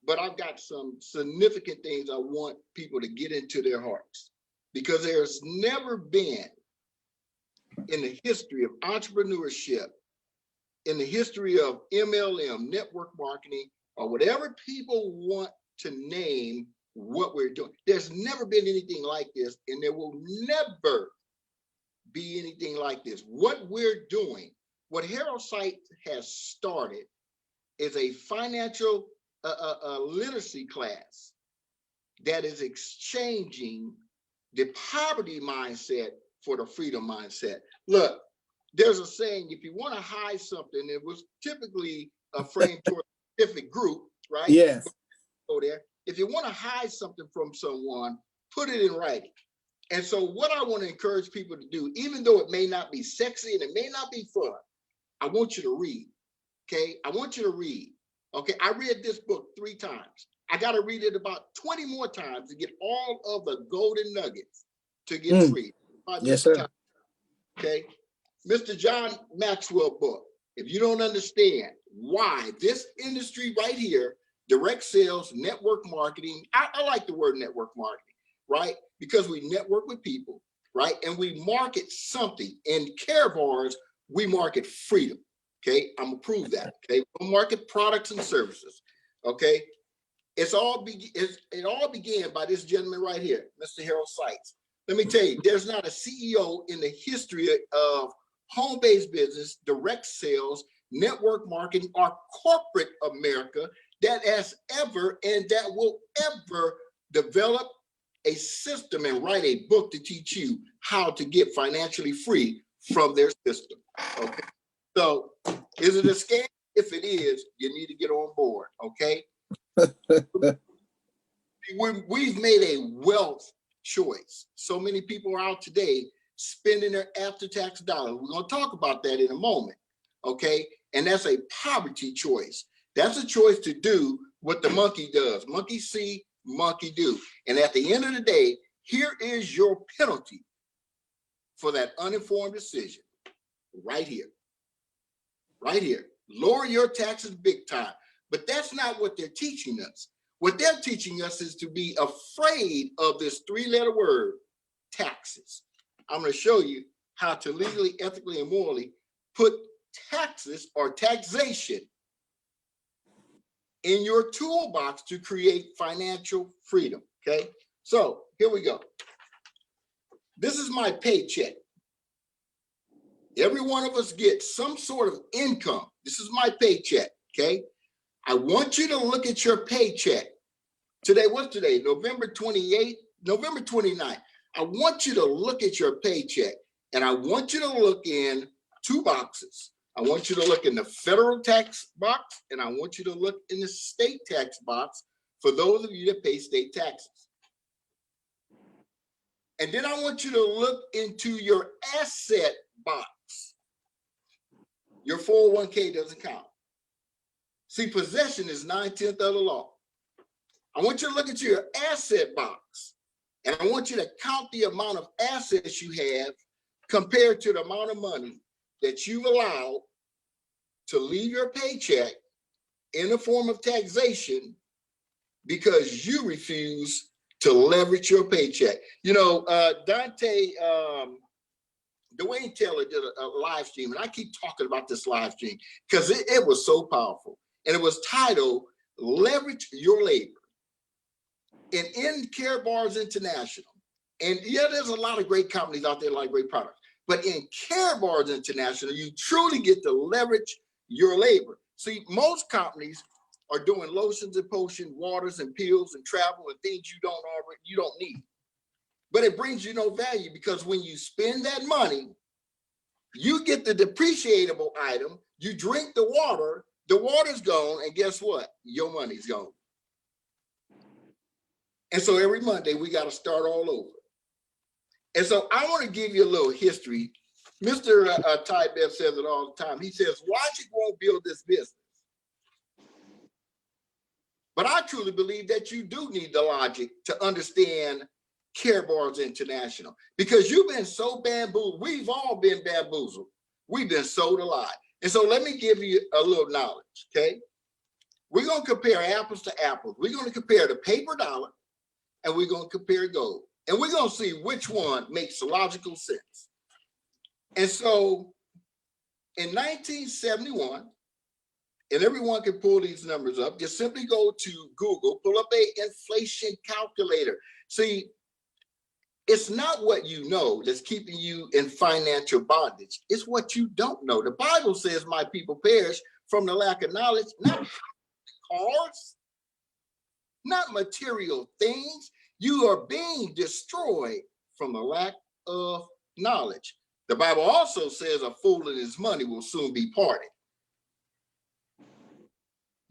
[SPEAKER 10] but I've got some significant things I want people to get into their hearts, because there's never been in the history of entrepreneurship, in the history of MLM, network marketing, or whatever people want to name what we're doing. There's never been anything like this, and there will never be anything like this. What we're doing, what Herald Site has started, is a financial literacy class that is exchanging the poverty mindset for the freedom mindset. Look, there's a saying, if you want to hide something, it was typically a frame toward a specific group, right?
[SPEAKER 5] Yes.
[SPEAKER 10] Go there. If you want to hide something from someone, put it in writing. And so what I want to encourage people to do, even though it may not be sexy and it may not be fun, I want you to read, okay? I want you to read, okay? I read this book 3 times. I got to read it about 20 more times to get all of the golden nuggets to get free.
[SPEAKER 5] Yes, sir.
[SPEAKER 10] Okay? Mr. John Maxwell book. If you don't understand why this industry right here, direct sales, network marketing, I like the word network marketing, right? Because we network with people, right? And we market something. In Care Bars, we market freedom, okay? I'm gonna prove that, okay? We market products and services, okay? It all began by this gentleman right here, Mr. Harold Seitz. Let me tell you, there's not a CEO in the history of home-based business, direct sales, network marketing, or corporate America that has ever and that will ever develop a system and write a book to teach you how to get financially free from their system. Okay. So is it a scam? If it is, you need to get on board. Okay. We've made a wealth choice. So many people are out today spending their after-tax dollars. We're going to talk about that in a moment. Okay. And that's a poverty choice. That's a choice to do what the monkey does. Monkey see, monkey do. And at the end of the day, here is your penalty for that uninformed decision. Right here. Right here. Lower your taxes big time. But that's not what they're teaching us. What they're teaching us is to be afraid of this three-letter word, taxes. I'm going to show you how to legally, ethically, and morally put taxes or taxation in your toolbox to create financial freedom. Okay, so here we go. This is my paycheck. Every one of us gets some sort of income. This is my paycheck. Okay, I want you to look at your paycheck. Today, what's today? November 28th, November 29th. I want you to look at your paycheck, and I want you to look in two boxes. I want you to look in the federal tax box, and I want you to look in the state tax box for those of you that pay state taxes. And then I want you to look into your asset box. Your 401k doesn't count. See, possession is 9/10 of the law. I want you to look at your asset box, and I want you to count the amount of assets you have compared to the amount of money that you've allowed to leave your paycheck in the form of taxation because you refuse to leverage your paycheck. You know, Dwayne Taylor did a live stream, and I keep talking about this live stream because it was so powerful. And it was titled, Leverage Your Labor. And in Care Bars International, and yeah, there's a lot of great companies out there, a lot of great products, but in Care Bars International, you truly get to leverage your labor. See, most companies are doing lotions and potions, waters and pills and travel and things you don't need. But it brings you no value because when you spend that money, you get the depreciable item, you drink the water's gone, and guess what? Your money's gone. And so every Monday, we got to start all over. And so I want to give you a little history. Mr. Ty Bev says it all the time. He says, logic won't build this business. But I truly believe that you do need the logic to understand Care Bars International because you've been so bamboozled. We've all been bamboozled. We've been sold a lie. And so let me give you a little knowledge, okay? We're going to compare apples to apples. We're going to compare the paper dollar and we're going to compare gold. And we're going to see which one makes logical sense. And so in 1971, and everyone can pull these numbers up, just simply go to Google, pull up a inflation calculator. See, it's not what you know that's keeping you in financial bondage. It's what you don't know. The Bible says, my people perish from the lack of knowledge, not cars, not material things. You are being destroyed from the lack of knowledge. The Bible also says a fool and his money will soon be parted.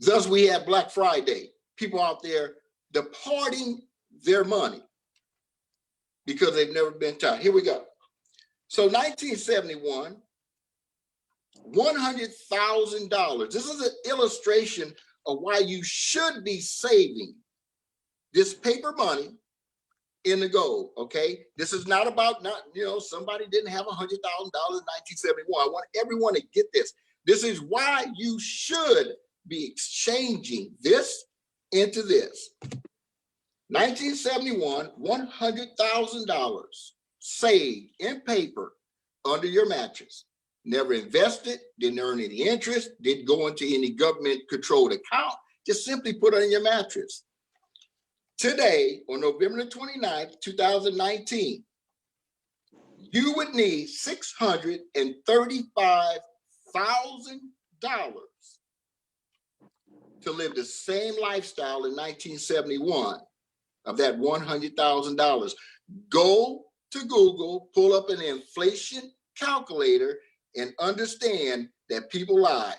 [SPEAKER 10] Thus, we have Black Friday, people out there departing their money because they've never been taught. Here we go. So 1971, $100,000. This is an illustration of why you should be saving this paper money in the gold, okay? This is not about, somebody didn't have $100,000 in 1971. I want everyone to get this. This is why you should be exchanging this into this. 1971, $100,000 saved in paper under your mattress. Never invested, didn't earn any interest, didn't go into any government-controlled account, just simply put it on your mattress. Today, on November the 29th, 2019, you would need $635,000 to live the same lifestyle in 1971 of that $100,000. Go to Google, pull up an inflation calculator, and understand that people lie,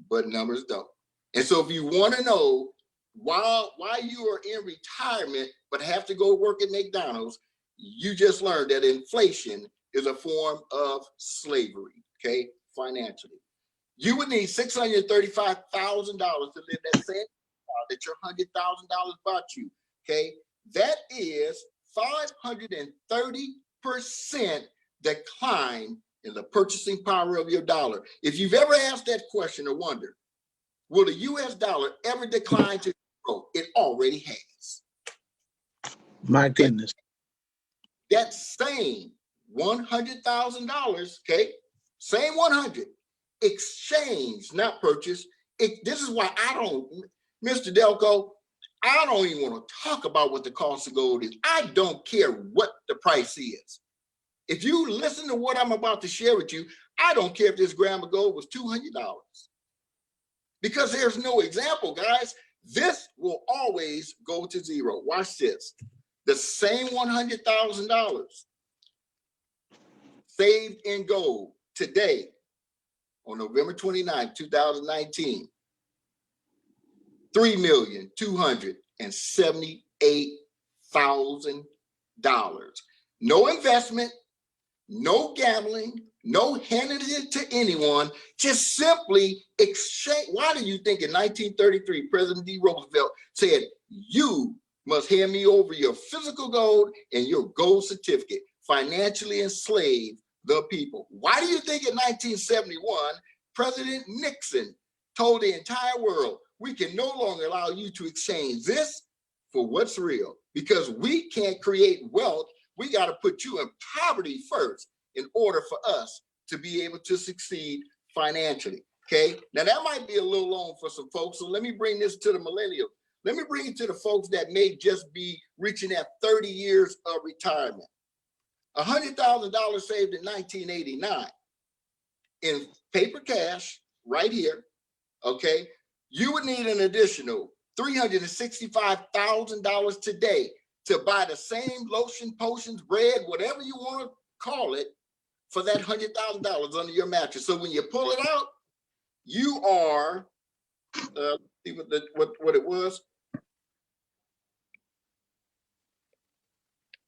[SPEAKER 10] but numbers don't. And so if you want to know why you are in retirement but have to go work at McDonald's, you just learned that inflation is a form of slavery, okay, financially. You would need $635,000 to live that same life that your $100,000 bought you, okay? That is 530% decline in the purchasing power of your dollar. If you've ever asked that question or wondered, will the US dollar ever decline to zero? It already has.
[SPEAKER 5] My goodness.
[SPEAKER 10] That same $100,000, okay, same 100, exchange, not purchase. This is why I don't, Mr. Delco, I don't even want to talk about what the cost of gold is. I don't care what the price is. If you listen to what I'm about to share with you, I don't care if this gram of gold was $200. Because there's no example, guys. This will always go to zero. Watch this. The same $100,000 saved in gold today on November 29, 2019, $3,278,000. No investment, no gambling, no handing it to anyone, just simply exchange. Why do you think in 1933, President D. Roosevelt said, you must hand me over your physical gold and your gold certificate, financially enslave the people? Why do you think in 1971, President Nixon told the entire world, we can no longer allow you to exchange this for what's real, because we can't create wealth. We got to put you in poverty first in order for us to be able to succeed financially, okay? Now that might be a little long for some folks, so let me bring this to the millennials. Let me bring it to the folks that may just be reaching at 30 years of retirement. $100,000 saved in 1989 in paper cash right here, okay? You would need an additional $365,000 today to buy the same lotion, potions, bread, whatever you want to call it, for that $100,000 under your mattress. So when you pull it out, you are, see what it was.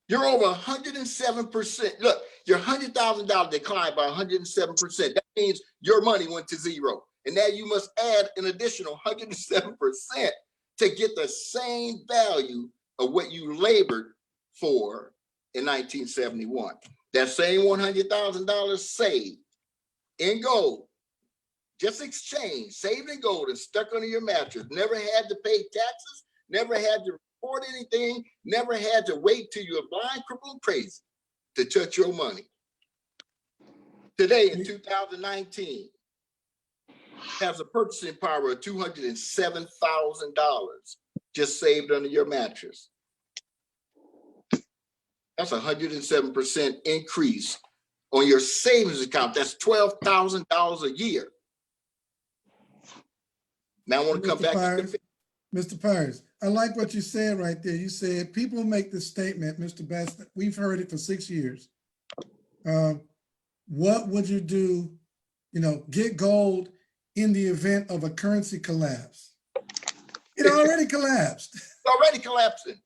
[SPEAKER 10] You're over 107%. Look, your $100,000 declined by 107%. That means your money went to zero. And now you must add an additional 107% to get the same value of what you labored for in 1971. That same $100,000 saved in gold, just exchanged, saved in gold and stuck under your mattress. Never had to pay taxes, never had to report anything, never had to wait till you're blind, crippled, crazy to touch your money. Today in 2019, has a purchasing power of $207,000 just saved under your mattress. That's 107% increase on your savings account. That's $12,000 a year. Now I want to come back to
[SPEAKER 3] Mr. Pires, I like what you said right there. You said people make this statement, Mr. Best, we've heard it for 6 years. What would you do, get gold in the event of a currency collapse? It already collapsed.
[SPEAKER 10] It's already collapsing.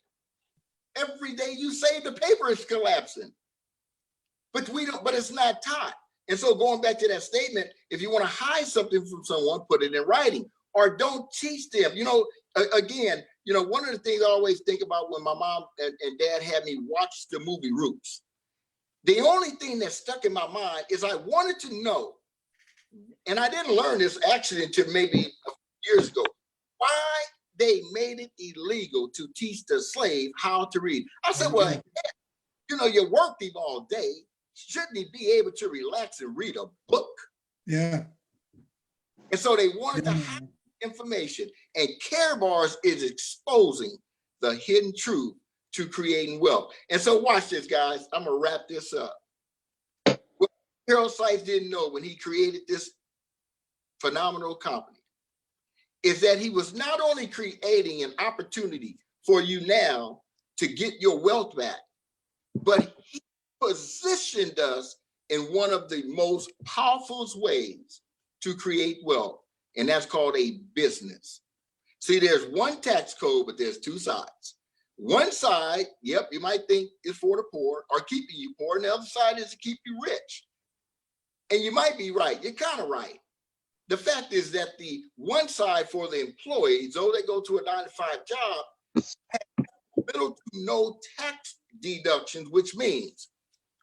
[SPEAKER 10] Every day you save the paper is collapsing. But it's not taught. And so going back to that statement, if you want to hide something from someone, put it in writing or don't teach them. Again, one of the things I always think about when my mom and dad had me watch the movie Roots, the only thing that stuck in my mind is I wanted to know, and I didn't learn this actually until maybe a few years ago, why they made it illegal to teach the slave how to read. I said, well, you worked him all day. Shouldn't he be able to relax and read a book?
[SPEAKER 3] Yeah.
[SPEAKER 10] And so they wanted to hide information, and Care Bars is exposing the hidden truth to creating wealth. And so watch this, guys. I'm gonna wrap this up. What Harold Sykes didn't know when he created this phenomenal company is that he was not only creating an opportunity for you now to get your wealth back. But he positioned us in one of the most powerful ways to create wealth, and that's called a business. See, there's one tax code, but there's two sides. One side, yep, you might think is for the poor or keeping you poor, and the other side is to keep you rich. And you might be right, you're kind of right. The fact is that the one side for the employees, though they go to a 9-to-5 job, has little to no tax deductions, which means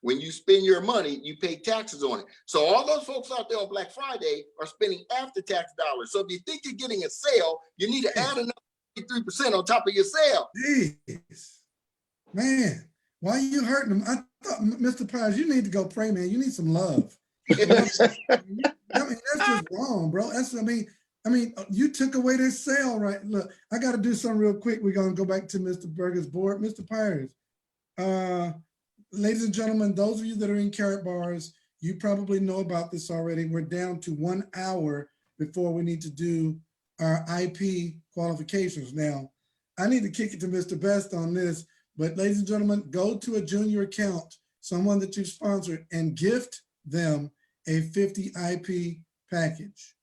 [SPEAKER 10] when you spend your money, you pay taxes on it. So all those folks out there on Black Friday are spending after-tax dollars. So if you think you're getting a sale, you need to add another 3% on top of your sale.
[SPEAKER 3] Jeez. Man, why are you hurting them? I thought, Mr. Pires, you need to go pray, man. You need some love. I mean, that's just wrong, bro. I mean, you took away this sale, right? Look, I got to do something real quick. We're going to go back to Mr. Berger's board. Mr. Pires, ladies and gentlemen, those of you that are in Carrot Bars, you probably know about this already. We're down to 1 hour before we need to do our IP qualifications. Now, I need to kick it to Mr. Best on this, but ladies and gentlemen, go to a junior account, someone that you've sponsored, and gift them a 50 IP package.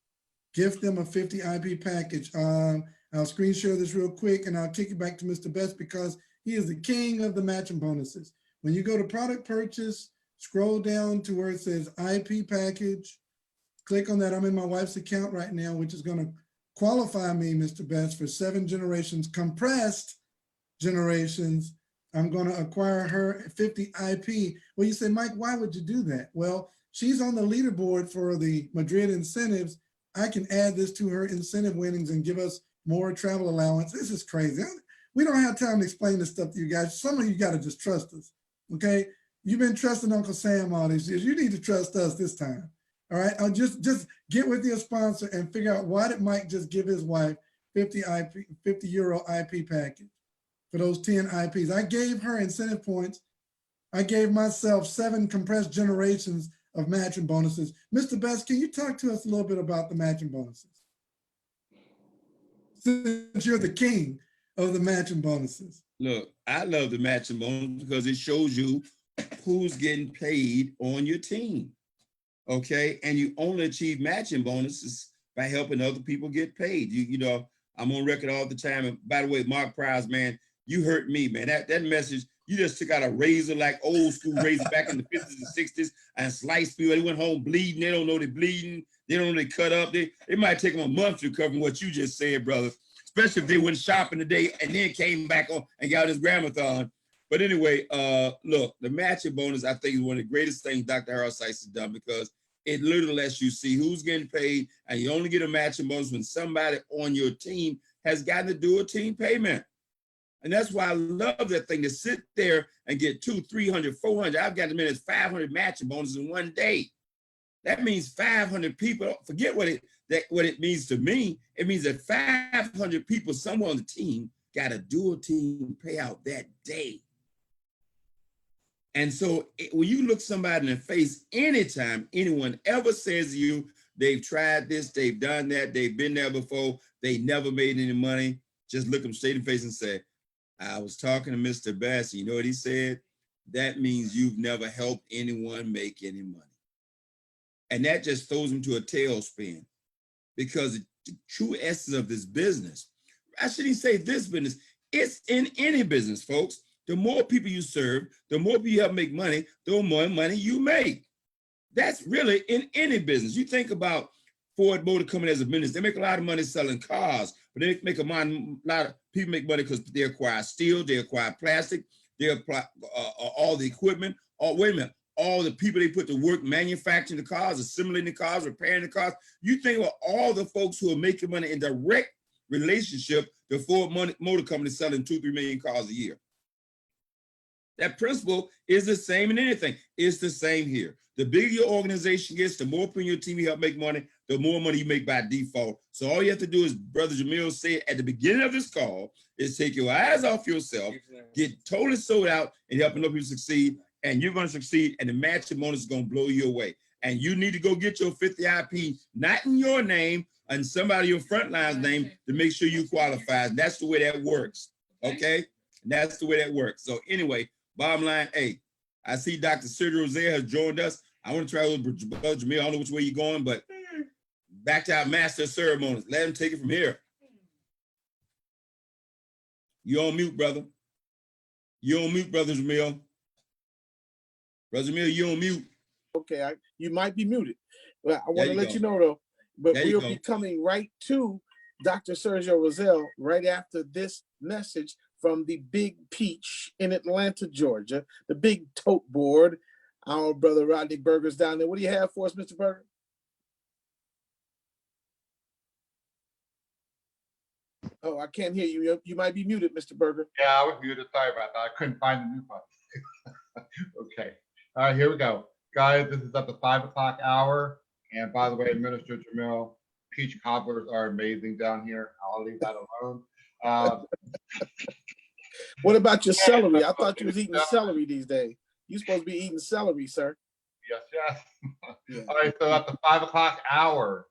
[SPEAKER 3] Gift them a 50 IP package. I'll screen share this real quick and I'll kick it back to Mr. Best because he is the king of the matching bonuses. When you go to product purchase, scroll down to where it says IP package, click on that. I'm in my wife's account right now, which is going to qualify me, Mr. Best, for 7 generations, compressed generations. I'm going to acquire her 50 IP. Well, you say, Mike, why would you do that? Well, she's on the leaderboard for the Madrid incentives. I can add this to her incentive winnings and give us more travel allowance. This is crazy. We don't have time to explain this stuff to you guys. Some of you got to just trust us, okay? You've been trusting Uncle Sam all these years. You need to trust us this time, all right? I'll just get with your sponsor and figure out why did Mike just give his wife 50 euro IP package for those 10 IPs. I gave her incentive points. I gave myself 7 compressed generations of matching bonuses. Mr. Best, can you talk to us a little bit about the matching bonuses? Since you're the king of the matching bonuses.
[SPEAKER 2] Look, I love the matching bonus because it shows you who's getting paid on your team. Okay, and you only achieve matching bonuses by helping other people get paid. You know, I'm on record all the time. And by the way, Mark Prowse, man, you hurt me, man. That message, you just took out a razor, like old school razor back in the 50s and 60s, and sliced people. They went home bleeding. They don't know they're bleeding. They don't know they cut up. It might take them a month to recover what you just said, brother, especially if they went shopping today and then came back on and got this Gram-a-thon. But anyway, look, the matching bonus, I think, is one of the greatest things Dr. Harold Sykes has done because it literally lets you see who's getting paid, and you only get a matching bonus when somebody on your team has gotten to do a team payment. And that's why I love that thing, to sit there and get 200, 300, 400. I've got as many as 500 matching bonuses in one day. That means 500 people. Forget what it means to me. It means that 500 people, someone on the team, got a dual team payout that day. And so when you look somebody in the face, anytime anyone ever says to you, they've tried this, they've done that, they've been there before, they never made any money, just look them straight in the face and say, I was talking to Mr. Bass, you know what he said? That means you've never helped anyone make any money. And that just throws them to a tailspin, because the true essence of this business, I shouldn't say this business, it's in any business, folks. The more people you serve, the more people you help make money, the more money you make. That's really in any business. You think about Ford Motor Company as a business, they make a lot of money selling cars, but they make a lot of people make money because they acquire steel, they acquire plastic, they acquire all the equipment. Oh, wait a minute, all the people they put to work manufacturing the cars, assembling the cars, repairing the cars. You think about all the folks who are making money in direct relationship to Ford Motor Company selling 2-3 million cars a year. That principle is the same in anything. It's the same here. The bigger your organization gets, the more people in your team you help make money, the more money you make by default. So all you have to do is, Brother Jamil said at the beginning of this call, is take your eyes off yourself, get totally sold out and helping other people succeed, and you're going to succeed, and the matching bonus is going to blow you away. And you need to go get your 50 IP, not in your name, and somebody your frontline's name, to make sure you qualify. That's the way that works, okay? And that's the way that works. So anyway, bottom line, hey, I see Dr. Sergio Rosell has joined us. I want to try with Brother Jamil. I don't know which way you're going, but back to our master of ceremonies. Let him take it from here. You on mute, brother. You on mute, Brother Jamil. Brother Jamil, you on mute.
[SPEAKER 5] Okay, you might be muted. But I want to let
[SPEAKER 2] go.
[SPEAKER 5] you know though, but
[SPEAKER 2] There you
[SPEAKER 5] we'll
[SPEAKER 2] go.
[SPEAKER 5] be coming right to Dr. Sergio Rosell right after this message from the Big Peach in Atlanta, Georgia, the big tote board. Our brother Rodney Berger's down there. What do you have for us, Mr. Berger? Oh, I can't hear you. You might be muted, Mr. Berger.
[SPEAKER 4] Yeah, I was muted. Sorry about that. I couldn't find the mute button. Okay. All right, here we go. Guys, this is at the 5 o'clock hour. And by the way, Minister Jamil, peach cobblers are amazing down here. I'll leave that alone.
[SPEAKER 5] What about your celery? I thought you was eating celery these days. You're supposed to be eating celery, sir.
[SPEAKER 4] Yes, yes.
[SPEAKER 5] Yeah.
[SPEAKER 4] All right, so at the 5 o'clock hour,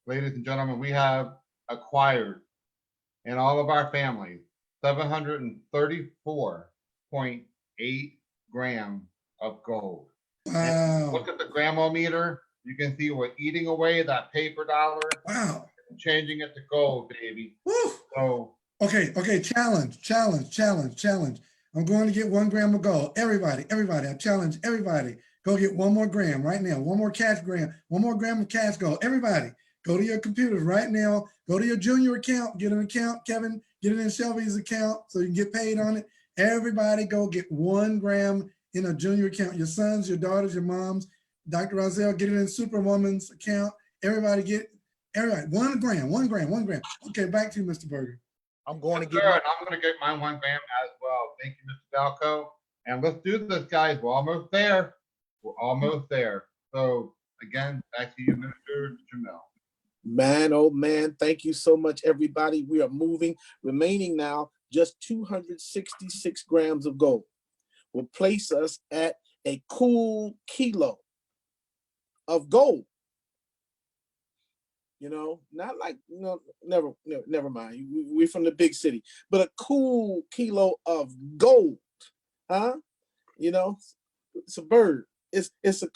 [SPEAKER 4] ladies and gentlemen, we have acquired in all of our families 734.8 grams of gold. And look
[SPEAKER 3] Wow.
[SPEAKER 4] at the Gram-a-meter. You can see we're eating away that paper dollar,
[SPEAKER 3] Wow.
[SPEAKER 4] and changing it to gold, baby.
[SPEAKER 3] Woo.
[SPEAKER 4] So
[SPEAKER 3] Okay, challenge. I'm going to get 1 gram of gold. Everybody, I challenge everybody. Go get 1 more gram right now. 1 more cash gram, 1 more gram of cash gold. Everybody, go to your computers right now. Go to your junior account, get an account. Kevin, get it in Shelby's account so you can get paid on it. Everybody go get 1 gram in a junior account. Your sons, your daughters, your moms. Dr. Rosell, get it in Superwoman's account. Everybody 1 gram. Okay, back to you, Mr. Berger.
[SPEAKER 6] I'm going to
[SPEAKER 4] yes,
[SPEAKER 6] get
[SPEAKER 4] sir, and I'm going to get my 1 gram as well. Thank you, Mr. Dalco. And let's do this, guys. We're almost there. So again, back to you, Mr. Jamil.
[SPEAKER 5] Man, oh man, thank you so much, everybody. We are moving, remaining now just 266 grams of gold will place us at a cool kilo of gold. You know, not like, never mind. We're from the big city, but a cool kilo of gold, huh? You know, it's a bird. It's a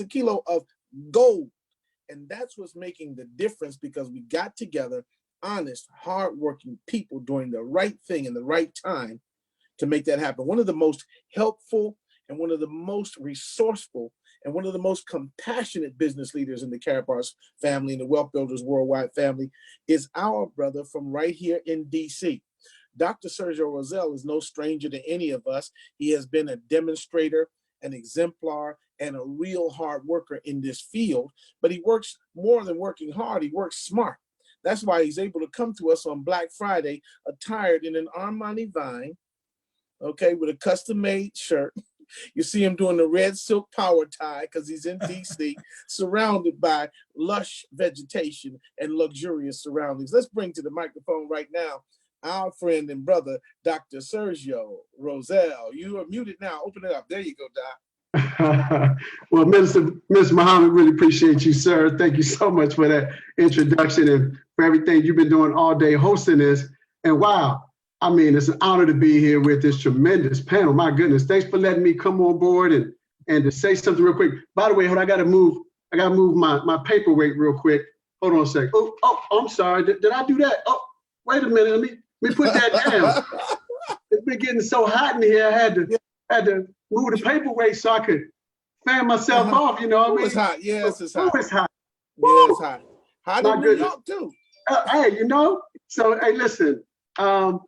[SPEAKER 5] kilo of gold. And that's what's making the difference, because we got together, honest, hardworking people doing the right thing in the right time to make that happen. One of the most helpful and one of the most resourceful and one of the most compassionate business leaders in the Karapars family and the Wealthbuilders Worldwide family is our brother from right here in DC. Dr. Sergio Rosell is no stranger to any of us. He has been a demonstrator, an exemplar, and a real hard worker in this field, but he works more than working hard. He works smart. That's why he's able to come to us on Black Friday attired in an Armani Vine, okay, with a custom-made shirt. You see him doing the red silk power tie because he's in DC, surrounded by lush vegetation and luxurious surroundings. Let's bring to the microphone right now our friend and brother, Dr. Sergio Rosell. You are muted now. Open it up. There you go, Doc.
[SPEAKER 11] Well, Mr. Muhammad, really appreciate you, sir. Thank you so much for that introduction and for everything you've been doing all day hosting this. And wow, I mean, it's an honor to be here with this tremendous panel. My goodness, thanks for letting me come on board and to say something real quick. By the way, hold on, I gotta move my paperweight real quick. Hold on a second. Oh, I'm sorry. Did I do that? Oh, wait a minute. Let me put that down. It's been getting so hot in here. I had to move the paperweight so I could fan myself off. You know what I mean?
[SPEAKER 5] It's hot. Yes, it's hot.
[SPEAKER 11] It's hot.
[SPEAKER 5] Yeah, it's hot. Hot in New York too.
[SPEAKER 11] Hey, you know. So hey, listen. I'm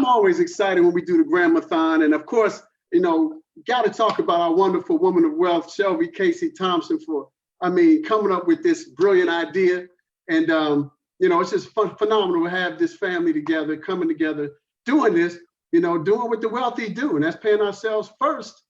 [SPEAKER 11] always excited when we do the Gram-a-thon, and of course, you know, got to talk about our wonderful woman of wealth, Shelby Casey Thompson, for coming up with this brilliant idea. And you know, it's just phenomenal to have this family together, coming together, doing this. You know, doing what the wealthy do, and that's paying ourselves first,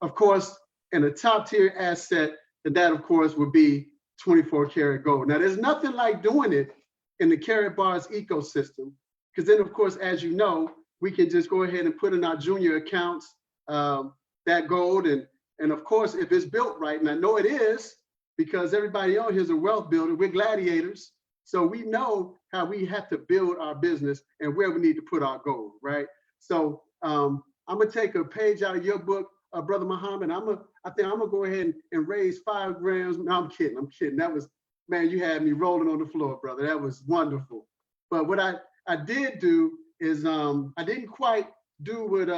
[SPEAKER 11] of course, in a top tier asset. That of course would be 24 karat gold. Now, there's nothing like doing it in the Karatbars ecosystem, because then, of course, as you know, we can just go ahead and put in our junior accounts that gold, and of course, if it's built right, and I know it is, because everybody on here is a wealth builder. We're gladiators, so we know how we have to build our business and where we need to put our goal, right? So I'm gonna take a page out of your book, Brother Muhammad. I think I'm gonna go ahead and raise 5 grams. No, I'm kidding. That was, man, you had me rolling on the floor, brother. That was wonderful. But what I did do is I didn't quite do what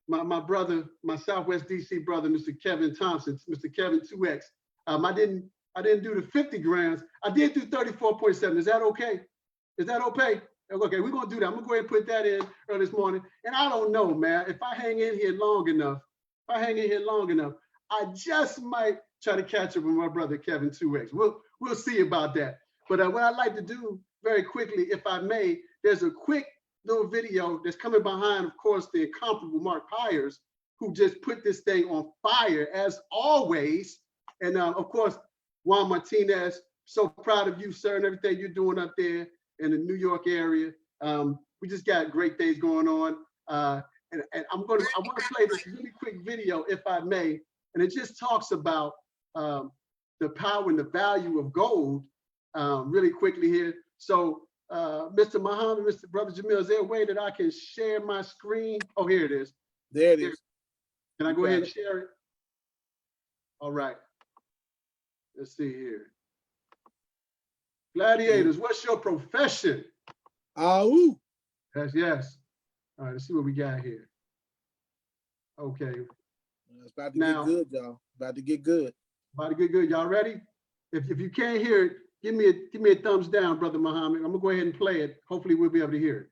[SPEAKER 11] my brother, my Southwest DC brother, Mr. Kevin Thompson, Mr. Kevin 2X. I didn't do the 50 grams. I did do 34.7. Is that okay? Is that okay? Okay, we're gonna do that. I'm gonna go ahead and put that in early this morning. And I don't know, man, if I hang in here long enough, I just might try to catch up with my brother Kevin 2X. We'll see about that. But what I'd like to do very quickly, if I may, there's a quick little video that's coming behind, of course, the incomparable Mark Pyers, who just put this thing on fire as always. And of course, Juan Martinez, so proud of you, sir, and everything you're doing up there in the New York area. We just got great things going on. And I want to play this really quick video, if I may. And it just talks about the power and the value of gold really quickly here. So Mr. Muhammad, Mr. Brother Jamil, is there a way that I can share my screen? Oh, here it is.
[SPEAKER 5] There it is.
[SPEAKER 11] Can I go ahead and share it? All right. Let's see here. Gladiators, what's your profession?
[SPEAKER 5] Ooh.
[SPEAKER 11] Yes. All right, let's see what we got here. Okay.
[SPEAKER 5] It's about to get good, y'all. About to get good.
[SPEAKER 11] About to get good. Y'all ready? If you can't hear it, give me a thumbs down, Brother Muhammad. I'm gonna go ahead and play it. Hopefully we'll be able to hear it.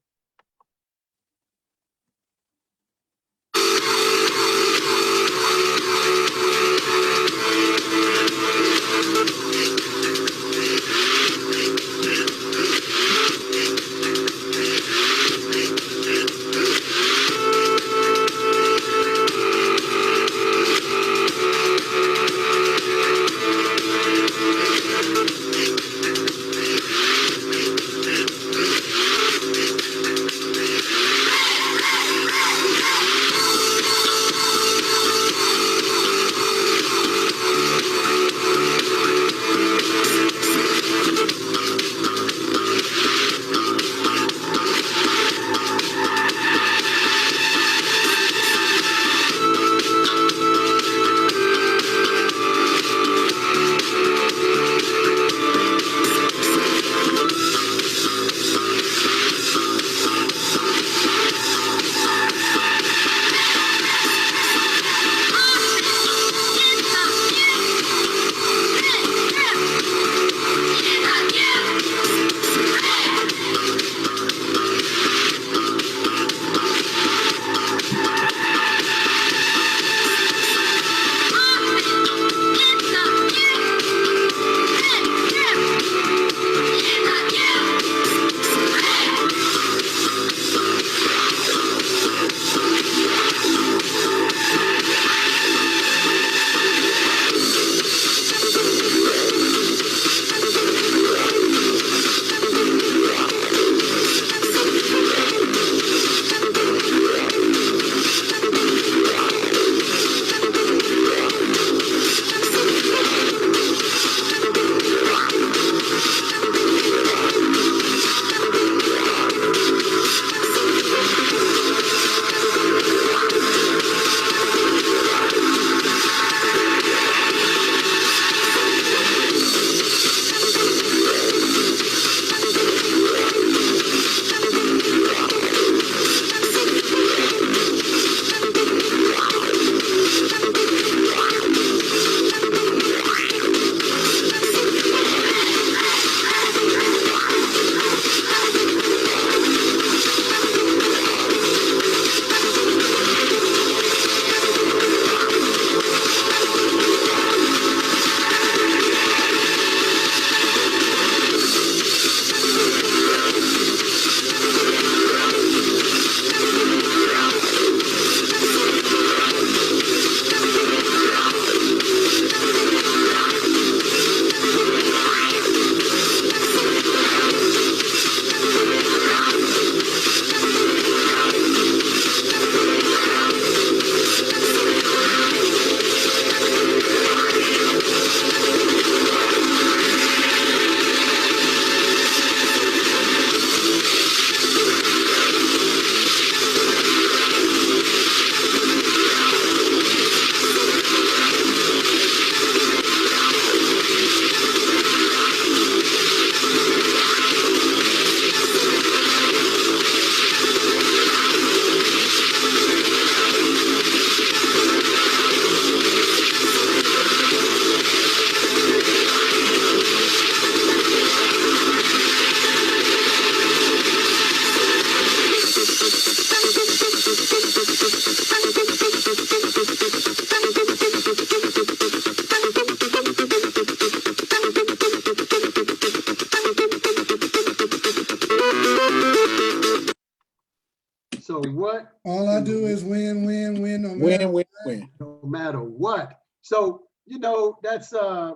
[SPEAKER 11] So what?
[SPEAKER 3] All I do is win, win, win, no matter
[SPEAKER 5] Win, win, win.
[SPEAKER 11] No matter what. So, you know, that's I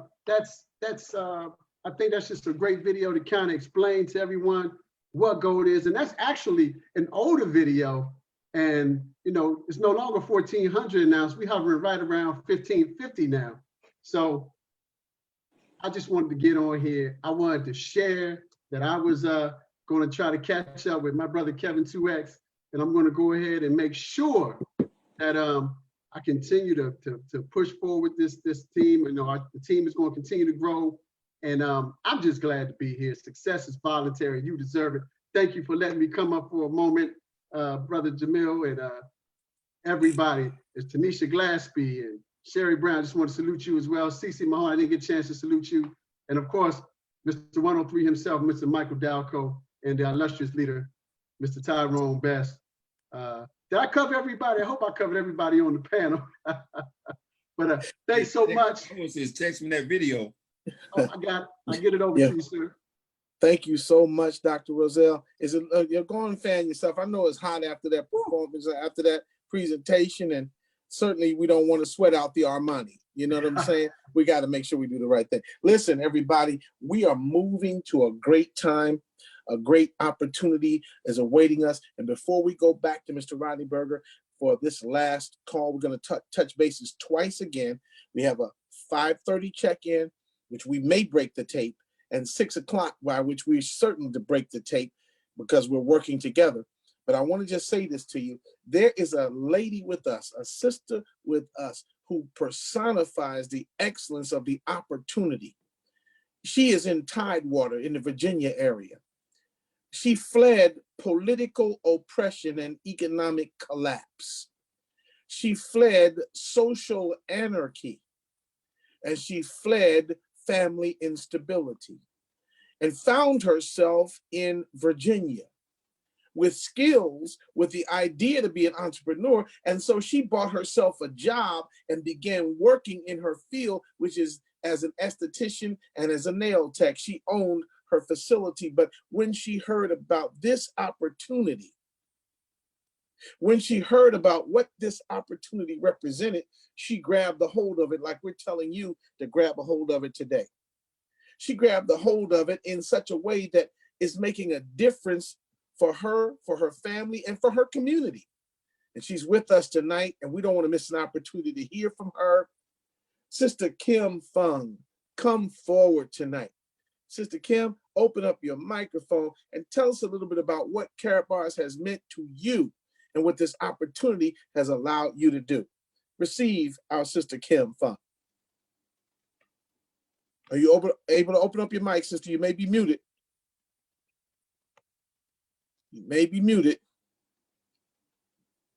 [SPEAKER 11] think that's just a great video to kind of explain to everyone what gold is. And that's actually an older video. And, you know, it's no longer 1,400 now. So we hovering right around 1,550 now. So I just wanted to get on here. I wanted to share that I was going to try to catch up with my brother Kevin 2X, and I'm going to go ahead and make sure that I continue to push forward this team. You know, the team is going to continue to grow, and I'm just glad to be here. Success is voluntary. You deserve it. Thank you for letting me come up for a moment, Brother Jamil, and everybody. It's Tanisha Glaspie and Sherry Brown. I just want to salute you as well. Cece Mahon, I didn't get a chance to salute you. And of course, Mr. 103 himself, Mr. Michael Dalco, and the illustrious leader, Mr. Tyrone Best. Did I cover everybody? I hope I covered everybody on the panel. But thanks so much.
[SPEAKER 2] Someone says text me that video.
[SPEAKER 11] Oh, I get it over to you, sir.
[SPEAKER 5] Thank you so much, Dr. Roselle. Is it you're going to fan yourself? I know it's hot after that performance, after that presentation, and certainly we don't want to sweat out the Armani. You know what I'm saying? We got to make sure we do the right thing. Listen, everybody, we are moving to a great time. A great opportunity is awaiting us. And before we go back to Mr. Rodney Berger for this last call, we're going to touch bases twice again. We have a 5:30 check-in, which we may break the tape, and 6 o'clock, by which we're certain to break the tape because we're working together. But I want to just say this to you. There is a lady with us, a sister with us, who personifies the excellence of the opportunity. She is in Tidewater in the Virginia area. She fled political oppression and economic collapse. She fled social anarchy, and she fled family instability, and found herself in Virginia with skills, with the idea to be an entrepreneur. And so she bought herself a job and began working in her field, which is as an esthetician and as a nail tech. She owned her facility. But when she heard about this opportunity, when she heard about what this opportunity represented, she grabbed the hold of it like we're telling you to grab a hold of it today. She grabbed the hold of it in such a way that is making a difference for her family, and for her community. And she's with us tonight, and we don't want to miss an opportunity to hear from her. Sister Kim Fung, come forward tonight. Sister Kim, open up your microphone and tell us a little bit about what Karatbars has meant to you and what this opportunity has allowed you to do. Receive our Sister Kim Fung. Are you able to open up your mic, sister? You may be muted. You may be muted.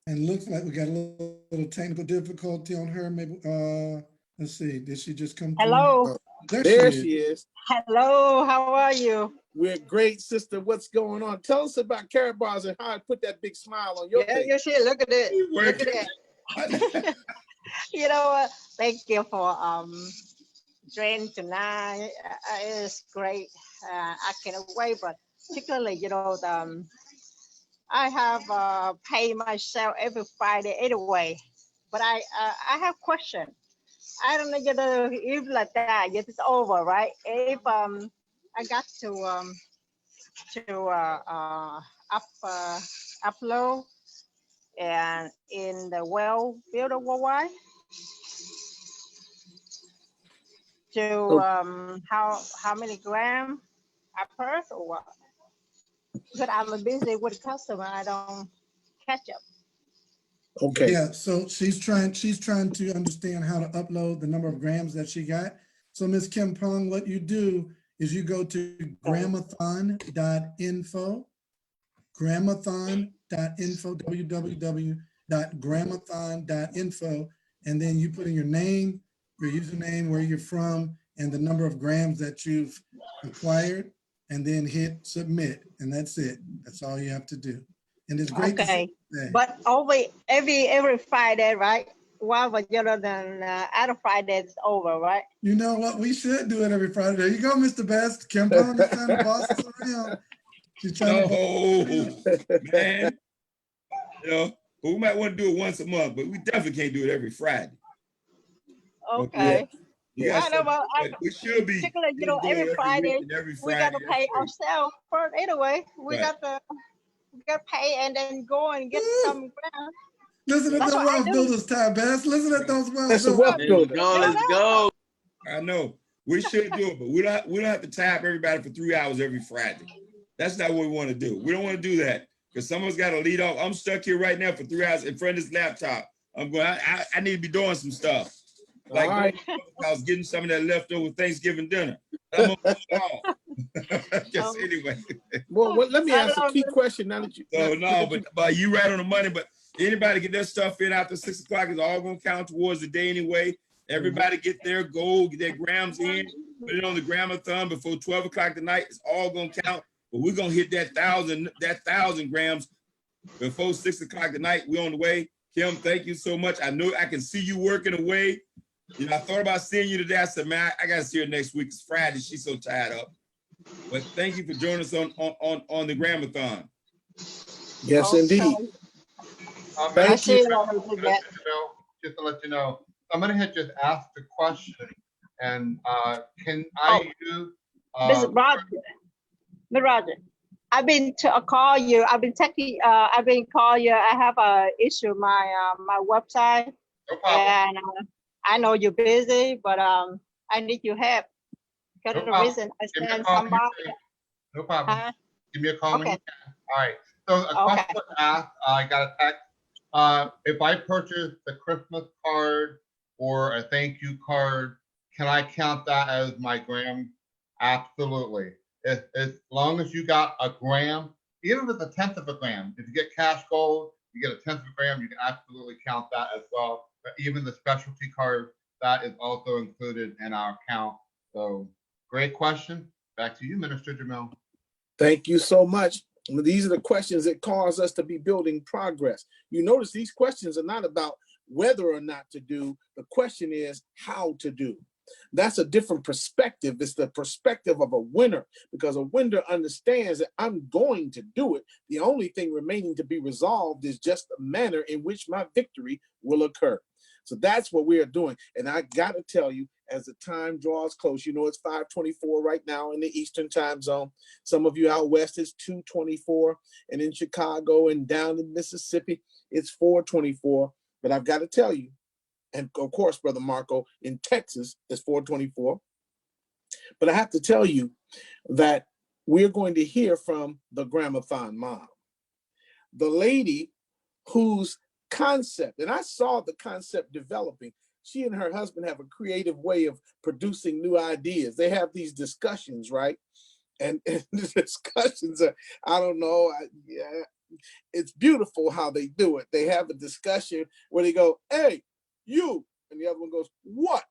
[SPEAKER 3] And looks like we got a little technical difficulty on her. Maybe, let's see, did she just come through?
[SPEAKER 12] Hello.
[SPEAKER 5] There she is.
[SPEAKER 12] Hello, how are you?
[SPEAKER 5] We're great, sister. What's going on? Tell us about Karatbars and how it put that big smile on your face.
[SPEAKER 12] You see, look at it. Look at it. You know, thank you for joining tonight. It's great. I can't wait, but particularly, you know, I have paid myself every Friday anyway. But I have a question. I don't know, you know, if like that, if it's over, right? If I got to upload and in the Wealthbuilder worldwide to how many gram I purse or what? Because I'm busy with a customer, I don't catch up.
[SPEAKER 5] Okay.
[SPEAKER 3] Yeah, so she's trying to understand how to upload the number of grams that she got. So Ms. Kim Pong, what you do is you go to Gram-a-thon.info, Gram-a-thon.info, www.gram-a-thon.info, and then you put in your name, your username, where you're from, and the number of grams that you've acquired, and then hit submit, and that's it. That's all you have to do. And it's great.
[SPEAKER 12] Okay, but only every Friday, right? Well, but you know, then other Friday it's over, right?
[SPEAKER 3] You know what? We should do it every Friday. There you go, Mr. Best. Kim Pong is trying to boss us around. She's trying to boss us around.
[SPEAKER 2] Man. You know, but we might want to do it once a month, but we definitely can't do it every Friday.
[SPEAKER 12] Okay.
[SPEAKER 2] You got
[SPEAKER 12] I know,
[SPEAKER 2] something,
[SPEAKER 12] well,
[SPEAKER 2] but we should be
[SPEAKER 12] particularly, you know,
[SPEAKER 2] doing
[SPEAKER 12] every
[SPEAKER 2] it every week
[SPEAKER 12] Friday
[SPEAKER 2] and every
[SPEAKER 12] we
[SPEAKER 2] Friday.
[SPEAKER 12] got to pay ourselves first. Anyway, we
[SPEAKER 2] Right.
[SPEAKER 12] got to pay and then go and get some ground.
[SPEAKER 3] Listen at
[SPEAKER 12] That's
[SPEAKER 3] the
[SPEAKER 12] what I
[SPEAKER 3] wealth
[SPEAKER 12] do.
[SPEAKER 3] builders, Ty Bass. Listen at those wealth
[SPEAKER 5] That's a
[SPEAKER 3] builders.
[SPEAKER 5] wealth
[SPEAKER 9] Let's
[SPEAKER 5] builder.
[SPEAKER 9] go. Let's go.
[SPEAKER 2] I know. We should do it, but we don't have to tap everybody for 3 hours every Friday. That's not what we want to do. We don't want to do that because someone's got to lead off. I'm stuck here right now for 3 hours in front of this laptop. I need to be doing some stuff. Like
[SPEAKER 5] All right.
[SPEAKER 2] I was getting some of that leftover Thanksgiving dinner. I'm gonna move on. Just anyway.
[SPEAKER 5] Well, let me ask a key question now that you.
[SPEAKER 2] So no, but you right on the money. But anybody get their stuff in after 6 o'clock is all gonna count towards the day anyway. Everybody get their goal, get their grams in, put it on the Gram-a-thon before 12 o'clock tonight. It's all gonna count. But we're gonna hit that thousand grams before 6 o'clock tonight. We're on the way. Kim, thank you so much. I know I can see you working away. You know, I thought about seeing you today. I said, man, I gotta see her next week. It's Friday. She's so tied up. But thank you for joining us on the Gram-a-thon.
[SPEAKER 5] Yes, indeed.
[SPEAKER 4] Thank
[SPEAKER 12] you.
[SPEAKER 4] Just to let you know, somebody had just asked a question, and can I use
[SPEAKER 12] Mr. Roger, I've been to call you. I've been texting. I've been calling you. I have a issue my website,
[SPEAKER 4] no problem.
[SPEAKER 12] and I know you're busy, but I need your help. Because
[SPEAKER 4] No
[SPEAKER 12] of the
[SPEAKER 4] problem.
[SPEAKER 12] reason I
[SPEAKER 4] Give me a
[SPEAKER 12] send
[SPEAKER 4] call
[SPEAKER 12] somebody.
[SPEAKER 4] No problem.
[SPEAKER 12] Huh?
[SPEAKER 4] Give me a call when
[SPEAKER 12] Okay.
[SPEAKER 4] you can. All right. So a question was asked. I got a text. If I purchase the Christmas card or a thank you card, can I count that as my gram? Absolutely. As long as you got a gram, even if it's a tenth of a gram, if you get cash gold, you get a tenth of a gram, you can absolutely count that as well. But even the specialty card, that is also included in our count. So great question. Back to you, Minister Jamel.
[SPEAKER 5] Thank you so much. These are the questions that cause us to be building progress. You notice these questions are not about whether or not to do. The question is how to do. That's a different perspective. It's the perspective of a winner, because a winner understands that I'm going to do it. The only thing remaining to be resolved is just the manner in which my victory will occur. So that's what we are doing. And I got to tell you, as the time draws close, you know, it's 5:24 right now in the Eastern time zone. Some of you out west, it's 2:24. And in Chicago and down in Mississippi, it's 4:24. But I've got to tell you, and of course, Brother Marco, in Texas, it's 4:24. But I have to tell you that we're going to hear from the Gram-a-thon mom, the lady whose concept, and I saw the concept developing. She and her husband have a creative way of producing new ideas. They have these discussions, right? And the discussions are, I don't know, it's beautiful how they do it. They have a discussion where they go, hey, you, and the other one goes, what?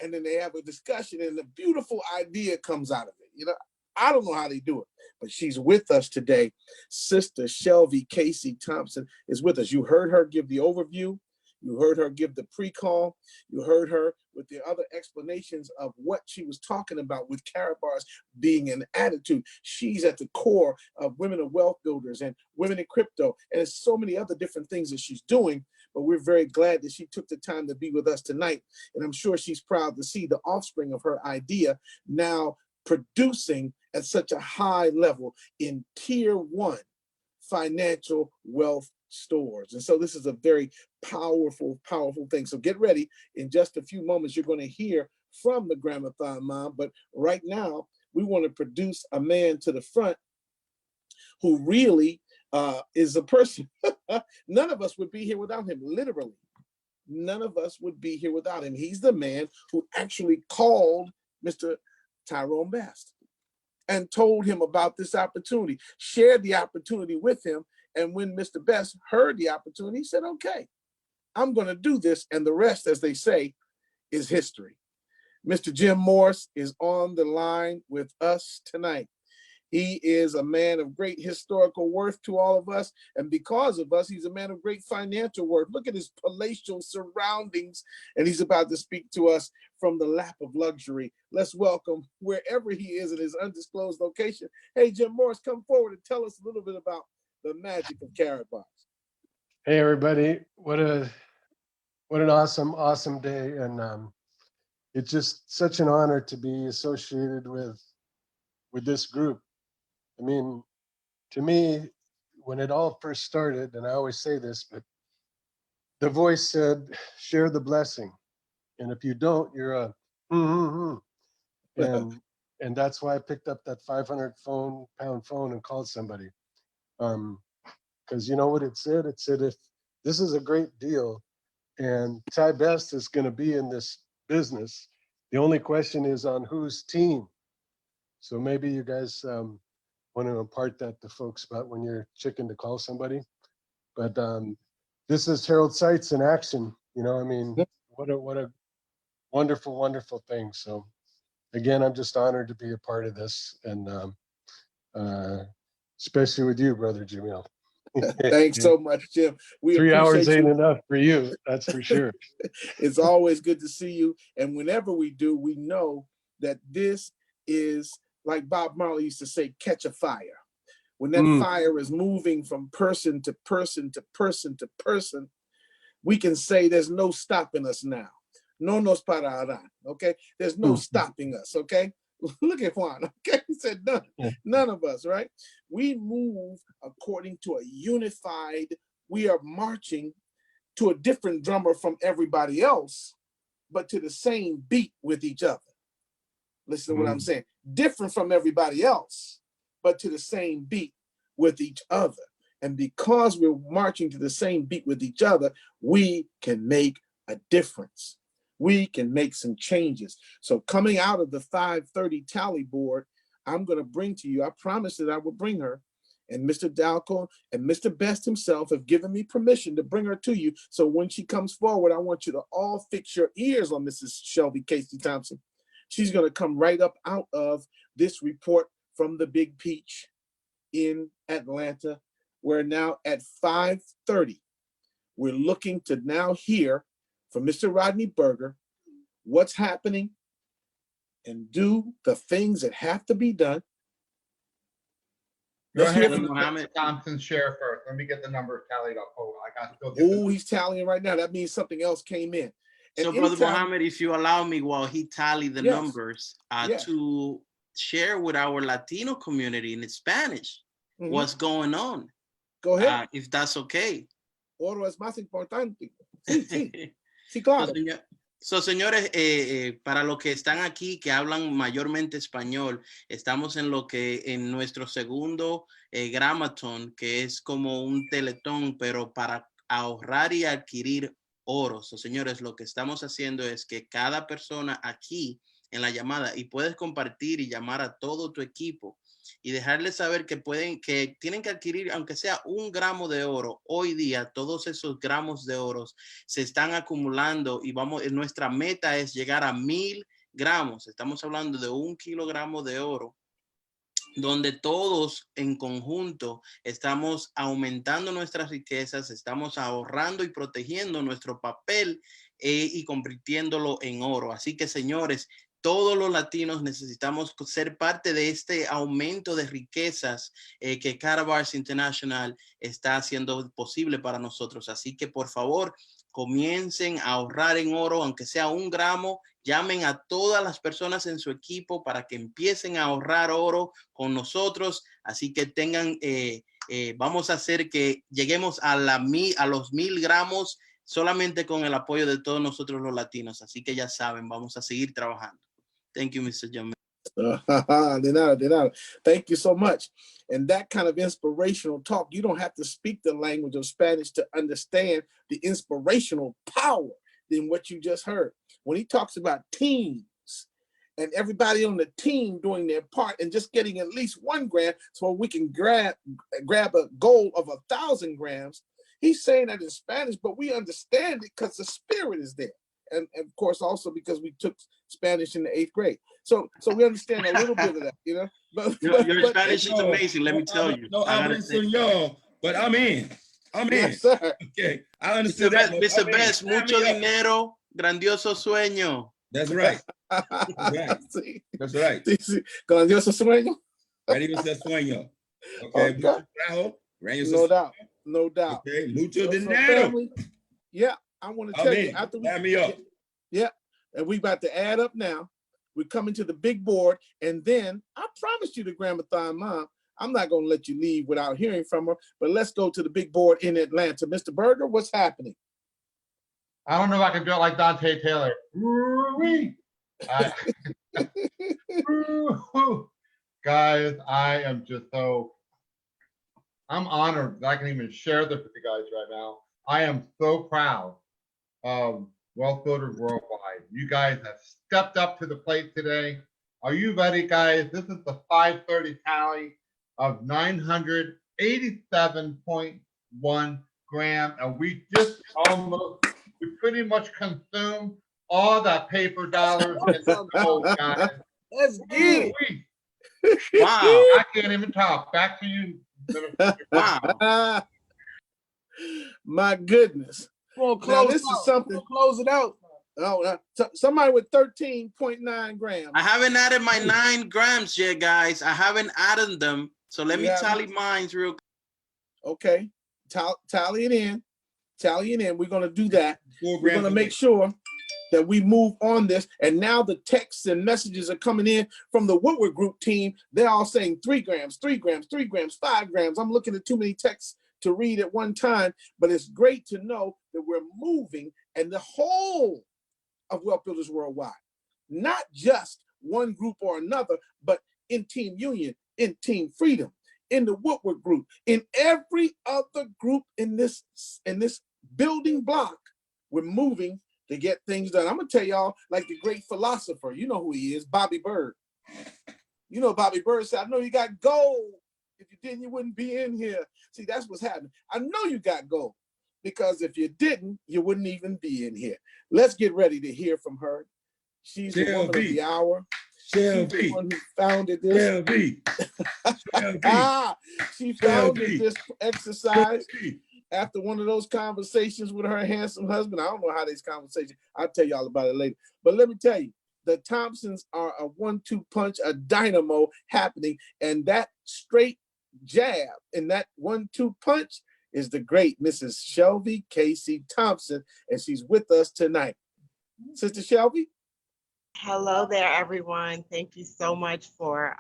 [SPEAKER 5] And then they have a discussion and a beautiful idea comes out of it. You know, I don't know how they do it, but she's with us today. Sister Shelby Casey Thompson is with us. You heard her give the overview. You heard her give the pre-call. You heard her with the other explanations of what she was talking about with Karatbars being an attitude. She's at the core of Women of Wealth Builders and Women in Crypto. And there's so many other different things that she's doing, but we're very glad that she took the time to be with us tonight. And I'm sure she's proud to see the offspring of her idea now producing at such a high level in tier 1 financial wealth stores. And so this is a very powerful, powerful thing. So get ready. In just a few moments, you're going to hear from the Gram-a-thon mom. But right now, we want to produce a man to the front who really is a person. None of us would be here without him, literally. None of us would be here without him. He's the man who actually called Mr. Tyrone Best and told him about this opportunity, shared the opportunity with him. And when Mr. Best heard the opportunity, he said, okay, I'm going to do this. And the rest, as they say, is history. Mr. Jim Morris is on the line with us tonight. He is a man of great historical worth to all of us. And because of us, he's a man of great financial worth. Look at his palatial surroundings. And he's about to speak to us from the lap of luxury. Let's welcome, wherever he is in his undisclosed location. Hey, Jim Morris, come forward and tell us a little bit about the magic of Karatbars.
[SPEAKER 13] Hey everybody, what an awesome day, and it's just such an honor to be associated with this group. I mean, to me, when it all first started, and I always say this, but the voice said, "Share the blessing," and if you don't, you're a and that's why I picked up that 500-pound phone and called somebody, because you know what it said? It said, if this is a great deal and Ty Best is going to be in this business, the only question is on whose team. So maybe you guys want to impart that to folks about when you're chicken to call somebody. But this is Harold Seitz in action. You know, I mean, what a wonderful thing. So again, I'm just honored to be a part of this, and especially with you, brother Jamil.
[SPEAKER 5] Thanks so much, Jim. We
[SPEAKER 13] 3 hours
[SPEAKER 5] appreciate
[SPEAKER 13] ain't
[SPEAKER 5] you.
[SPEAKER 13] enough for you, that's for sure.
[SPEAKER 5] It's always good to see you. And whenever we do, we know that this is, like Bob Marley used to say, catch a fire. When that fire is moving from person to person to person to person, we can say there's no stopping us now. No nos pararán, okay? There's no stopping us, okay? Look at Juan, okay? He said none of us, right? We move according to a unified, we are marching to a different drummer from everybody else, but to the same beat with each other. Listen to what I'm saying. Different from everybody else, but to the same beat with each other. And because we're marching to the same beat with each other, we can make a difference. We can make some changes. So coming out of the 530 tally board, I'm going to bring to you, I promised that I would bring her, and Mr. Dalco and Mr. Best himself have given me permission to bring her to you. So when she comes forward, I want you to all fix your ears on Mrs. Shelby Casey Thompson. She's going to come right up out of this report from the Big Peach in Atlanta. We're now at 5:30. We're looking to now hear from Mr. Rodney Berger what's happening and do the things that have to be done.
[SPEAKER 4] Let's hear from Mr. Thompson's share first. Let me get the numbers tallied up. Oh, I got to still.
[SPEAKER 5] Oh, he's tallying right now. That means something else came in. And
[SPEAKER 9] so, Brother Mohammed, if you allow me, while he tallied the numbers, to share with our Latino community in Spanish what's going on.
[SPEAKER 5] Go ahead.
[SPEAKER 9] If that's okay.
[SPEAKER 5] Oro es más importante. Sí, claro.
[SPEAKER 9] So, señores, para los que están aquí, que hablan mayormente español, estamos en lo que en nuestro segundo Gram-a-thon, que es como un teletón, pero para ahorrar y adquirir oro. So, señores, lo que estamos haciendo es que cada persona aquí en la llamada, y puedes compartir y llamar a todo tu equipo y dejarles saber que tienen que adquirir, aunque sea 1 gramo de oro. Hoy día, todos esos gramos de oro se están acumulando y nuestra meta es llegar a 1000 gramos. Estamos hablando de 1 kilogramo de oro, donde todos en conjunto estamos aumentando nuestras riquezas, estamos ahorrando y protegiendo nuestro papel y convirtiéndolo en oro. Así que, señores, todos los latinos necesitamos ser parte de este aumento de riquezas que Karatbars International está haciendo posible para nosotros. Así que, por favor, comiencen a ahorrar en oro, aunque sea 1 gramo. Llamen a todas las personas en su equipo para que empiecen a ahorrar oro con nosotros. Así que vamos a hacer que lleguemos a los 1000 gramos solamente con el apoyo de todos nosotros los latinos. Así que ya saben, vamos a seguir trabajando. Thank you, Mr. Jamil.
[SPEAKER 5] De nada. Thank you so much. And that kind of inspirational talk, you don't have to speak the language of Spanish to understand the inspirational power in what you just heard. When he talks about teams and everybody on the team doing their part and just getting at least 1 gram so we can grab a goal of 1,000 grams, he's saying that in Spanish, but we understand it because the spirit is there. And of course, also because we took Spanish in the 8th grade. So we understand a little bit of that, you know. But
[SPEAKER 9] your Spanish is amazing, let me tell you.
[SPEAKER 2] No hablen señor, but I'm in.
[SPEAKER 5] Yes, sir.
[SPEAKER 2] Okay, I understand that.
[SPEAKER 9] Mr. Best, mucho dinero, grandioso sueño.
[SPEAKER 2] That's right. That's right.
[SPEAKER 5] Grandioso sueño.
[SPEAKER 2] Grandioso sueño. Okay.
[SPEAKER 5] No doubt. No doubt.
[SPEAKER 2] Okay, mucho
[SPEAKER 5] So
[SPEAKER 2] dinero.
[SPEAKER 5] family, yeah, I want to tell you after we
[SPEAKER 2] add me up.
[SPEAKER 5] Yeah, and we about to add up now. We're coming to the big board, and then I promised you the Gram-a-thon mom. I'm not going to let you leave without hearing from her, but let's go to the big board in Atlanta. Mr. Berger, what's happening?
[SPEAKER 4] I don't know if I can do it like Dante Taylor. Ooh-wee. Guys, I am just I'm honored that I can even share this with you guys right now. I am so proud of Wealth Builders Worldwide. You guys have stepped up to the plate today. Are you ready, guys? This is the 530 tally of 987.1 grams, and we pretty much consumed all that paper dollars in the gold, guys.
[SPEAKER 5] Let's get it.
[SPEAKER 9] Wow.
[SPEAKER 4] I can't even talk. Back to you.
[SPEAKER 9] Wow.
[SPEAKER 5] My goodness. Now, this is something.
[SPEAKER 7] Close it out.
[SPEAKER 5] Oh, somebody with 13.9 grams.
[SPEAKER 9] I haven't added my 9 grams yet, guys. I haven't added them. So let me tally mine real quick.
[SPEAKER 5] Okay. Tally it in. Tally it in. We're going to do that. We're going to make sure that we move on this. And now the texts and messages are coming in from the Woodward Group team. They're all saying 3 grams, 3 grams, 3 grams, 5 grams. I'm looking at too many texts to read at one time, but it's great to know that we're moving and the whole of Wealth Builders Worldwide, not just one group or another, but in Team Union, in Team Freedom, in the Woodward Group, in every other group in this building block, we're moving to get things done. I'm gonna tell y'all, like the great philosopher, you know who he is, Bobby Bird. You know, Bobby Bird said, I know you got gold. If you didn't, you wouldn't be in here. See, that's what's happening. I know you got gold, because if you didn't, you wouldn't even be in here. Let's get ready to hear from her. She's the woman of the hour. She's the one who founded this. She founded this exercise after one of those conversations with her handsome husband. I don't know how these conversations, I'll tell y'all about it later. But let me tell you, the Thompsons are a 1-2 punch, a dynamo happening. And that straight jab and that 1-2 punch is the great Mrs. Shelby Casey Thompson, and she's with us tonight. Sister Shelby?
[SPEAKER 14] Hello there, everyone. Thank you so much for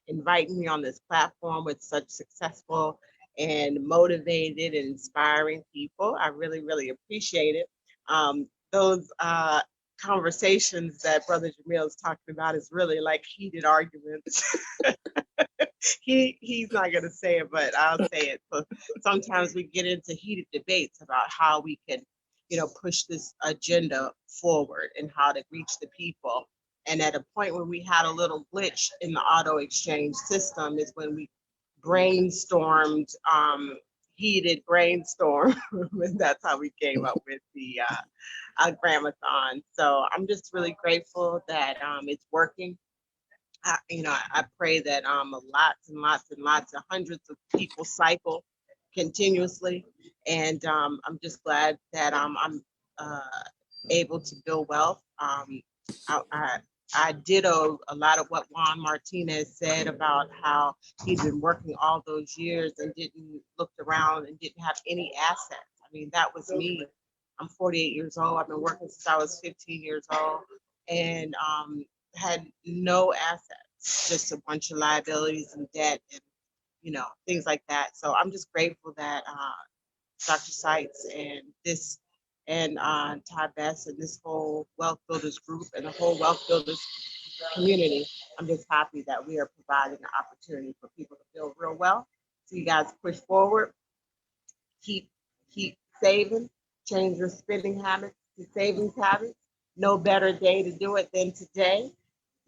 [SPEAKER 14] inviting me on this platform with such successful and motivated and inspiring people. I really, really appreciate it. Those conversations that Brother Jamil is talking about is really like heated arguments. He's not going to say it, but I'll say it. So sometimes we get into heated debates about how we can, push this agenda forward and how to reach the people. And at a point when we had a little glitch in the auto exchange system is when we brainstormed, heated brainstorm. And that's how we came up with the Gram-a-thon. So I'm just really grateful that it's working. I pray that lots and lots and lots of hundreds of people cycle continuously, and I'm just glad that I'm able to build wealth. I ditto a lot of what Juan Martinez said about how he's been working all those years and didn't look around and didn't have any assets. I mean, that was me. I'm 48 years old. I've been working since I was 15 years old, and had no assets, just a bunch of liabilities and debt and things like that. So I'm just grateful that Dr. Seitz and Ty Best and this whole Wealth Builders group and the whole Wealth Builders community, I'm just happy that we are providing an opportunity for people to build real wealth. So you guys push forward, keep saving, change your spending habits to savings habits. No better day to do it than today.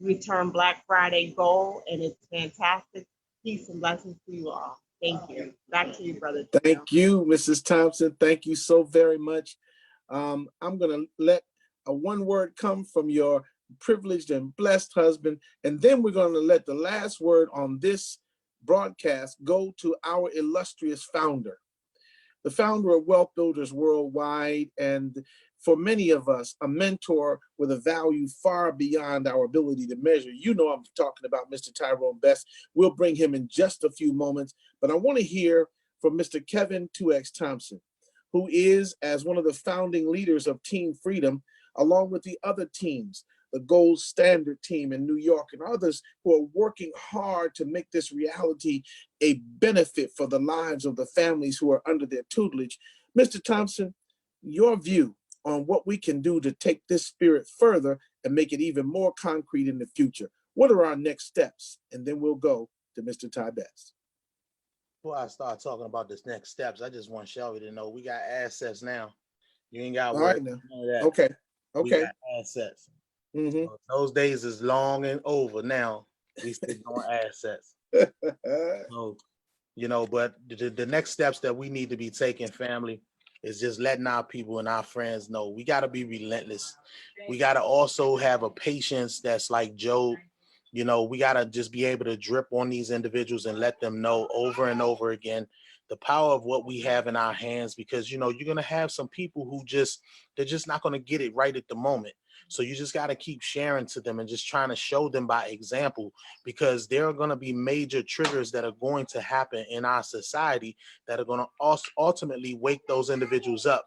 [SPEAKER 14] We turn Black Friday gold, and it's fantastic. Peace and blessings to you all. Thank you. Back to you, brother.
[SPEAKER 5] Thank you, Mrs. Thompson. Thank you so very much. I'm going to let a one word come from your privileged and blessed husband, and then we're going to let the last word on this broadcast go to our illustrious founder, the founder of Wealth Builders Worldwide, and for many of us, a mentor with a value far beyond our ability to measure. You know I'm talking about Mr. Tyrone Best. We'll bring him in just a few moments, but I want to hear from Mr. Kevin 2X Thompson, who is, as one of the founding leaders of Team Freedom, along with the other teams, the Gold Standard team in New York and others who are working hard to make this reality a benefit for the lives of the families who are under their tutelage. Mr. Thompson, your view on what we can do to take this spirit further and make it even more concrete in the future. What are our next steps? And then we'll go to Mr. Ty Best.
[SPEAKER 6] Before I start talking about this next steps, I just want Shelby to know we got assets now. You ain't got to worry about none of that.
[SPEAKER 5] Okay.
[SPEAKER 6] We got assets. So those days is long and over now. We still on assets. So, you know, but the next steps that we need to be taking, family, is just letting our people and our friends know we got to be relentless. We got to also have a patience that's like Job. You know, we got to just be able to drip on these individuals and let them know over and over again the power of what we have in our hands, because, you know, you're going to have some people who they're just not going to get it right at the moment. So you just got to keep sharing to them and just trying to show them by example, because there are going to be major triggers that are going to happen in our society that are going to ultimately wake those individuals up.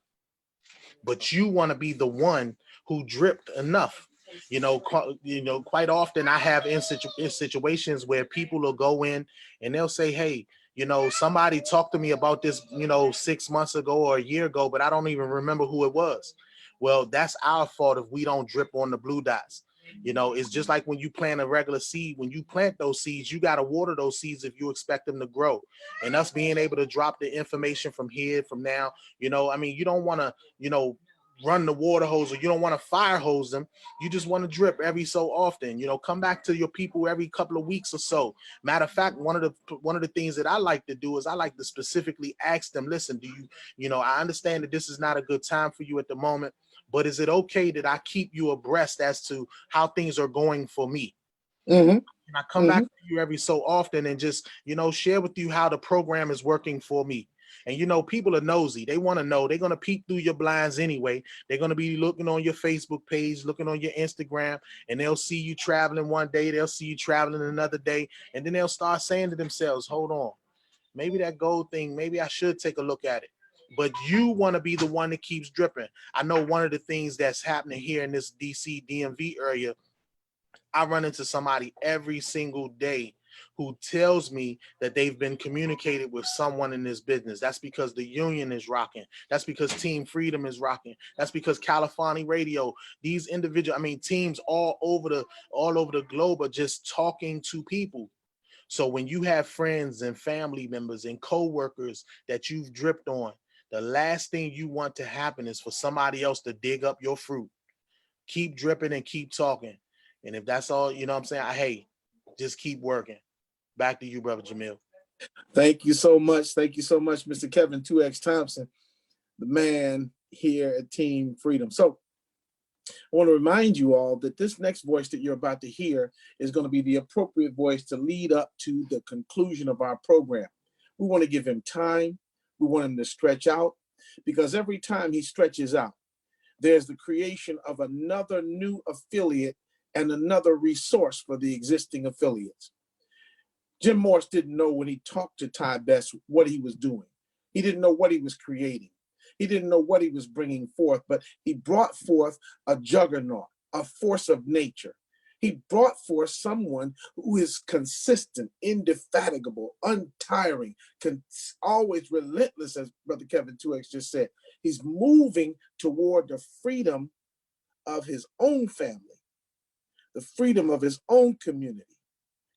[SPEAKER 6] But you want to be the one who dripped enough. You know, quite often I have in situations where people will go in and they'll say, hey, you know, somebody talked to me about this, you know, 6 months ago or a year ago, but I don't even remember who it was. Well, that's our fault if we don't drip on the blue dots. You know, it's just like when you plant a regular seed. When you plant those seeds, you got to water those seeds if you expect them to grow. And us being able to drop the information from here, from now, you know, I mean, you don't want to, you know, run the water hose, or you don't want to fire hose them. You just want to drip every so often. You know, come back to your people every couple of weeks or so. Matter of fact, one of the things that I like to do is I like to specifically ask them, listen, you know, I understand that this is not a good time for you at the moment, but is it okay that I keep you abreast as to how things are going for me? And I come back to you every so often and just, you know, share with you how the program is working for me. And, you know, people are nosy. They want to know. They're going to peek through your blinds anyway. They're going to be looking on your Facebook page, looking on your Instagram, and they'll see you traveling one day. They'll see you traveling another day. And then they'll start saying to themselves, hold on, maybe that gold thing, maybe I should take a look at it. But you want to be the one that keeps dripping. I know one of the things that's happening here in this DC DMV area, I run into somebody every single day who tells me that they've been communicated with someone in this business. That's because the union is rocking. That's because Team Freedom is rocking. That's because California Radio, these individual, I mean, teams all over the globe are just talking to people. So when you have friends and family members and co-workers that you've dripped on, the last thing you want to happen is for somebody else to dig up your fruit. Keep dripping and keep talking. And if that's all, you know what I'm saying? Hey, just keep working. Back to you, Brother Jamil.
[SPEAKER 5] Thank you so much. Thank you so much, Mr. Kevin 2X Thompson, the man here at Team Freedom. So I want to remind you all that this next voice that you're about to hear is going to be the appropriate voice to lead up to the conclusion of our program. We want to give him time. We want him to stretch out, because every time he stretches out, there's the creation of another new affiliate and another resource for the existing affiliates. Jim Morse didn't know when he talked to Ty Best what he was doing. He didn't know what he was creating. He didn't know what he was bringing forth, but he brought forth a juggernaut, a force of nature. He brought forth someone who is consistent, indefatigable, untiring, always relentless, as Brother Kevin 2X just said. He's moving toward the freedom of his own family, the freedom of his own community,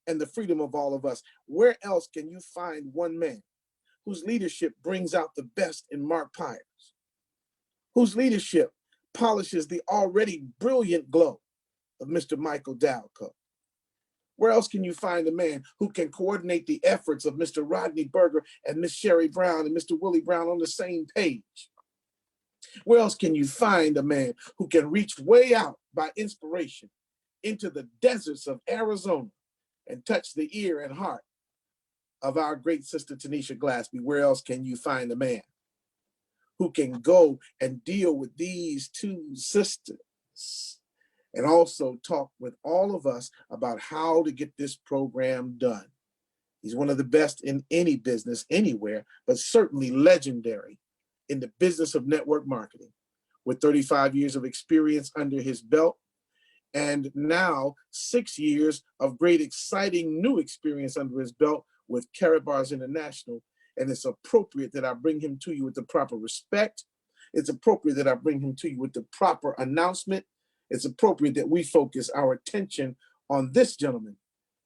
[SPEAKER 5] and the freedom of all of us. Where else can you find one man whose leadership brings out the best in Mark Pyers, whose leadership polishes the already brilliant glow of Mr. Michael Dowco? Where else can you find a man who can coordinate the efforts of Mr. Rodney Berger and Miss Sherry Brown and Mr. Willie Brown on the same page? Where else can you find a man who can reach way out by inspiration into the deserts of Arizona and touch the ear and heart of our great sister Tanisha Glaspie? Where else can you find a man who can go and deal with these two sisters and also talk with all of us about how to get this program done? He's one of the best in any business anywhere, but certainly legendary in the business of network marketing. With 35 years of experience under his belt, and now 6 years of great, exciting new experience under his belt with Karatbars International. And it's appropriate that I bring him to you with the proper respect. It's appropriate that I bring him to you with the proper announcement. It's appropriate that we focus our attention on this gentleman,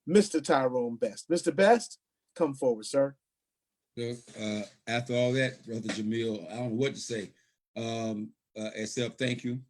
[SPEAKER 5] Mr. Tyrone Best. Mr. Best, come forward, sir.
[SPEAKER 2] So, after all that, Brother Jamil, I don't know what to say, except thank you.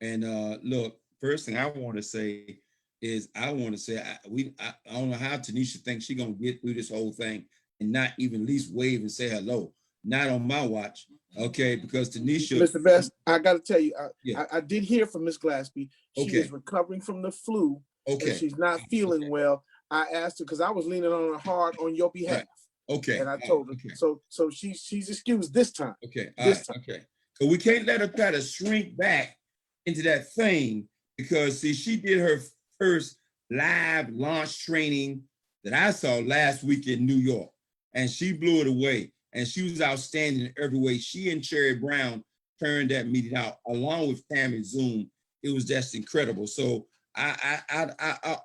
[SPEAKER 2] And look, first thing I want to say is I don't know how Tanisha thinks she's gonna get through this whole thing and not even at least wave and say hello. Not on my watch, okay? Because Tanisha,
[SPEAKER 5] Mr. Best, I got to tell you,
[SPEAKER 2] Yeah.
[SPEAKER 5] I did hear from Miss Glaspie. She
[SPEAKER 2] Okay.
[SPEAKER 5] is recovering from the flu,
[SPEAKER 2] Okay.
[SPEAKER 5] and she's not feeling well. I asked her because I was leaning on her hard on your behalf.
[SPEAKER 2] Okay.
[SPEAKER 5] And I told her.
[SPEAKER 2] Okay.
[SPEAKER 5] So she's excused this time.
[SPEAKER 2] Okay.
[SPEAKER 5] This time.
[SPEAKER 2] Okay. So we can't let her try to shrink back into that thing because see, she did her first live launch training that I saw last week in New York, and she blew it away. And she was outstanding in every way. She and Cherry Brown turned that meeting out along with Tammy Zoom. It was just incredible. So I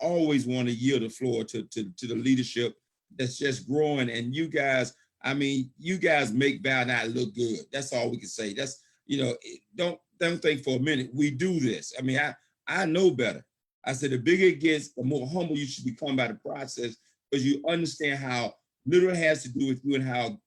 [SPEAKER 2] always want to yield the floor to the leadership that's just growing. And you guys, I mean, you guys make Val and I look good. That's all we can say. That's, you know, don't think for a minute we do this. I mean, I know better. I said the bigger it gets, the more humble you should become by the process, because you understand how little it has to do with you and how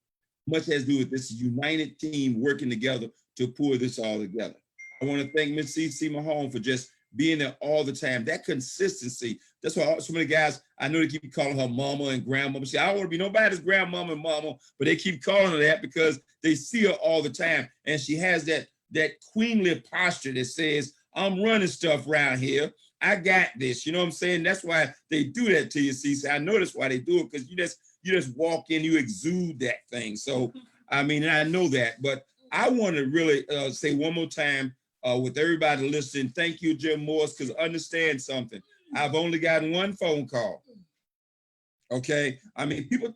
[SPEAKER 2] much has to do with this united team working together to pull this all together. I want to thank Ms. CC Mahone for just being there all the time. That consistency. That's why so many guys, I know they keep calling her mama and grandmama. See, I don't want to be nobody's grandmama and mama, but they keep calling her that because they see her all the time. And she has that queenly posture that says, I'm running stuff around here. I got this. You know what I'm saying? That's why they do that to you, CC. I know that's why they do it, because you just walk in, you exude that thing. So, I mean, and I know that, but I want to really say one more time with everybody listening, thank you, Jim Morris, because understand something. I've only gotten one phone call. Okay. I mean, people,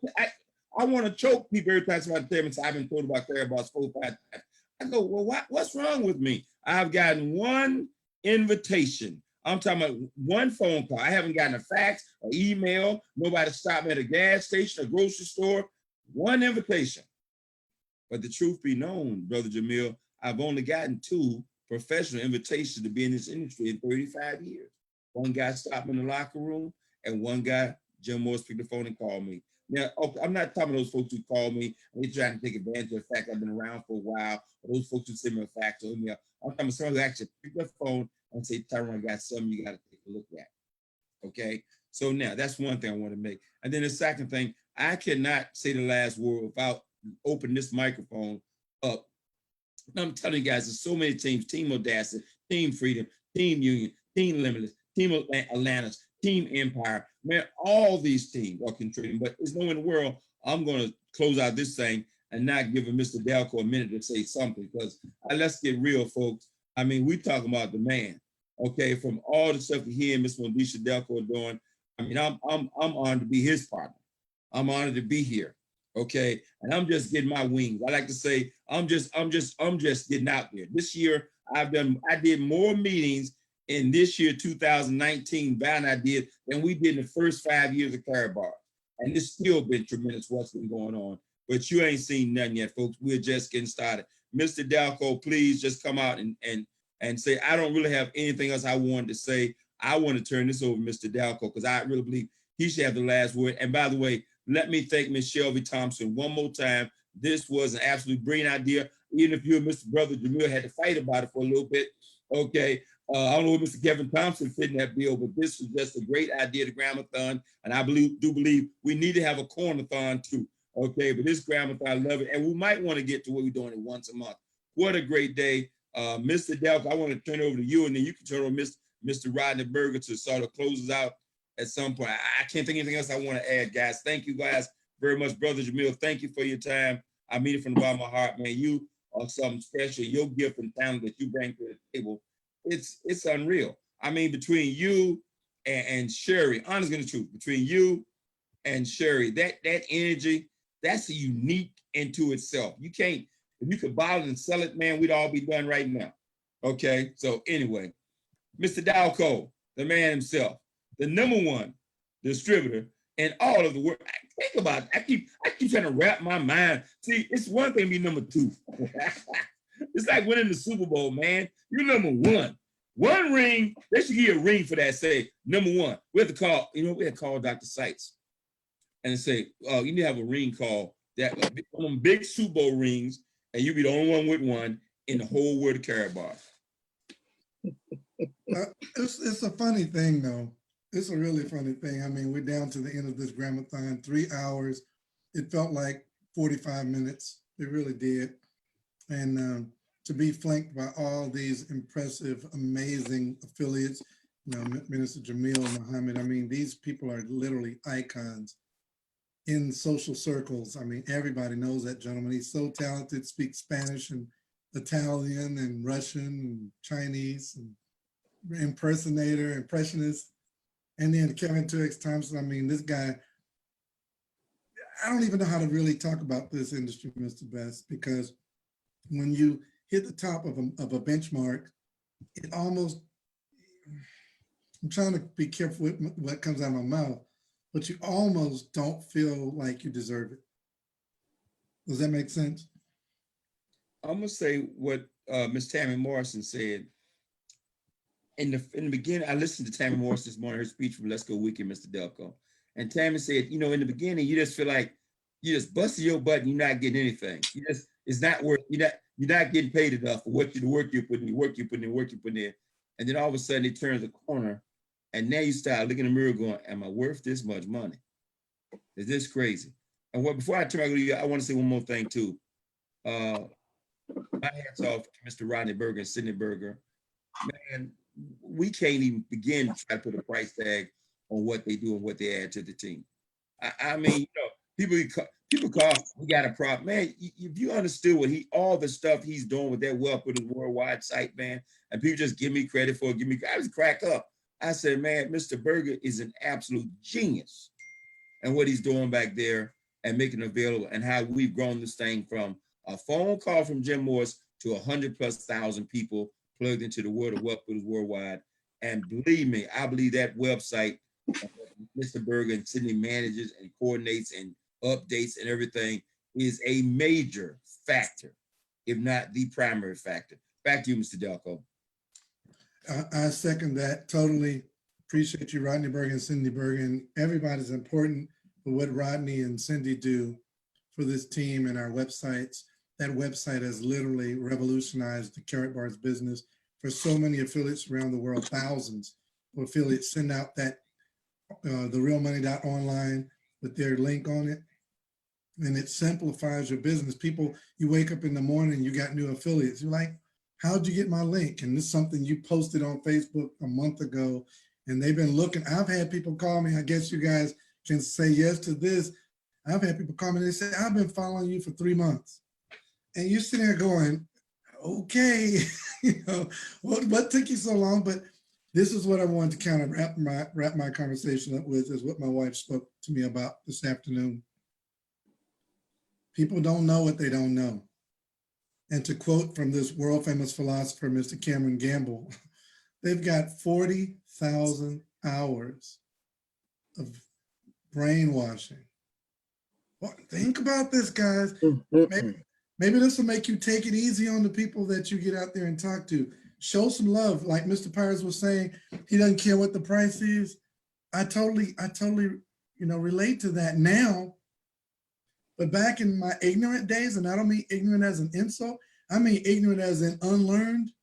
[SPEAKER 2] I want to choke people every time somebody tells me I've been told about Karatbars 4 or 5 times. I go, well, what's wrong with me? I've gotten one invitation. I'm talking about one phone call. I haven't gotten a fax or email. Nobody stopped me at a gas station or grocery store. One invitation. But the truth be known, Brother Jamil, I've only gotten 2 professional invitations to be in this industry in 35 years. One guy stopped me in the locker room, and one guy, Jim Morris, picked the phone and called me. Now, okay, I'm not talking about those folks who call me and they're trying to take advantage of the fact I've been around for a while, or those folks who send me a fax or email. I'm talking about someone who actually picked the phone and say, Tyrone, I got something you got to take a look at. Okay. So now that's one thing I want to make. And then the second thing, I cannot say the last word without opening this microphone up. I'm telling you guys, there's so many teams: Team Audacity, Team Freedom, Team Union, Team Limitless, Team Atlantis, Team Empire. Man, all these teams are contributing, but there's no in the world. I'm going to close out this thing and not give Mr. Delco a minute to say something, because let's get real, folks. I mean, we talking about the man, okay? From all the stuff he and Ms. Mondisha Delco are doing, I mean, I'm honored to be his partner. I'm honored to be here, okay? And I'm just getting my wings. I like to say, I'm just getting out there. This year, I did more meetings in this year, 2019, Val and I did, than we did in the first 5 years of Karatbars. And it's still been tremendous what's been going on. But you ain't seen nothing yet, folks. We're just getting started. Mr. Dalco, please just come out and say, I don't really have anything else I wanted to say. I want to turn this over to Mr. Dalco, because I really believe he should have the last word. And by the way, let me thank Ms. Shelby Thompson one more time. This was an absolutely brilliant idea. Even if you and Mr. Brother Jamil had to fight about it for a little bit, okay. I don't know where Mr. Kevin Thompson fit in that bill, but this was just a great idea, the Gram-a-thon. And I do believe we need to have a corn-a-thon too. Okay, but this Gram-a-thon, I love it. And we might want to get to where we're doing it once a month. What a great day. Mr. Delk, I want to turn it over to you, and then you can turn over Mr. Rodney Berger to sort of close us out at some point. I can't think of anything else I want to add, guys. Thank you guys very much. Brother Jamil, thank you for your time. I mean it from the bottom of my heart, man. You are something special. Your gift and talent that you bring to the table, it's unreal. I mean, between you and Sherry, honest and the truth, between you and Sherry, that energy, that's a unique into itself. You can't, if you could bottle and sell it, man, we'd all be done right now. Okay, so anyway, Mr. Dalco, the man himself, the #1 distributor in all of the world. Think about it. I keep trying to wrap my mind. See, it's one thing to be #2. It's like winning the Super Bowl, man. You're #1. One ring, they should give you a ring for that. Say #1. We have to call, we had to call Dr. Seitz and say, oh, you need to have a ring call that one of them big Super Bowl rings, and you be the only one with one in the whole world of carrot bars.
[SPEAKER 3] It's a funny thing, though. It's a really funny thing. I mean, we're down to the end of this Gram-a-thon, 3 hours. It felt like 45 minutes. It really did. And to be flanked by all these impressive, amazing affiliates, Minister Jamil Muhammad, I mean, these people are literally icons in social circles. I mean, everybody knows that gentleman. He's so talented, speaks Spanish and Italian and Russian and Chinese and impressionist. And then Kevin 2X Thompson. I mean, this guy, I don't even know how to really talk about this industry, Mr. Best, because when you hit the top of a benchmark, it almost, I'm trying to be careful with what comes out of my mouth, but you almost don't feel like you deserve it. Does that make sense?
[SPEAKER 2] I'm gonna say what Miss Tammy Morrison said. In the beginning, I listened to Tammy Morrison this morning, her speech from Let's Go Weekend, Mr. Delco. And Tammy said, in the beginning, you just feel like you just busted your butt and you're not getting anything. It's not worth, you're not getting paid enough for the work you're putting in. And then all of a sudden it turns a corner, and now you start looking in the mirror going, am I worth this much money? Is this crazy? And before I turn to you, I want to say one more thing too. My hats off to Mr. Rodney Berger and Sidney Berger. Man, we can't even begin to try to put a price tag on what they do and what they add to the team. I mean, people call, we got a problem. Man, if you understood all the stuff he's doing with that Wealthbuilders worldwide site, man, and people just give me credit for it, I just crack up. I said, man, Mr. Berger is an absolute genius. And what he's doing back there and making it available, and how we've grown this thing from a phone call from Jim Morris to 100,000+ people plugged into the world of Wealthbuilders worldwide. And believe me, I believe that website, Mr. Berger and Sydney manages and coordinates and updates and everything, is a major factor, if not the primary factor. Back to you, Mr. Delco.
[SPEAKER 3] I second that totally. Appreciate you, Rodney Berger and Cindy Berger, and everybody's important for what Rodney and Cindy do for this team and our websites. That website has literally revolutionized the Carrot Bars business for so many affiliates around the world. Thousands of affiliates send out that therealmoney.online with their link on it, and it simplifies your business. People, you wake up in the morning, you got new affiliates. You're like, how'd you get my link? And this is something you posted on Facebook a month ago, and they've been looking. I've had people call me. I guess you guys can say yes to this. I've had people call me. They say, I've been following you for 3 months. And you're sitting there going, okay, what took you so long? But this is what I wanted to kind of wrap my conversation up with, is what my wife spoke to me about this afternoon. People don't know what they don't know. And to quote from this world famous philosopher, Mr. Cameron Gamble, they've got 40,000 hours of brainwashing. Well, think about this, guys. Maybe this will make you take it easy on the people that you get out there and talk to. Show some love. Like Mr. Pires was saying, he doesn't care what the price is. I totally, relate to that now. But back in my ignorant days, and I don't mean ignorant as an insult, I mean ignorant as in unlearned,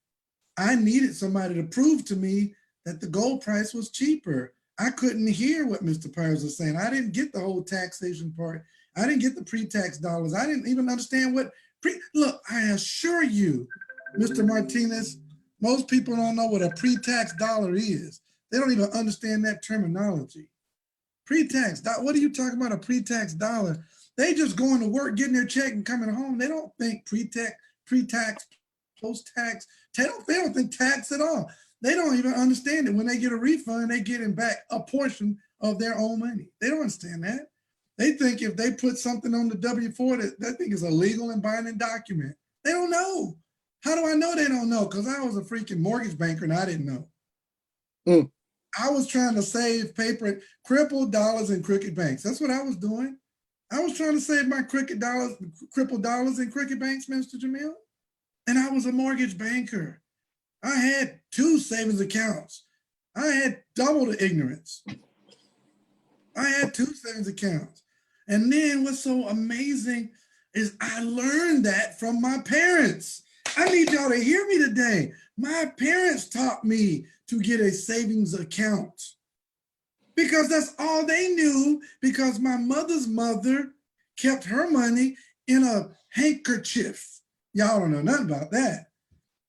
[SPEAKER 3] I needed somebody to prove to me that the gold price was cheaper. I couldn't hear what Mr. Pires was saying. I didn't get the whole taxation part. I didn't get the pre-tax dollars. I didn't even understand what look, I assure you, Mr. Martinez, most people don't know what a pre-tax dollar is. They don't even understand that terminology. Pre-tax, what are you talking about, a pre-tax dollar? They just going to work, getting their check and coming home. They don't think pre-tax, post-tax. They don't think tax at all. They don't even understand it. When they get a refund, they get back a portion of their own money. They don't understand that. They think if they put something on the W-4 that thing is a legal and binding document. They don't know. How do I know they don't know? Because I was a freaking mortgage banker and I didn't know. I was trying to save paper, crippled dollars in crooked banks. That's what I was doing. I was trying to save my crippled dollars in crooked banks, Mr. Jamil. And I was a mortgage banker. I had 2 savings accounts. I had double the ignorance. I had 2 savings accounts. And then what's so amazing is I learned that from my parents. I need y'all to hear me today. My parents taught me to get a savings account because that's all they knew, because my mother's mother kept her money in a handkerchief. Y'all don't know nothing about that.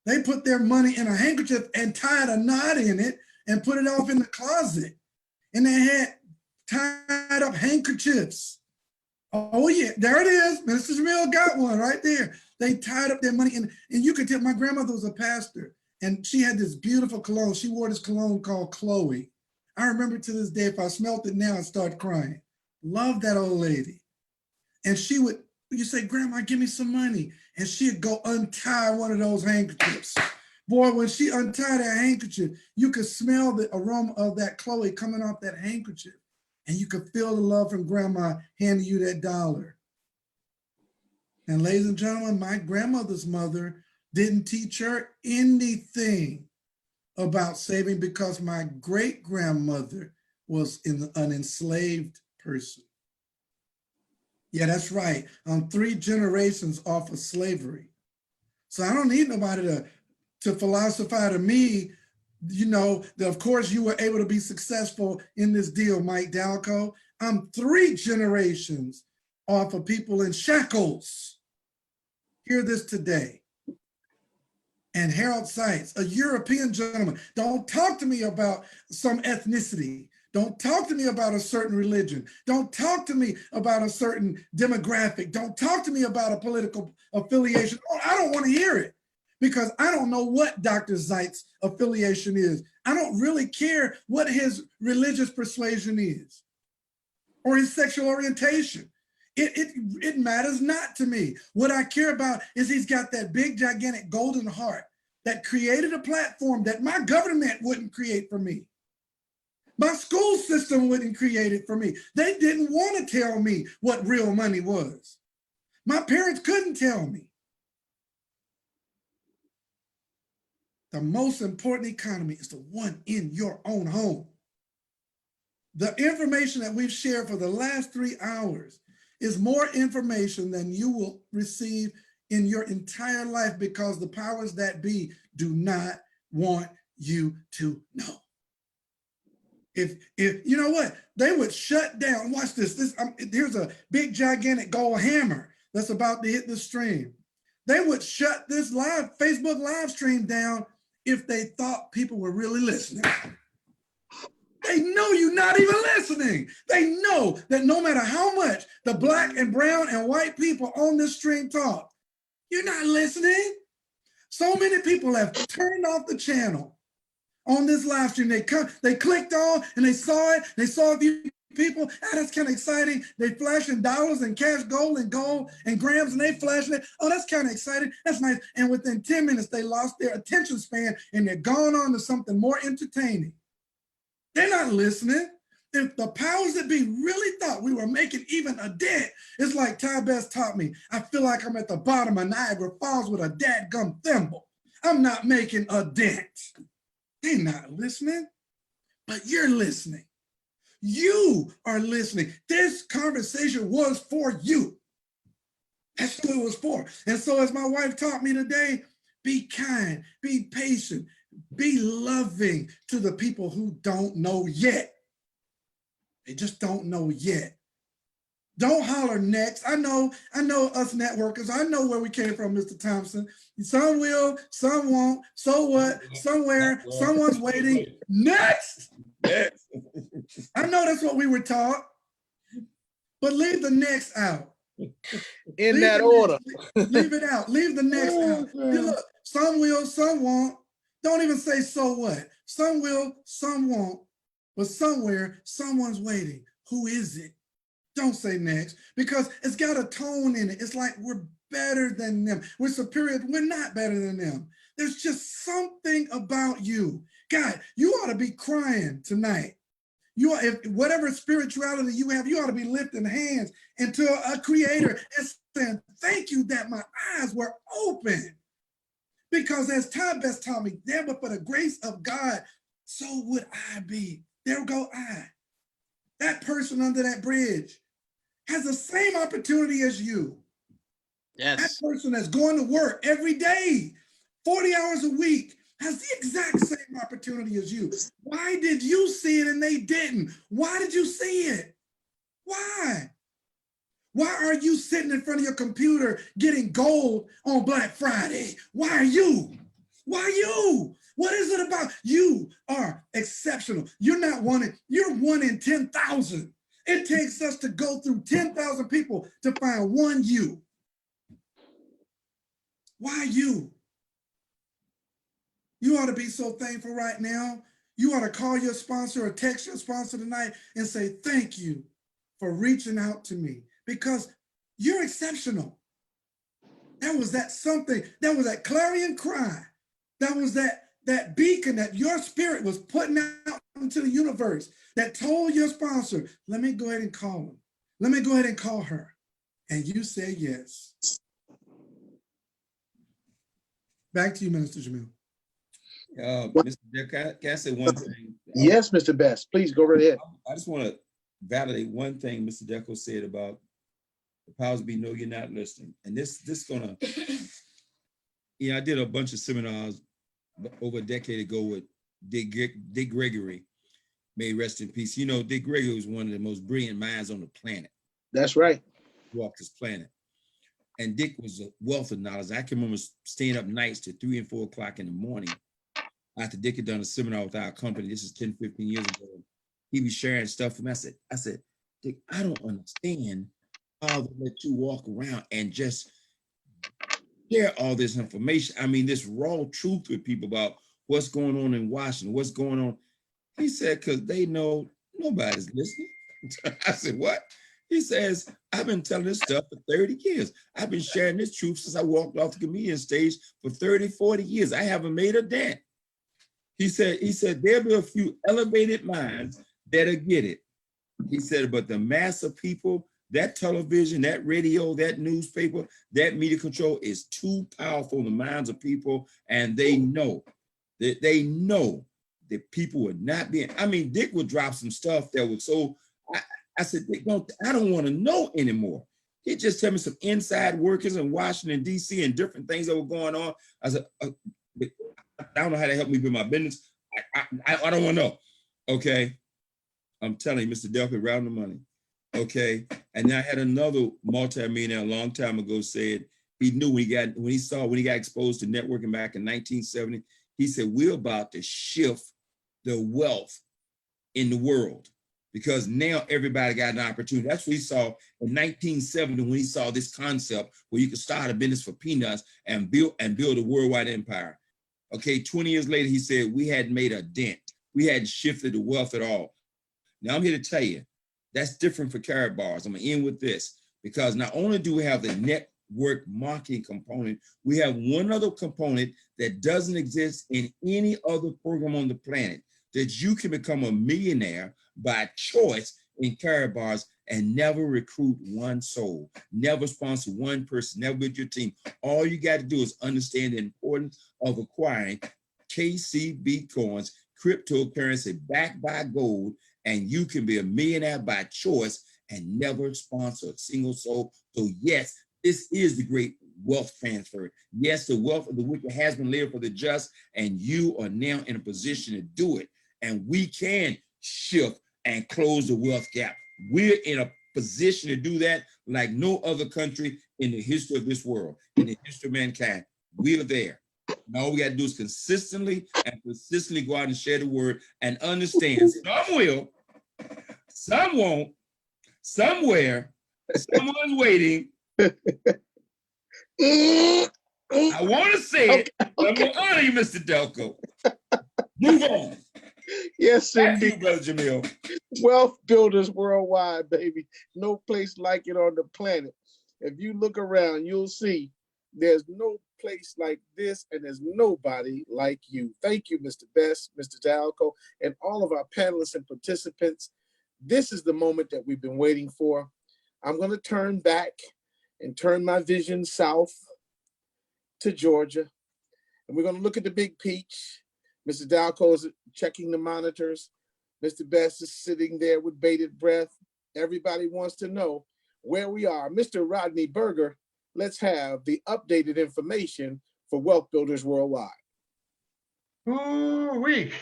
[SPEAKER 3] They put their money in a handkerchief and tied a knot in it and put it off in the closet. And they had tied up handkerchiefs. Oh yeah, there it is. Mr. Jamil got one right there. They tied up their money and you could tell my grandmother was a pastor and she had this beautiful cologne. She wore this cologne called Chloe. I remember to this day, if I smelled it now, I'd start crying. Love that old lady. And she would, you say, Grandma, give me some money. And she'd go untie one of those handkerchiefs. Boy, when she untied that handkerchief, you could smell the aroma of that Chloe coming off that handkerchief. And you could feel the love from Grandma handing you that dollar. And ladies and gentlemen, my grandmother's mother didn't teach her anything about saving because my great-grandmother was an enslaved person. Yeah, that's right. I'm 3 generations off of slavery. So I don't need nobody to philosophize to me, you know, that of course you were able to be successful in this deal, Mike Dalco. I'm 3 generations off of people in shackles. Hear this today. And Harold Seitz, a European gentleman. Don't talk to me about some ethnicity. Don't talk to me about a certain religion. Don't talk to me about a certain demographic. Don't talk to me about a political affiliation. Oh, I don't want to hear it because I don't know what Dr. Zeitz's affiliation is. I don't really care what his religious persuasion is or his sexual orientation. It matters not to me. What I care about is he's got that big, gigantic golden heart that created a platform that my government wouldn't create for me. My school system wouldn't create it for me. They didn't want to tell me what real money was. My parents couldn't tell me. The most important economy is the one in your own home. The information that we've shared for the last 3 hours is more information than you will receive in your entire life because the powers that be do not want you to know. If you know what, they would shut down. Watch this. Here's a big gigantic gold hammer that's about to hit the stream. They would shut this Facebook live stream down if they thought people were really listening. They know you're not even listening. They know that no matter how much the black and brown and white people on this stream talk, you're not listening. So many people have turned off the channel on this live stream. They clicked on and they saw it. They saw a few people. That's kind of exciting. They flashing dollars and cash gold and grams and they flashing it. Oh, that's kind of exciting. That's nice. And within 10 minutes, they lost their attention span and they're gone on to something more entertaining. They're not listening. If the powers that be really thought we were making even a dent, it's like Ty Best taught me. I feel like I'm at the bottom of Niagara Falls with a dadgum thimble. I'm not making a dent. They're not listening, but you're listening. You are listening. This conversation was for you. That's who it was for. And so as my wife taught me today, be kind, be patient, be loving to the people who don't know yet. They just don't know yet. Don't holler next. I know us networkers. I know where we came from, Mr. Thompson. Some will, some won't. So what? Somewhere, someone's waiting. Next. I know that's what we were taught. But leave the next out.
[SPEAKER 5] In that order.
[SPEAKER 3] Leave it out. Leave the next out. Hey, look, some will, some won't. Don't even say so what. Some will, some won't. but somewhere someone's waiting. Who is it? Don't say next, because it's got a tone in it. It's like we're better than them. We're superior. We're not better than them. There's just something about you. God, you ought to be crying tonight. You are, if whatever spirituality you have, you ought to be lifting hands into a creator and saying, thank you that my eyes were open. Because as Ty Best taught me, there but for the grace of God, so would I be. There go I. That person under that bridge has the same opportunity as you.
[SPEAKER 9] Yes.
[SPEAKER 3] That person that's going to work every day, 40 hours a week, has the exact same opportunity as you. Why did you see it and they didn't? Why did you see it? Why? Why are you sitting in front of your computer getting gold on Black Friday? Why are you? Why you? What is it about? You are exceptional. You're not one, you're 1 in 10,000. It takes us to go through 10,000 people to find one you. Why you? You ought to be so thankful right now. You ought to call your sponsor or text your sponsor tonight and say, thank you for reaching out to me, because you're exceptional. That was that something, that was that clarion cry. That was that beacon that your spirit was putting out into the universe that told your sponsor, let me go ahead and call him. Let me go ahead and call her. And you said yes. Back to you, Minister Jamil.
[SPEAKER 2] Mr. Dick, can I say one thing?
[SPEAKER 5] Yes, Mr. Best, please go right ahead.
[SPEAKER 2] I just want to validate one thing Mr. Deco said about the powers be know you're not listening. And this gonna, I did a bunch of seminars over a decade ago with Dick Gregory, may he rest in peace. Dick Gregory was one of the most brilliant minds on the planet.
[SPEAKER 5] That's right.
[SPEAKER 2] Walked this planet. And Dick was a wealth of knowledge. I can remember staying up nights to 3 and 4 o'clock in the morning after Dick had done a seminar with our company. This is 10, 15 years ago. He was sharing stuff with me. I said, Dick, I don't understand how they let you walk around and just share all this information. I mean, this raw truth with people about what's going on in Washington, what's going on. He said, because they know nobody's listening. I said, what? He says, I've been telling this stuff for 30 years. I've been sharing this truth since I walked off the comedian stage for 30, 40 years. I haven't made a dent. He said, there'll be a few elevated minds that'll get it. He said, but the mass of people, that television, that radio, that newspaper, that media control is too powerful in the minds of people, and they know that people would not be. I mean, Dick would drop some stuff that was so. I said, Dick, I don't want to know anymore. He just tell me some inside workings in Washington, D.C. and different things that were going on. I said, I don't know how to help me with my business. I don't want to know. Okay. I'm telling you, Mr. Delphi, round the money. Okay. And I had another multi-millionaire a long time ago said he knew when he got exposed to networking back in 1970, he said, we're about to shift the wealth in the world because now everybody got an opportunity. That's what he saw in 1970 when he saw this concept where you could start a business for peanuts and build a worldwide empire. Okay, 20 years later, he said, we hadn't made a dent. We hadn't shifted the wealth at all. Now I'm here to tell you, that's different for Carrot Bars. I'm gonna end with this because not only do we have the network marketing component, we have one other component that doesn't exist in any other program on the planet, that you can become a millionaire by choice in Carrot Bars and never recruit one soul, never sponsor one person, never build your team. All you got to do is understand the importance of acquiring KCB coins, cryptocurrency backed by gold, and you can be a millionaire by choice and never sponsor a single soul. So yes, this is the great wealth transfer. Yes, the wealth of the wicked has been laid for the just, and you are now in a position to do it. And we can shift and close the wealth gap. We're in a position to do that like no other country in the history of this world, in the history of mankind. We're there. And all we got to do is consistently go out and share the word and understand some will, some won't, somewhere, someone's waiting. I want to say it, but I'm going to honor you, Mr. Delco. Move on.
[SPEAKER 5] Yes,
[SPEAKER 2] Thank you,
[SPEAKER 5] indeed.
[SPEAKER 2] Brother Jamil.
[SPEAKER 5] Wealth builders worldwide, baby. No place like it on the planet. If you look around, you'll see there's no place like this, and there's nobody like you. Thank you, Mr. Best, Mr. Dalco, and all of our panelists and participants. This is the moment that we've been waiting for. I'm going to turn back and turn my vision south to Georgia. And we're going to look at the Big Peach. Mr. Dalco is checking the monitors. Mr. Best is sitting there with bated breath. Everybody wants to know where we are. Mr. Rodney Berger, let's have the updated information for Wealth Builders Worldwide.
[SPEAKER 4] Ooh-wee.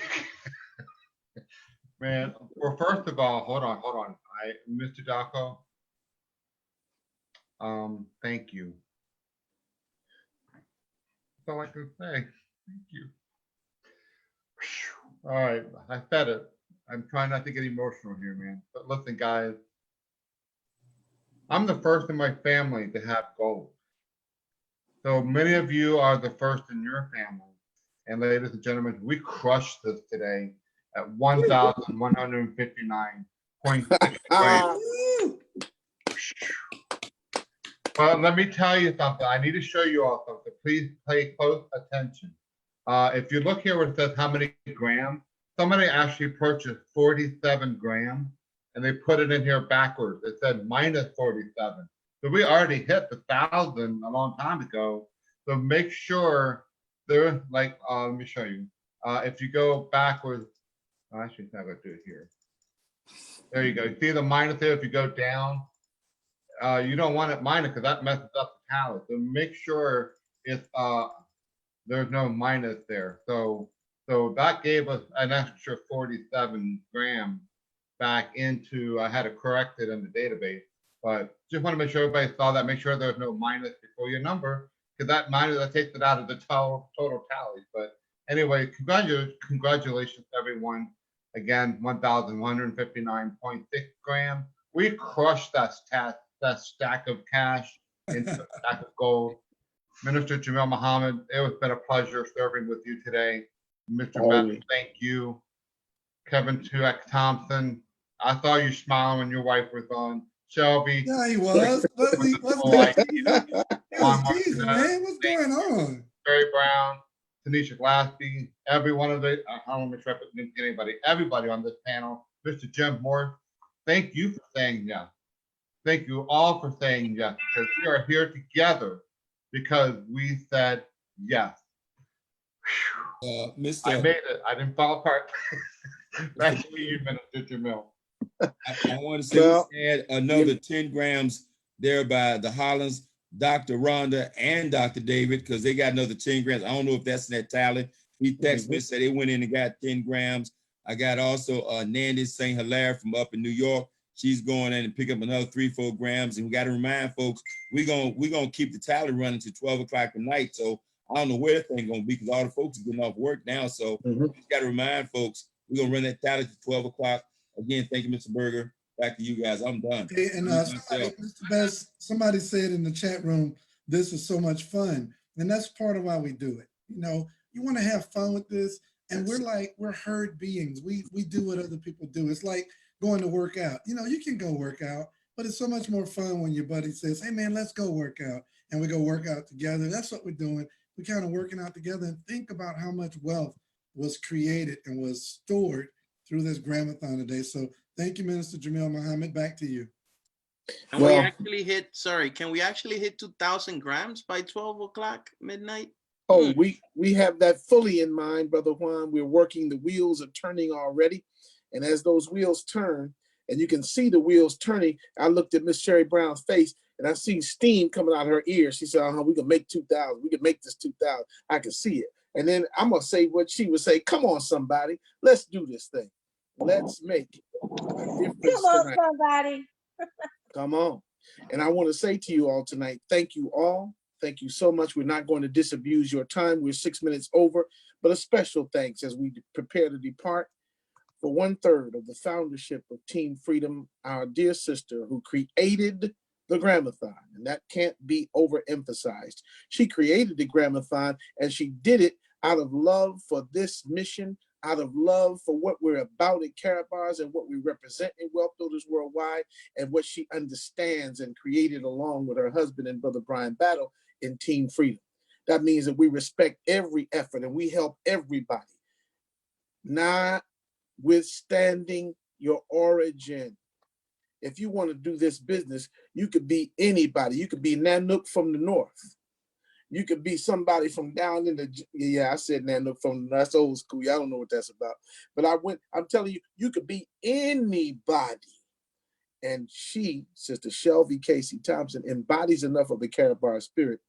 [SPEAKER 4] Man, well, first of all, hold on. Mr. Daco, thank you. That's all I can say. Thank you. All right, I said it. I'm trying not to get emotional here, man. But listen, guys, I'm the first in my family to have gold. So many of you are the first in your family. And ladies and gentlemen, we crushed this today at 1,159.6 grams. But let me tell you something. I need to show you all something. Please pay close attention. If you look here where it says how many grams, somebody actually purchased 47 grams and they put it in here backwards. It said minus 47. So we already hit the 1,000 a long time ago. So make sure they're like, let me show you. If you go backwards, actually, I'm going to do it here. There you go. You see the minus there? If you go down, you don't want it minus because that messes up the tally. So make sure it's there's no minus there. So that gave us an extra 47 grams back into. I had to correct it in the database, but just want to make sure everybody saw that. Make sure there's no minus before your number, because that minus that takes it out of the total tally. But anyway, congratulations everyone. Again, 1,159.6 grams. We crushed that stack of cash into a stack of gold. Minister Jamil Muhammad, it has been a pleasure serving with you today. Mr. Beth, thank you. Kevin Tuek Thompson, I saw you smiling when your wife was on. Shelby.
[SPEAKER 3] Yeah, he was. What's he was teasing, man. What's going on?
[SPEAKER 4] Barry Brown, Tanisha Glaspie, every one of the, I don't want to make sure I didn't get anybody, everybody on this panel, Mr. Jim Moore, thank you for saying yes. Thank you all for saying yes, because we are here together because we said yes. I made it. I didn't fall apart. Back to you, Minister Jamil.
[SPEAKER 2] I want to say add another 10 grams there by the Hollands, Dr. Rhonda and Dr. David, because they got another 10 grams. I don't know if that's in that tally. He texted me and said they went in and got 10 grams. I got also Nandy St. Hilaire from up in New York. She's going in and pick up another 3-4 grams. And we got to remind folks, we're gonna keep the tally running to 12 o'clock at night. So I don't know where that thing gonna be because all the folks are getting off work now. So we just got to remind folks, we're gonna run that tally to 12 o'clock. Again, thank you, Mr. Berger. Back to you guys. I'm done.
[SPEAKER 3] Okay, and Mr. Best, somebody said in the chat room, this is so much fun. And that's part of why we do it. You know, you want to have fun with this. And we're herd beings. We do what other people do. It's like going to work out. You know, you can go work out, but it's so much more fun when your buddy says, hey man, let's go work out. And we go work out together. That's what we're doing. We're kind of working out together, and think about how much wealth was created and was stored through this Gram-a-thon today. So thank you, Minister Jamil Muhammad. Back to you.
[SPEAKER 9] And we actually hit, can we actually hit 2,000 grams by 12 o'clock midnight?
[SPEAKER 5] Oh, we have that fully in mind, Brother Juan. We're working, the wheels are turning already. And as those wheels turn, and you can see the wheels turning, I looked at Miss Sherry Brown's face and I see steam coming out of her ears. She said, we can make 2,000. We can make this 2,000. I can see it. And then I'm going to say what she would say. Come on, somebody. Let's do this thing. Let's make a difference
[SPEAKER 8] Come on,
[SPEAKER 5] tonight.
[SPEAKER 8] somebody.
[SPEAKER 5] Come on. And I want to say to you all tonight, thank you all. Thank you so much. We're not going to disabuse your time. We're 6 minutes over, but a special thanks as we prepare to depart for 1/3 of the foundership of Team Freedom, our dear sister who created the Gram-a-thon, and that can't be overemphasized. She created the Gram-a-thon and she did it out of love for this mission, out of love for what we're about at Karatbars and what we represent in Wealth Builders Worldwide, and what she understands and created along with her husband and brother Brian Battle in Team Freedom. That means that we respect every effort and we help everybody, notwithstanding your origin. If you want to do this business, you could be anybody. You could be Nanook from the north. You could be somebody from down in the, yeah, I said Nanook from, that's old school. I don't know what that's about. But I'm telling you, you could be anybody. And she, Sister Shelby Casey Thompson, embodies enough of the Karatbar spirit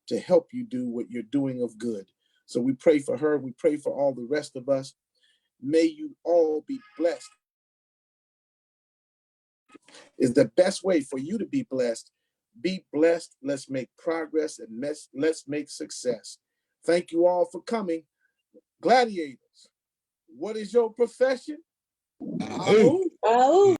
[SPEAKER 5] to help you do what you're doing of good. So we pray for her. We pray for all the rest of us. May you all be blessed. Is the best way for you to be blessed. Be blessed. Let's make progress and let's make success. Thank you all for coming. Gladiators, what is your profession?
[SPEAKER 2] Oh.